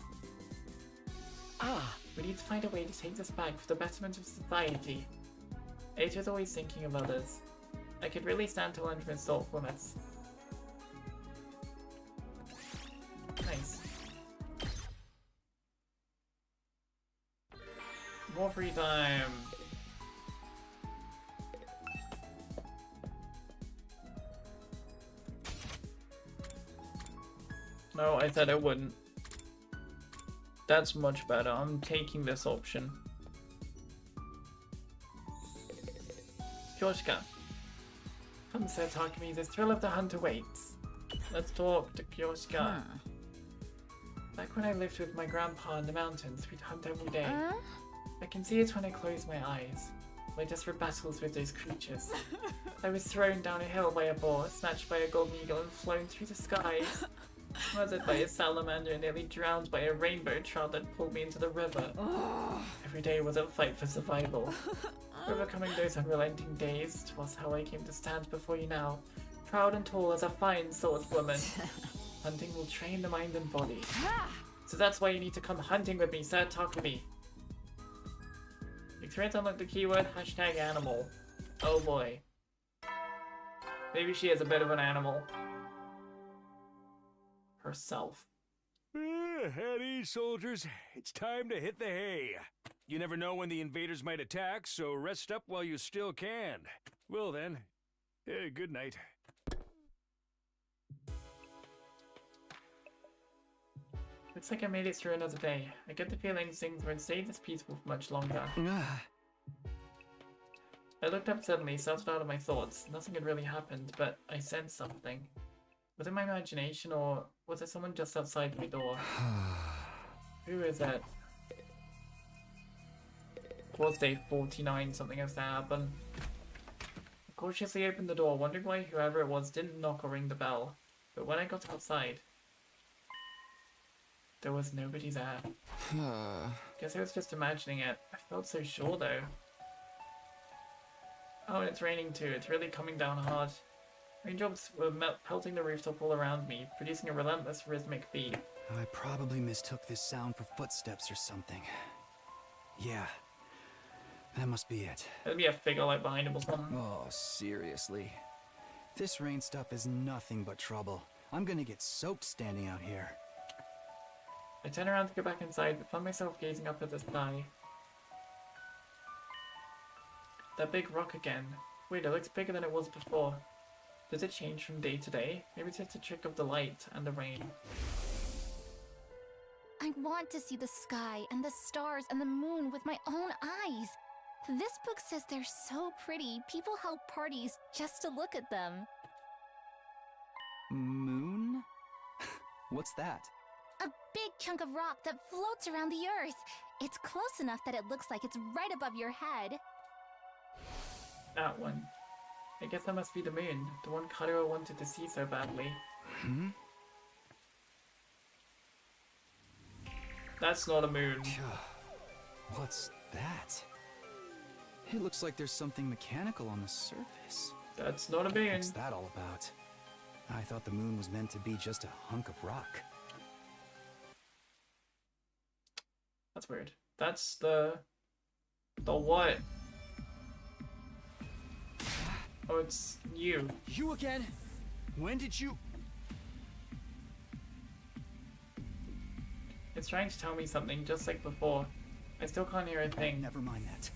We need to find a way to take this back for the betterment of society. Eito's always thinking of others. I could really stand to learn from his thoughtfulness. Nice. More free time. No, I said I wouldn't. That's much better. I'm taking this option. Kyoshka. Come, Sir Takumi, the thrill of the hunt awaits. Let's talk to Kyoshka. Back when I lived with my grandpa in the mountains, we'd hunt every day. I can see it when I close my eyes. My desperate battles with those creatures. I was thrown down a hill by a boar, snatched by a golden eagle, and flown through the skies. Smothered by a salamander and nearly drowned by a rainbow trout that pulled me into the river. Every day was a fight for survival. Overcoming those unrelenting days was how I came to stand before you now, proud and tall as a fine swordswoman. Hunting will train the mind and body. So that's why you need to come hunting with me, Sir Takumi. Experience unlock the keyword #animal. Oh boy. Maybe she is a bit of an animal. Herself. At ease, soldiers. It's time to hit the hay. You never know when the invaders might attack, so rest up while you still can. Well then, good night. Looks like I made it through another day. I get the feeling things won't stay this peaceful for much longer. I looked up suddenly, startled out of my thoughts. Nothing had really happened, but I sensed something. Was it my imagination, or was it someone just outside my door? Who is it? Was day 49 something has to happen? I cautiously opened the door, wondering why whoever it was didn't knock or ring the bell. But when I got outside, there was nobody there. Guess I was just imagining it. I felt so sure though. Oh, and it's raining too. It's really coming down hard. Raindrops were pelting the rooftop all around me, producing a relentless rhythmic beat. I probably mistook this sound for footsteps or something. Yeah, that must be it. There'd be a figure like behind him or something. Oh, seriously. This rain stuff is nothing but trouble. I'm gonna get soaked standing out here. I turned around to go back inside, but found myself gazing up at the sky. That big rock again. Wait, it looks bigger than it was before. Does it change from day to day? Maybe it's just a trick of the light and the rain. I want to see the sky and the stars and the moon with my own eyes. This book says they're so pretty, people held parties just to look at them. Moon? What's that? A big chunk of rock that floats around the earth. It's close enough that it looks like it's right above your head. That one. I guess that must be the moon, the one Karua wanted to see so badly. Hmm? That's not a moon. What's that? It looks like there's something mechanical on the surface. That's not a moon. What's that all about? I thought the moon was meant to be just a hunk of rock. That's weird. That's the what? Oh, it's you. You again? When did you... It's trying to tell me something, just like before. I still can't hear a thing. Never mind that.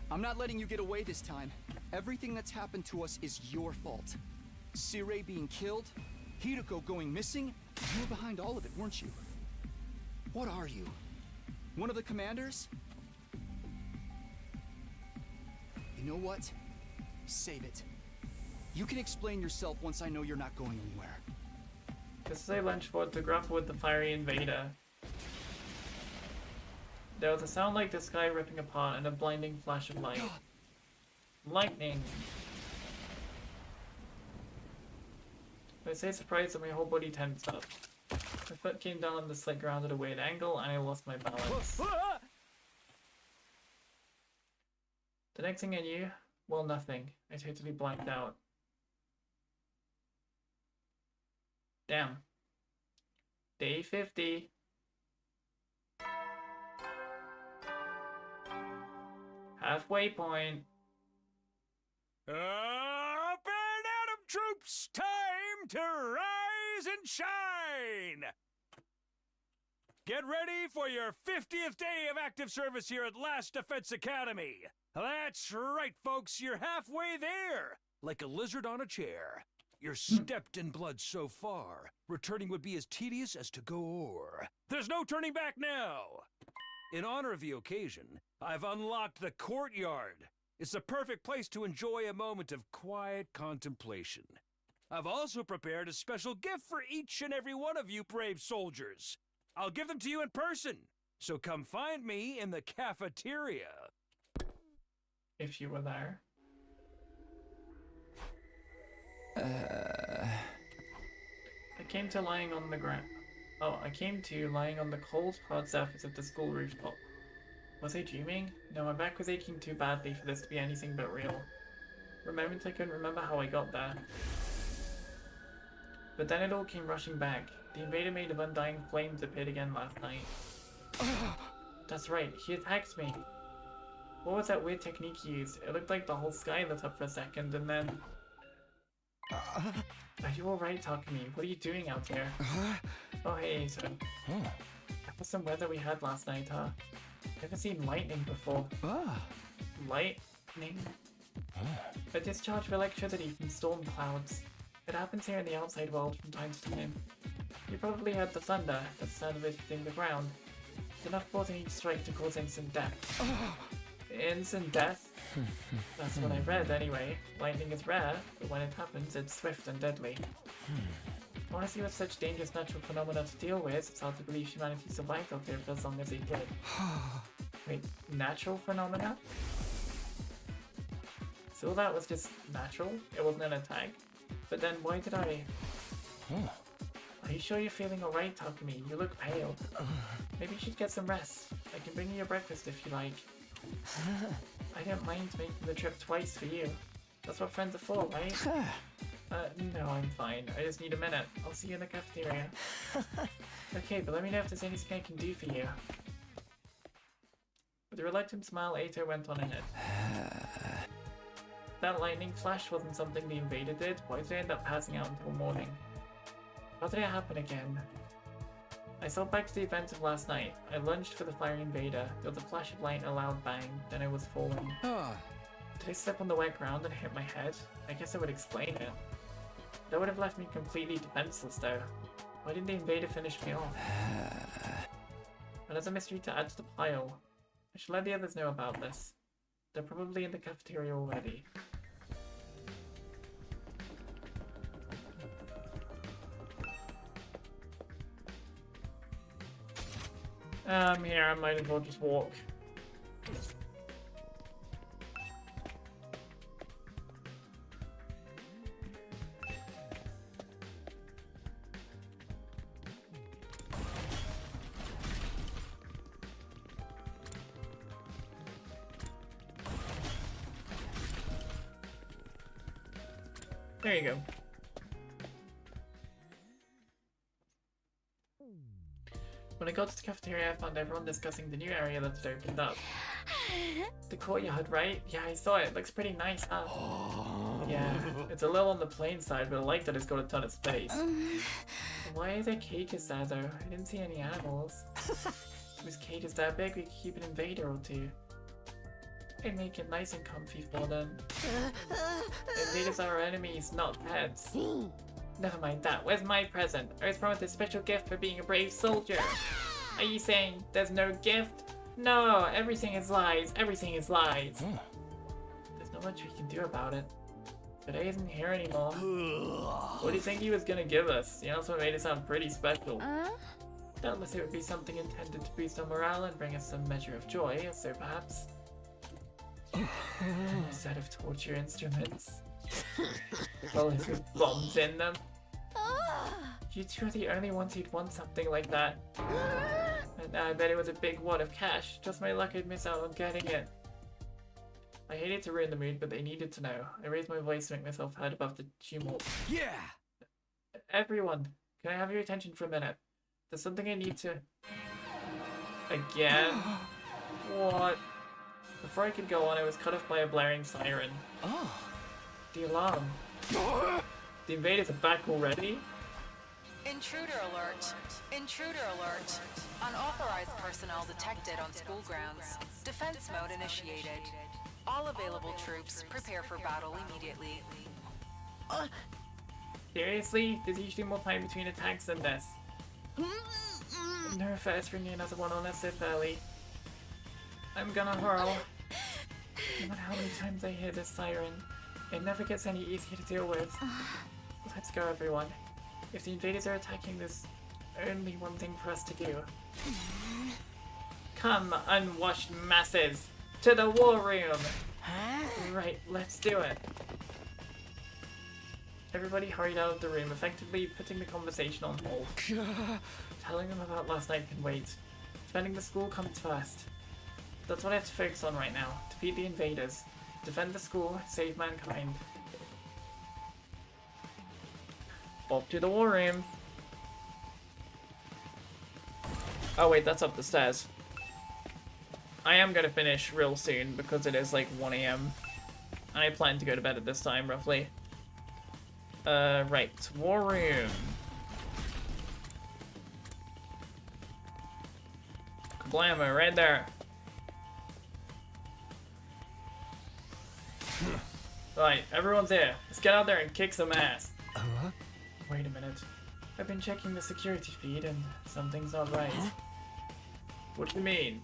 I'm not letting you get away this time. Everything that's happened to us is your fault. Sirei being killed, Hideko going missing, you were behind all of it, weren't you? What are you? One of the commanders? You know what? Save it. You can explain yourself once I know you're not going anywhere. This is a lunchboard to grapple with the fiery invader. There was a sound like the sky ripping apart and a blinding flash of light. Lightning! I say surprised that my whole body tensed up. My foot came down on the slick ground at a weird angle and I lost my balance. The next thing I knew, well, nothing. I totally blanked out. Damn. Day 50. Halfway point. Up and Atom troops, time to rise and shine! Get ready for your 50th day of active service here at Last Defense Academy. That's right, folks, you're halfway there, like a lizard on a chair. You're stepped in blood so far, returning would be as tedious as to go o'er. There's no turning back now! In honor of the occasion, I've unlocked the courtyard. It's the perfect place to enjoy a moment of quiet contemplation. I've also prepared a special gift for each and every one of you brave soldiers. I'll give them to you in person, so come find me in the cafeteria. If you were there. I came to lying on the ground. Oh, I came to lying on the cold, hard surface of the school rooftop. Was I dreaming? No, my back was aching too badly for this to be anything but real. For a moment I couldn't remember how I got there. But then it all came rushing back. The invader made of undying flames appeared again last night. That's right, he attacked me. What was that weird technique he used? It looked like the whole sky lit up for a second and then... Are you alright, Takumi? What are you doing out here? Oh hey, so... That was some weather we had last night, huh? Never seen lightning before. Lightning? A discharge of electricity from storm clouds. It happens here in the outside world from time to time. You probably heard the thunder, the sound of it hitting the ground. It's enough force in each strike to cause instant death. Instant death? That's what I read anyway. Lightning is rare, but when it happens, it's swift and deadly. Honestly, with such dangerous natural phenomena to deal with, it's hard to believe humanity survived out there for as long as they did. Wait, natural phenomena? So that was just natural? It wasn't an attack? But then why did I... Are you sure you're feeling alright, Takumi? You look pale. Maybe you should get some rest. I can bring you your breakfast if you like. I don't mind making the trip twice for you. That's what friends are for, right? No, I'm fine. I just need a minute. I'll see you in the cafeteria. Okay, but let me know if there's anything I can do for you. With a reluctant smile, Eito went on ahead. That lightning flash wasn't something the invader did. Why did I end up passing out until morning? How did it happen again? I thought back to the events of last night. I lunged for the fiery invader. There was a flash of light and a loud bang. Then I was falling. Did I slip on the wet ground and hit my head? I guess that would explain it. That would have left me completely defenseless though. Why didn't the invader finish me off? Another mystery to add to the pile. I should let the others know about this. They're probably in the cafeteria already. Here, I might as well just walk. There you go. When I got to the cafeteria, I found everyone discussing the new area that had opened up. The courtyard, right? Yeah, I saw it. It looks pretty nice, huh? Yeah, it's a little on the plain side, but I like that it's got a ton of space. Why are there cages there, though? I didn't see any animals. If those cages that big, we could keep an invader or two. I'd make it nice and comfy for them. Invaders are our enemies, not pets. Never mind that. Where's my present? I was promised a special gift for being a brave soldier. Are you saying there's no gift? No, everything is lies. Everything is lies. There's not much we can do about it. Today isn't here anymore. What do you think he was gonna give us? He also made it sound pretty special. Doubtless it would be something intended to boost our morale and bring us some measure of joy, so perhaps a set of torture instruments. Bullets with bombs in them. You two are the only ones who'd want something like that. And I bet it was a big wad of cash. Just my luck I'd miss out on getting it. I hated to ruin the mood, but they needed to know. I raised my voice to make myself heard above the tumult. Yeah! Everyone, can I have your attention for a minute? There's something I need to... Again? What? Before I could go on, I was cut off by a blaring siren. The alarm. The invaders are back already? Intruder alert. Intruder alert. Unauthorized personnel detected on school grounds. Defense mode initiated. All available troops prepare for battle immediately. Seriously? There's usually more time between attacks than this. No offense for bringing another one on us this early. I'm gonna hurl. No matter how many times I hear this siren, it never gets any easier to deal with. Let's go, everyone. If the invaders are attacking, there's only one thing for us to do. Come, unwashed masses! To the war room! Right, let's do it. Everybody hurried out of the room, effectively putting the conversation on hold. Telling them about last night can wait. Defending the school comes first. That's what I have to focus on right now. Defeat the invaders. Defend the school, save mankind. Off to the war room. Oh wait, that's up the stairs. I am gonna finish real soon because it is like 1 AM. And I plan to go to bed at this time, roughly. Right. War room. Kablamo, right there. Right, everyone's here. Let's get out there and kick some ass. Wait a minute. I've been checking the security feed and something's not right. What do you mean?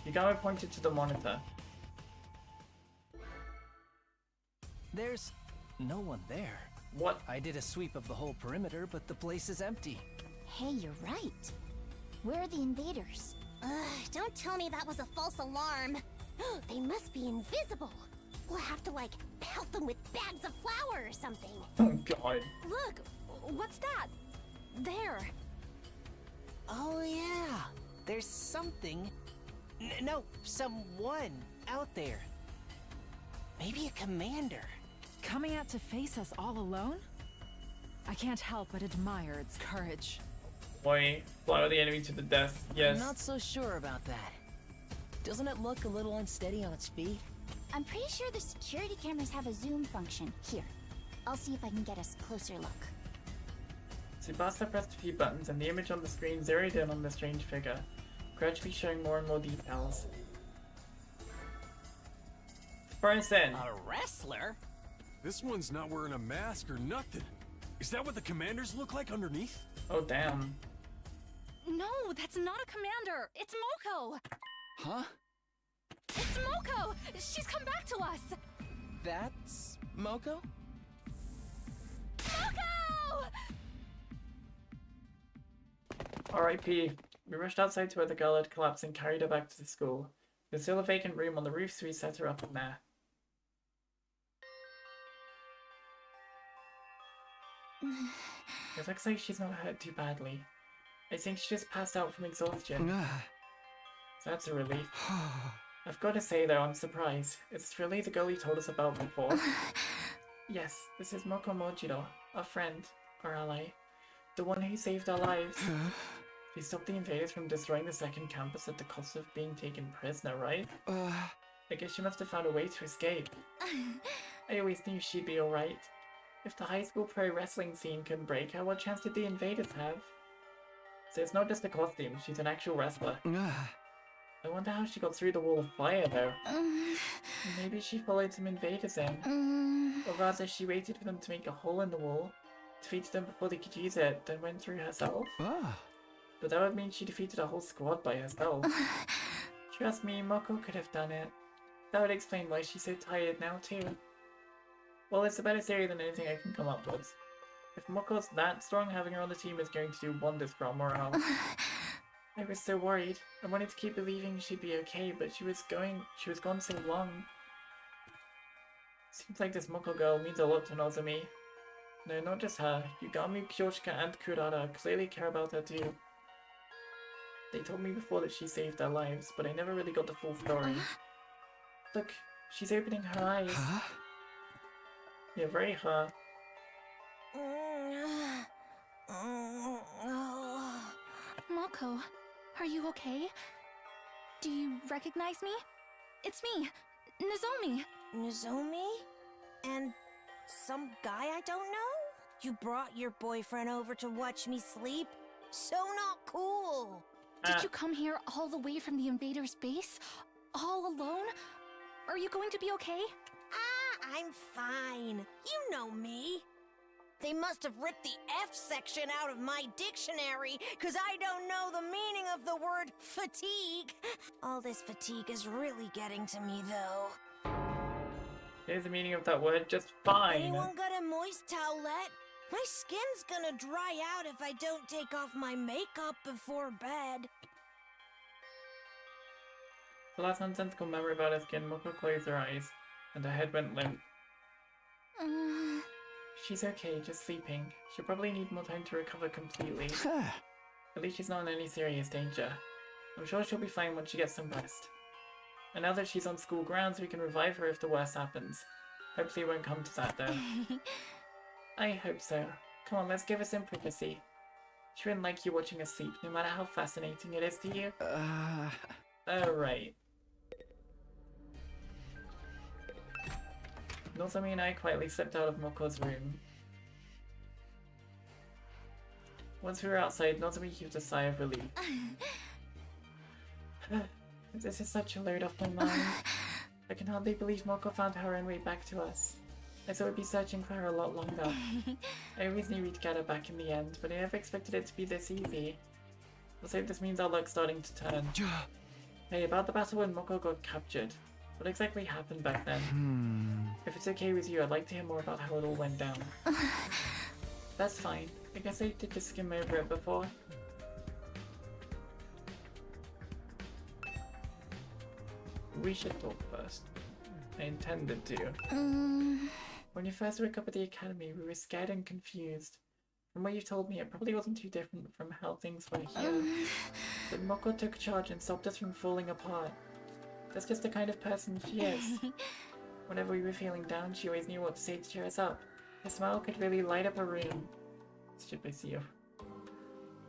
Yagami pointed to the monitor. There's no one there. What? I did a sweep of the whole perimeter, but the place is empty. Hey, you're right. Where are the invaders? Don't tell me that was a false alarm. They must be invisible. We'll have to, like, pelt them with bags of flour or something. Oh, God. Look! What's that? There! Oh, yeah. There's something. No, someone out there. Maybe a commander. Coming out to face us all alone? I can't help but admire its courage. Boy, follow the enemy to the death. Yes. I'm not so sure about that. Doesn't it look a little unsteady on its feet? I'm pretty sure the security cameras have a zoom function. Here, I'll see if I can get a closer look. Tsubasa pressed a few buttons and the image on the screen zeroed in on the strange figure, gradually showing more and more details. person. A wrestler? This one's not wearing a mask or nothing. Is that what the commanders look like underneath? Oh, damn. No, that's not a commander. It's Moko. Huh? It's Moko. She's come back to us. That's Moko? Moko! R.I.P. We rushed outside to where the girl had collapsed and carried her back to the school. There's still a vacant room on the roof, so we set her up in there. It looks like she's not hurt too badly. I think she just passed out from exhaustion. So that's a relief. I've got to say though, I'm surprised. It's really the girl you told us about before. Yes, this is Moko Mojiro, our friend, our ally. The one who saved our lives. She stopped the invaders from destroying the second campus at the cost of being taken prisoner, right? I guess she must have found a way to escape. I always knew she'd be alright. If the high school pro wrestling scene couldn't break her, what chance did the invaders have? So it's not just a costume, she's an actual wrestler. I wonder how she got through the wall of fire though. Maybe she followed some invaders in. Or rather, she waited for them to make a hole in the wall, defeated them before they could use it, then went through herself. But that would mean she defeated a whole squad by herself. Trust me, Moko could have done it. That would explain why she's so tired now too. Well, it's a better theory than anything I can come up with. If Moko's that strong, having her on the team is going to do wonders for our morale. I was so worried. I wanted to keep believing she'd be okay, but she was gone so long. Seems like this Moko girl means a lot to Nozomi. No, not just her. Yugami, Kyoshika, and Kurara clearly care about her too. They told me before that she saved their lives, but I never really got the full story. Look, she's opening her eyes. Yeah, very her. Moko, are you okay? Do you recognize me? It's me, Nozomi. Nozomi? And some guy I don't know? You brought your boyfriend over to watch me sleep? So not cool. Did you come here all the way from the invaders' base? All alone? Are you going to be okay? I'm fine. You know me. They must have ripped the F section out of my dictionary, because I don't know the meaning of the word fatigue. All this fatigue is really getting to me, though. Here's the meaning of that word, just fine. Anyone got a moist towelette? My skin's gonna dry out if I don't take off my makeup before bed. The last nonsensical memory about her skin, Moko closed her eyes, and her head went limp. She's okay, just sleeping. She'll probably need more time to recover completely. At least she's not in any serious danger. I'm sure she'll be fine once she gets some rest. And now that she's on school grounds, we can revive her if the worst happens. Hopefully it won't come to that though. I hope so. Come on, let's give her some privacy. She wouldn't like you watching her sleep, no matter how fascinating it is to you. Alright. Nozomi and I quietly slipped out of Moko's room. Once we were outside, Nozomi heaved a sigh of relief. This is such a load off my mind. I can hardly believe Moko found her own way back to us. I thought we'd be searching for her a lot longer. I always knew we'd get her back in the end, but I never expected it to be this easy. Let's hope this means our luck's starting to turn. Hey, about the battle when Moko got captured. What exactly happened back then? If it's okay with you, I'd like to hear more about how it all went down. That's fine. I guess I did just skim over it before. We should talk first. I intended to. When you first woke up at the academy, we were scared and confused. From what you told me, it probably wasn't too different from how things were here. But Moko took charge and stopped us from falling apart. That's just the kind of person she is. Whenever we were feeling down, she always knew what to say to cheer us up. Her smile could really light up a room. Should I see you?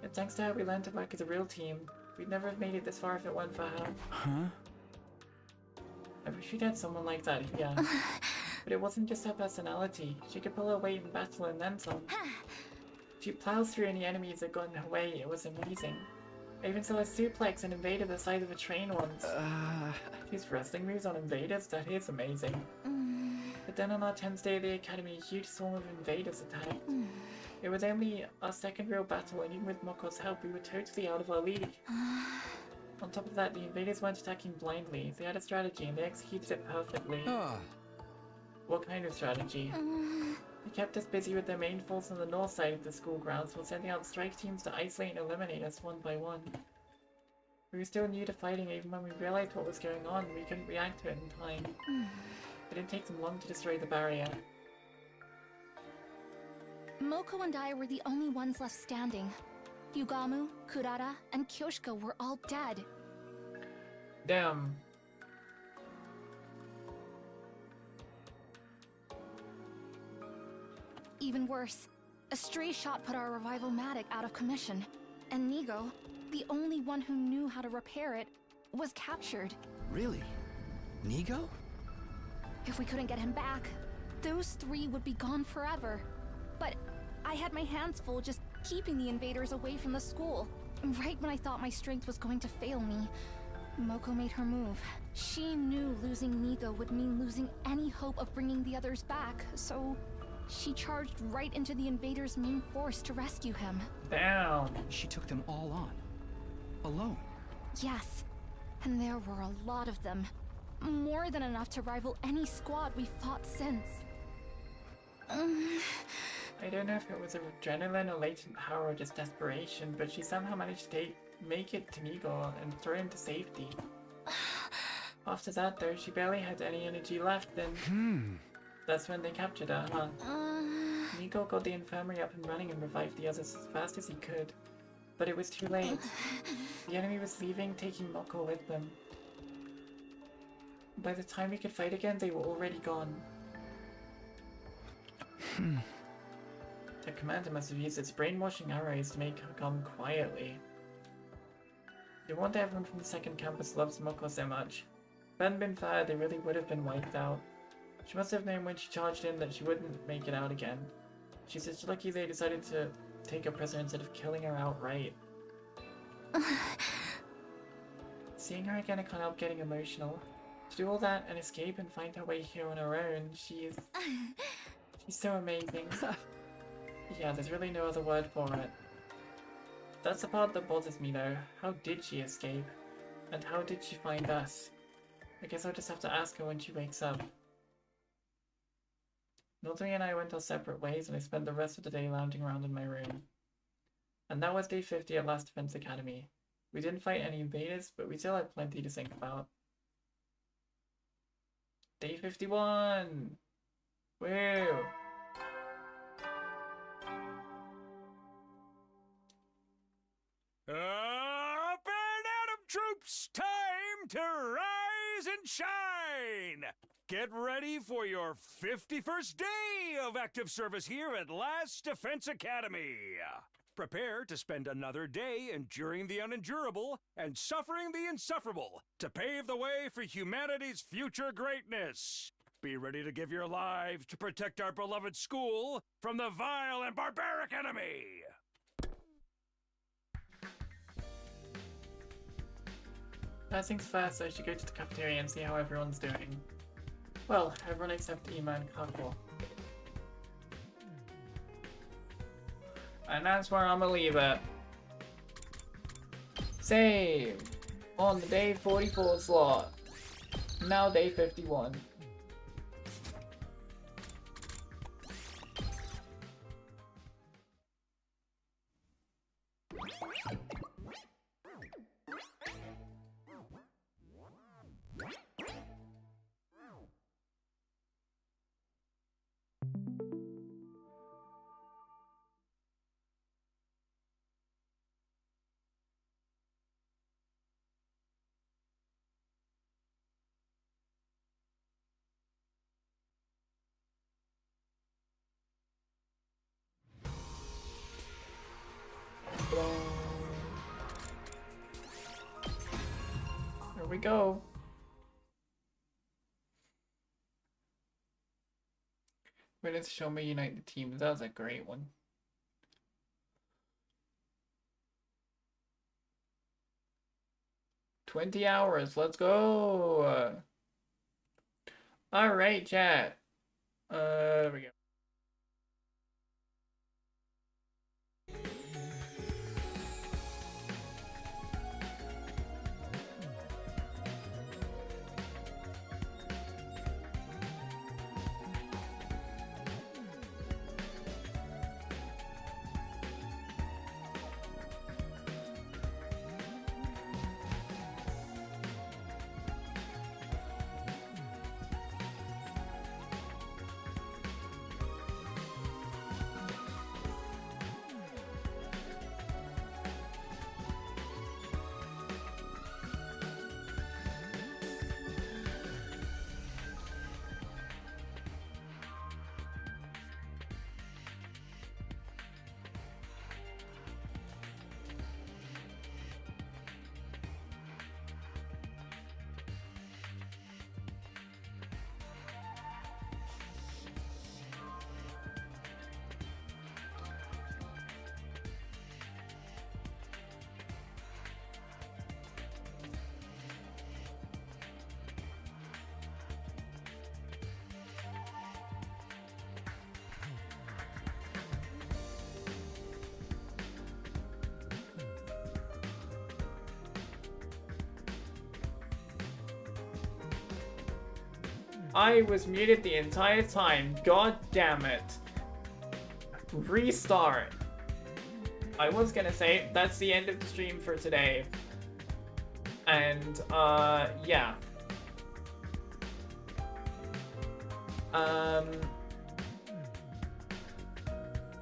And thanks to her, we learned to work as a real team. We'd never have made it this far if it weren't for her. I wish we'd had someone like that here. But it wasn't just her personality. She could pull her weight in battle and then some. She plows through any enemies that got in her way. It was amazing. I even saw a suplex and invaded the side of a train once. These wrestling moves on invaders, that is amazing. But then on our 10th day of the academy, a huge swarm of invaders attacked. It was only our second real battle, and even with Moko's help, we were totally out of our league. On top of that, the invaders weren't attacking blindly. They had a strategy, and they executed it perfectly. What kind of strategy? They kept us busy with their main force on the north side of the school grounds while sending out strike teams to isolate and eliminate us one by one. We were still new to fighting. Even when we realized what was going on, we couldn't react to it in time. It didn't take them long to destroy the barrier. Moko and I were the only ones left standing. Yugamu, Kurara, and Kyoshiko were all dead. Damn. Even worse, a stray shot put our Revival-matic out of commission, and Nigo, the only one who knew how to repair it, was captured. Really? Nigo? If we couldn't get him back, those three would be gone forever. But I had my hands full just keeping the invaders away from the school. Right when I thought my strength was going to fail me, Moko made her move. She knew losing Nigo would mean losing any hope of bringing the others back, so she charged right into the invaders' main force to rescue him. Damn. She took them all on. Alone. Yes, and there were a lot of them. More than enough to rival any squad we've fought since. I don't know if it was adrenaline, a latent power, or just desperation, but she somehow managed to make it to Nigo and throw him to safety. After that, though, she barely had any energy left, and that's when they captured her, huh? Nigo got the infirmary up and running and revived the others as fast as he could. But it was too late. The enemy was leaving, taking Moko with them. By the time we could fight again, they were already gone. The commander must have used its brainwashing arrows to make her come quietly. No wonder everyone from the second campus loves Moko so much. If it hadn't been for her, they really would have been wiped out. She must have known when she charged in that she wouldn't make it out again. She's just lucky they decided to take her prisoner instead of killing her outright. Seeing her again, I can't help getting emotional. To do all that and escape and find her way here on her own, she's so amazing. Yeah, there's really no other word for it. That's the part that bothers me though. How did she escape? And how did she find us? I guess I'll just have to ask her when she wakes up. Notary and I went our separate ways, and I spent the rest of the day lounging around in my room. And that was day 50 at Last Defense Academy. We didn't fight any invaders, but we still had plenty to think about. Day 51! Woo! Up and at 'em, troops! Time to rise and shine! Get ready for your 51st day of active service here at Last Defense Academy. Prepare to spend another day enduring the unendurable and suffering the insufferable to pave the way for humanity's future greatness. Be ready to give your lives to protect our beloved school from the vile and barbaric enemy. First things first, I should go to the cafeteria and see how everyone's doing. Well, everyone except Ima and Kako. And that's where I'm gonna leave it. Save! On the day 44 slot. Now day 51. Here we go. Minutes show me unite the teams. That was a great one. 20 hours. Let's go. All right, chat. There we go. I was muted the entire time. God damn it. Restart. I was gonna say, that's the end of the stream for today. And, yeah.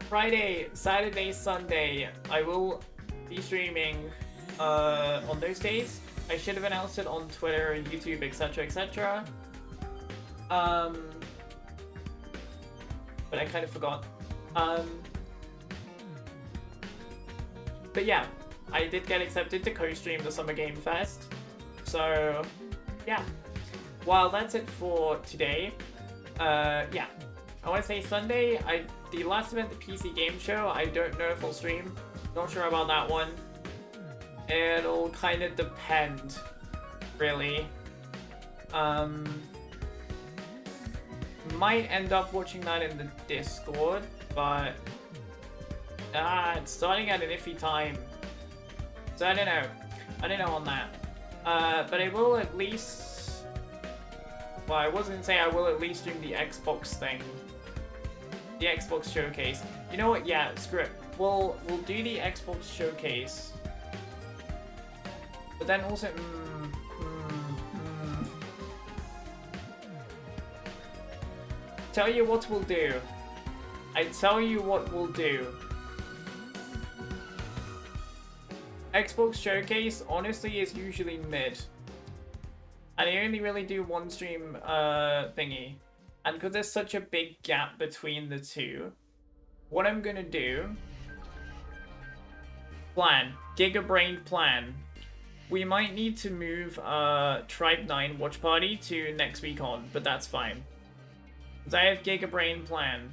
Friday, Saturday, Sunday, I will be streaming, on those days. I should have announced it on Twitter, YouTube, etc, etc. But I kind of forgot. But yeah, I did get accepted to co-stream the Summer Game Fest. So, yeah. While that's it for today, yeah. I want to say Sunday, the last event, the PC Game Show, I don't know if I'll stream. Not sure about that one. It'll kind of depend, really. Might end up watching that in the Discord, but it's starting at an iffy time, so I don't know on that. But I will at least, well, I was gonna say I will at least stream the Xbox thing, the Xbox showcase. You know what? Yeah, screw it. We'll do the Xbox showcase, but then also. Tell you what we'll do. I tell you what we'll do. Xbox Showcase, honestly, is usually mid. And I only really do one stream thingy. And because there's such a big gap between the two, what I'm gonna do... Plan. Gigabrain plan. We might need to move Tribe 9 Watch Party to next week on, but that's fine. Because I have Gigabrain plan.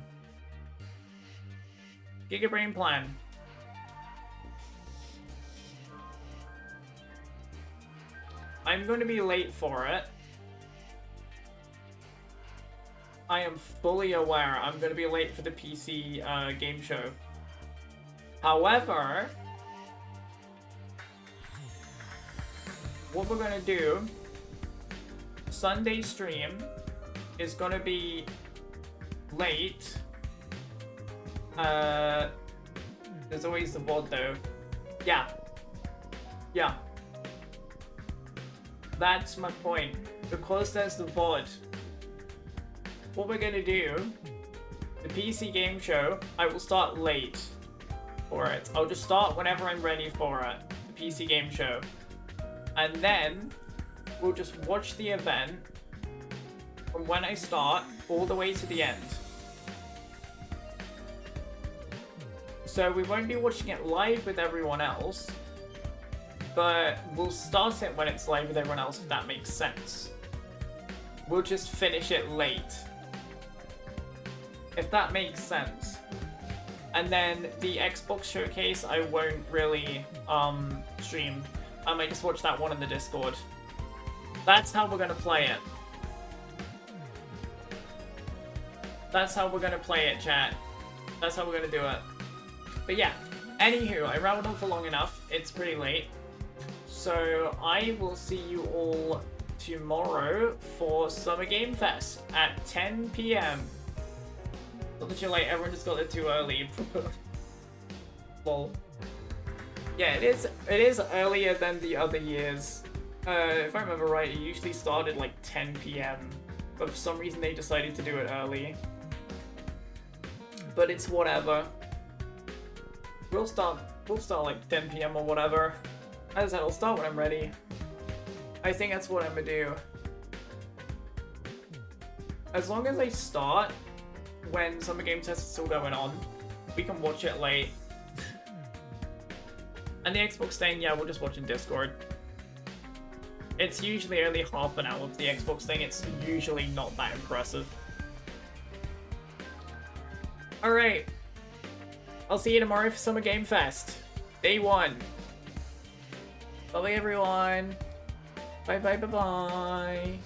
Gigabrain plan. I'm going to be late for it. I am fully aware I'm going to be late for the PC game show. However, what we're going to do, Sunday stream is going to be late. There's always the VOD though. Yeah. Yeah. That's my point. Because there's the VOD. What we're gonna do, the PC game show, I will start late for it. I'll just start whenever I'm ready for it. The PC game show. And then we'll just watch the event from when I start all the way to the end. So we won't be watching it live with everyone else, but we'll start it when it's live with everyone else, if that makes sense. We'll just finish it late, if that makes sense. And then the Xbox showcase I won't really stream. I might just watch that one in the Discord. That's how we're gonna play it. That's how we're gonna play it, chat. That's how we're gonna do it. But yeah, anywho, I rambled on for long enough. It's pretty late. So I will see you all tomorrow for Summer Game Fest at 10 PM. Not that you're late, everyone just got there too early. Lol. Yeah, it is earlier than the other years. If I remember right, it usually started like 10 PM. But for some reason they decided to do it early. But it's whatever. We'll start like 10 PM or whatever. As I said, I'll start when I'm ready. I think that's what I'm gonna do. As long as I start when Summer Game Fest is still going on, we can watch it late. And the Xbox thing, yeah, we'll just watch in Discord. It's usually only half an hour of the Xbox thing, it's usually not that impressive. Alright. I'll see you tomorrow for Summer Game Fest. Day 1. Bye-bye, everyone. Bye-bye-bye-bye.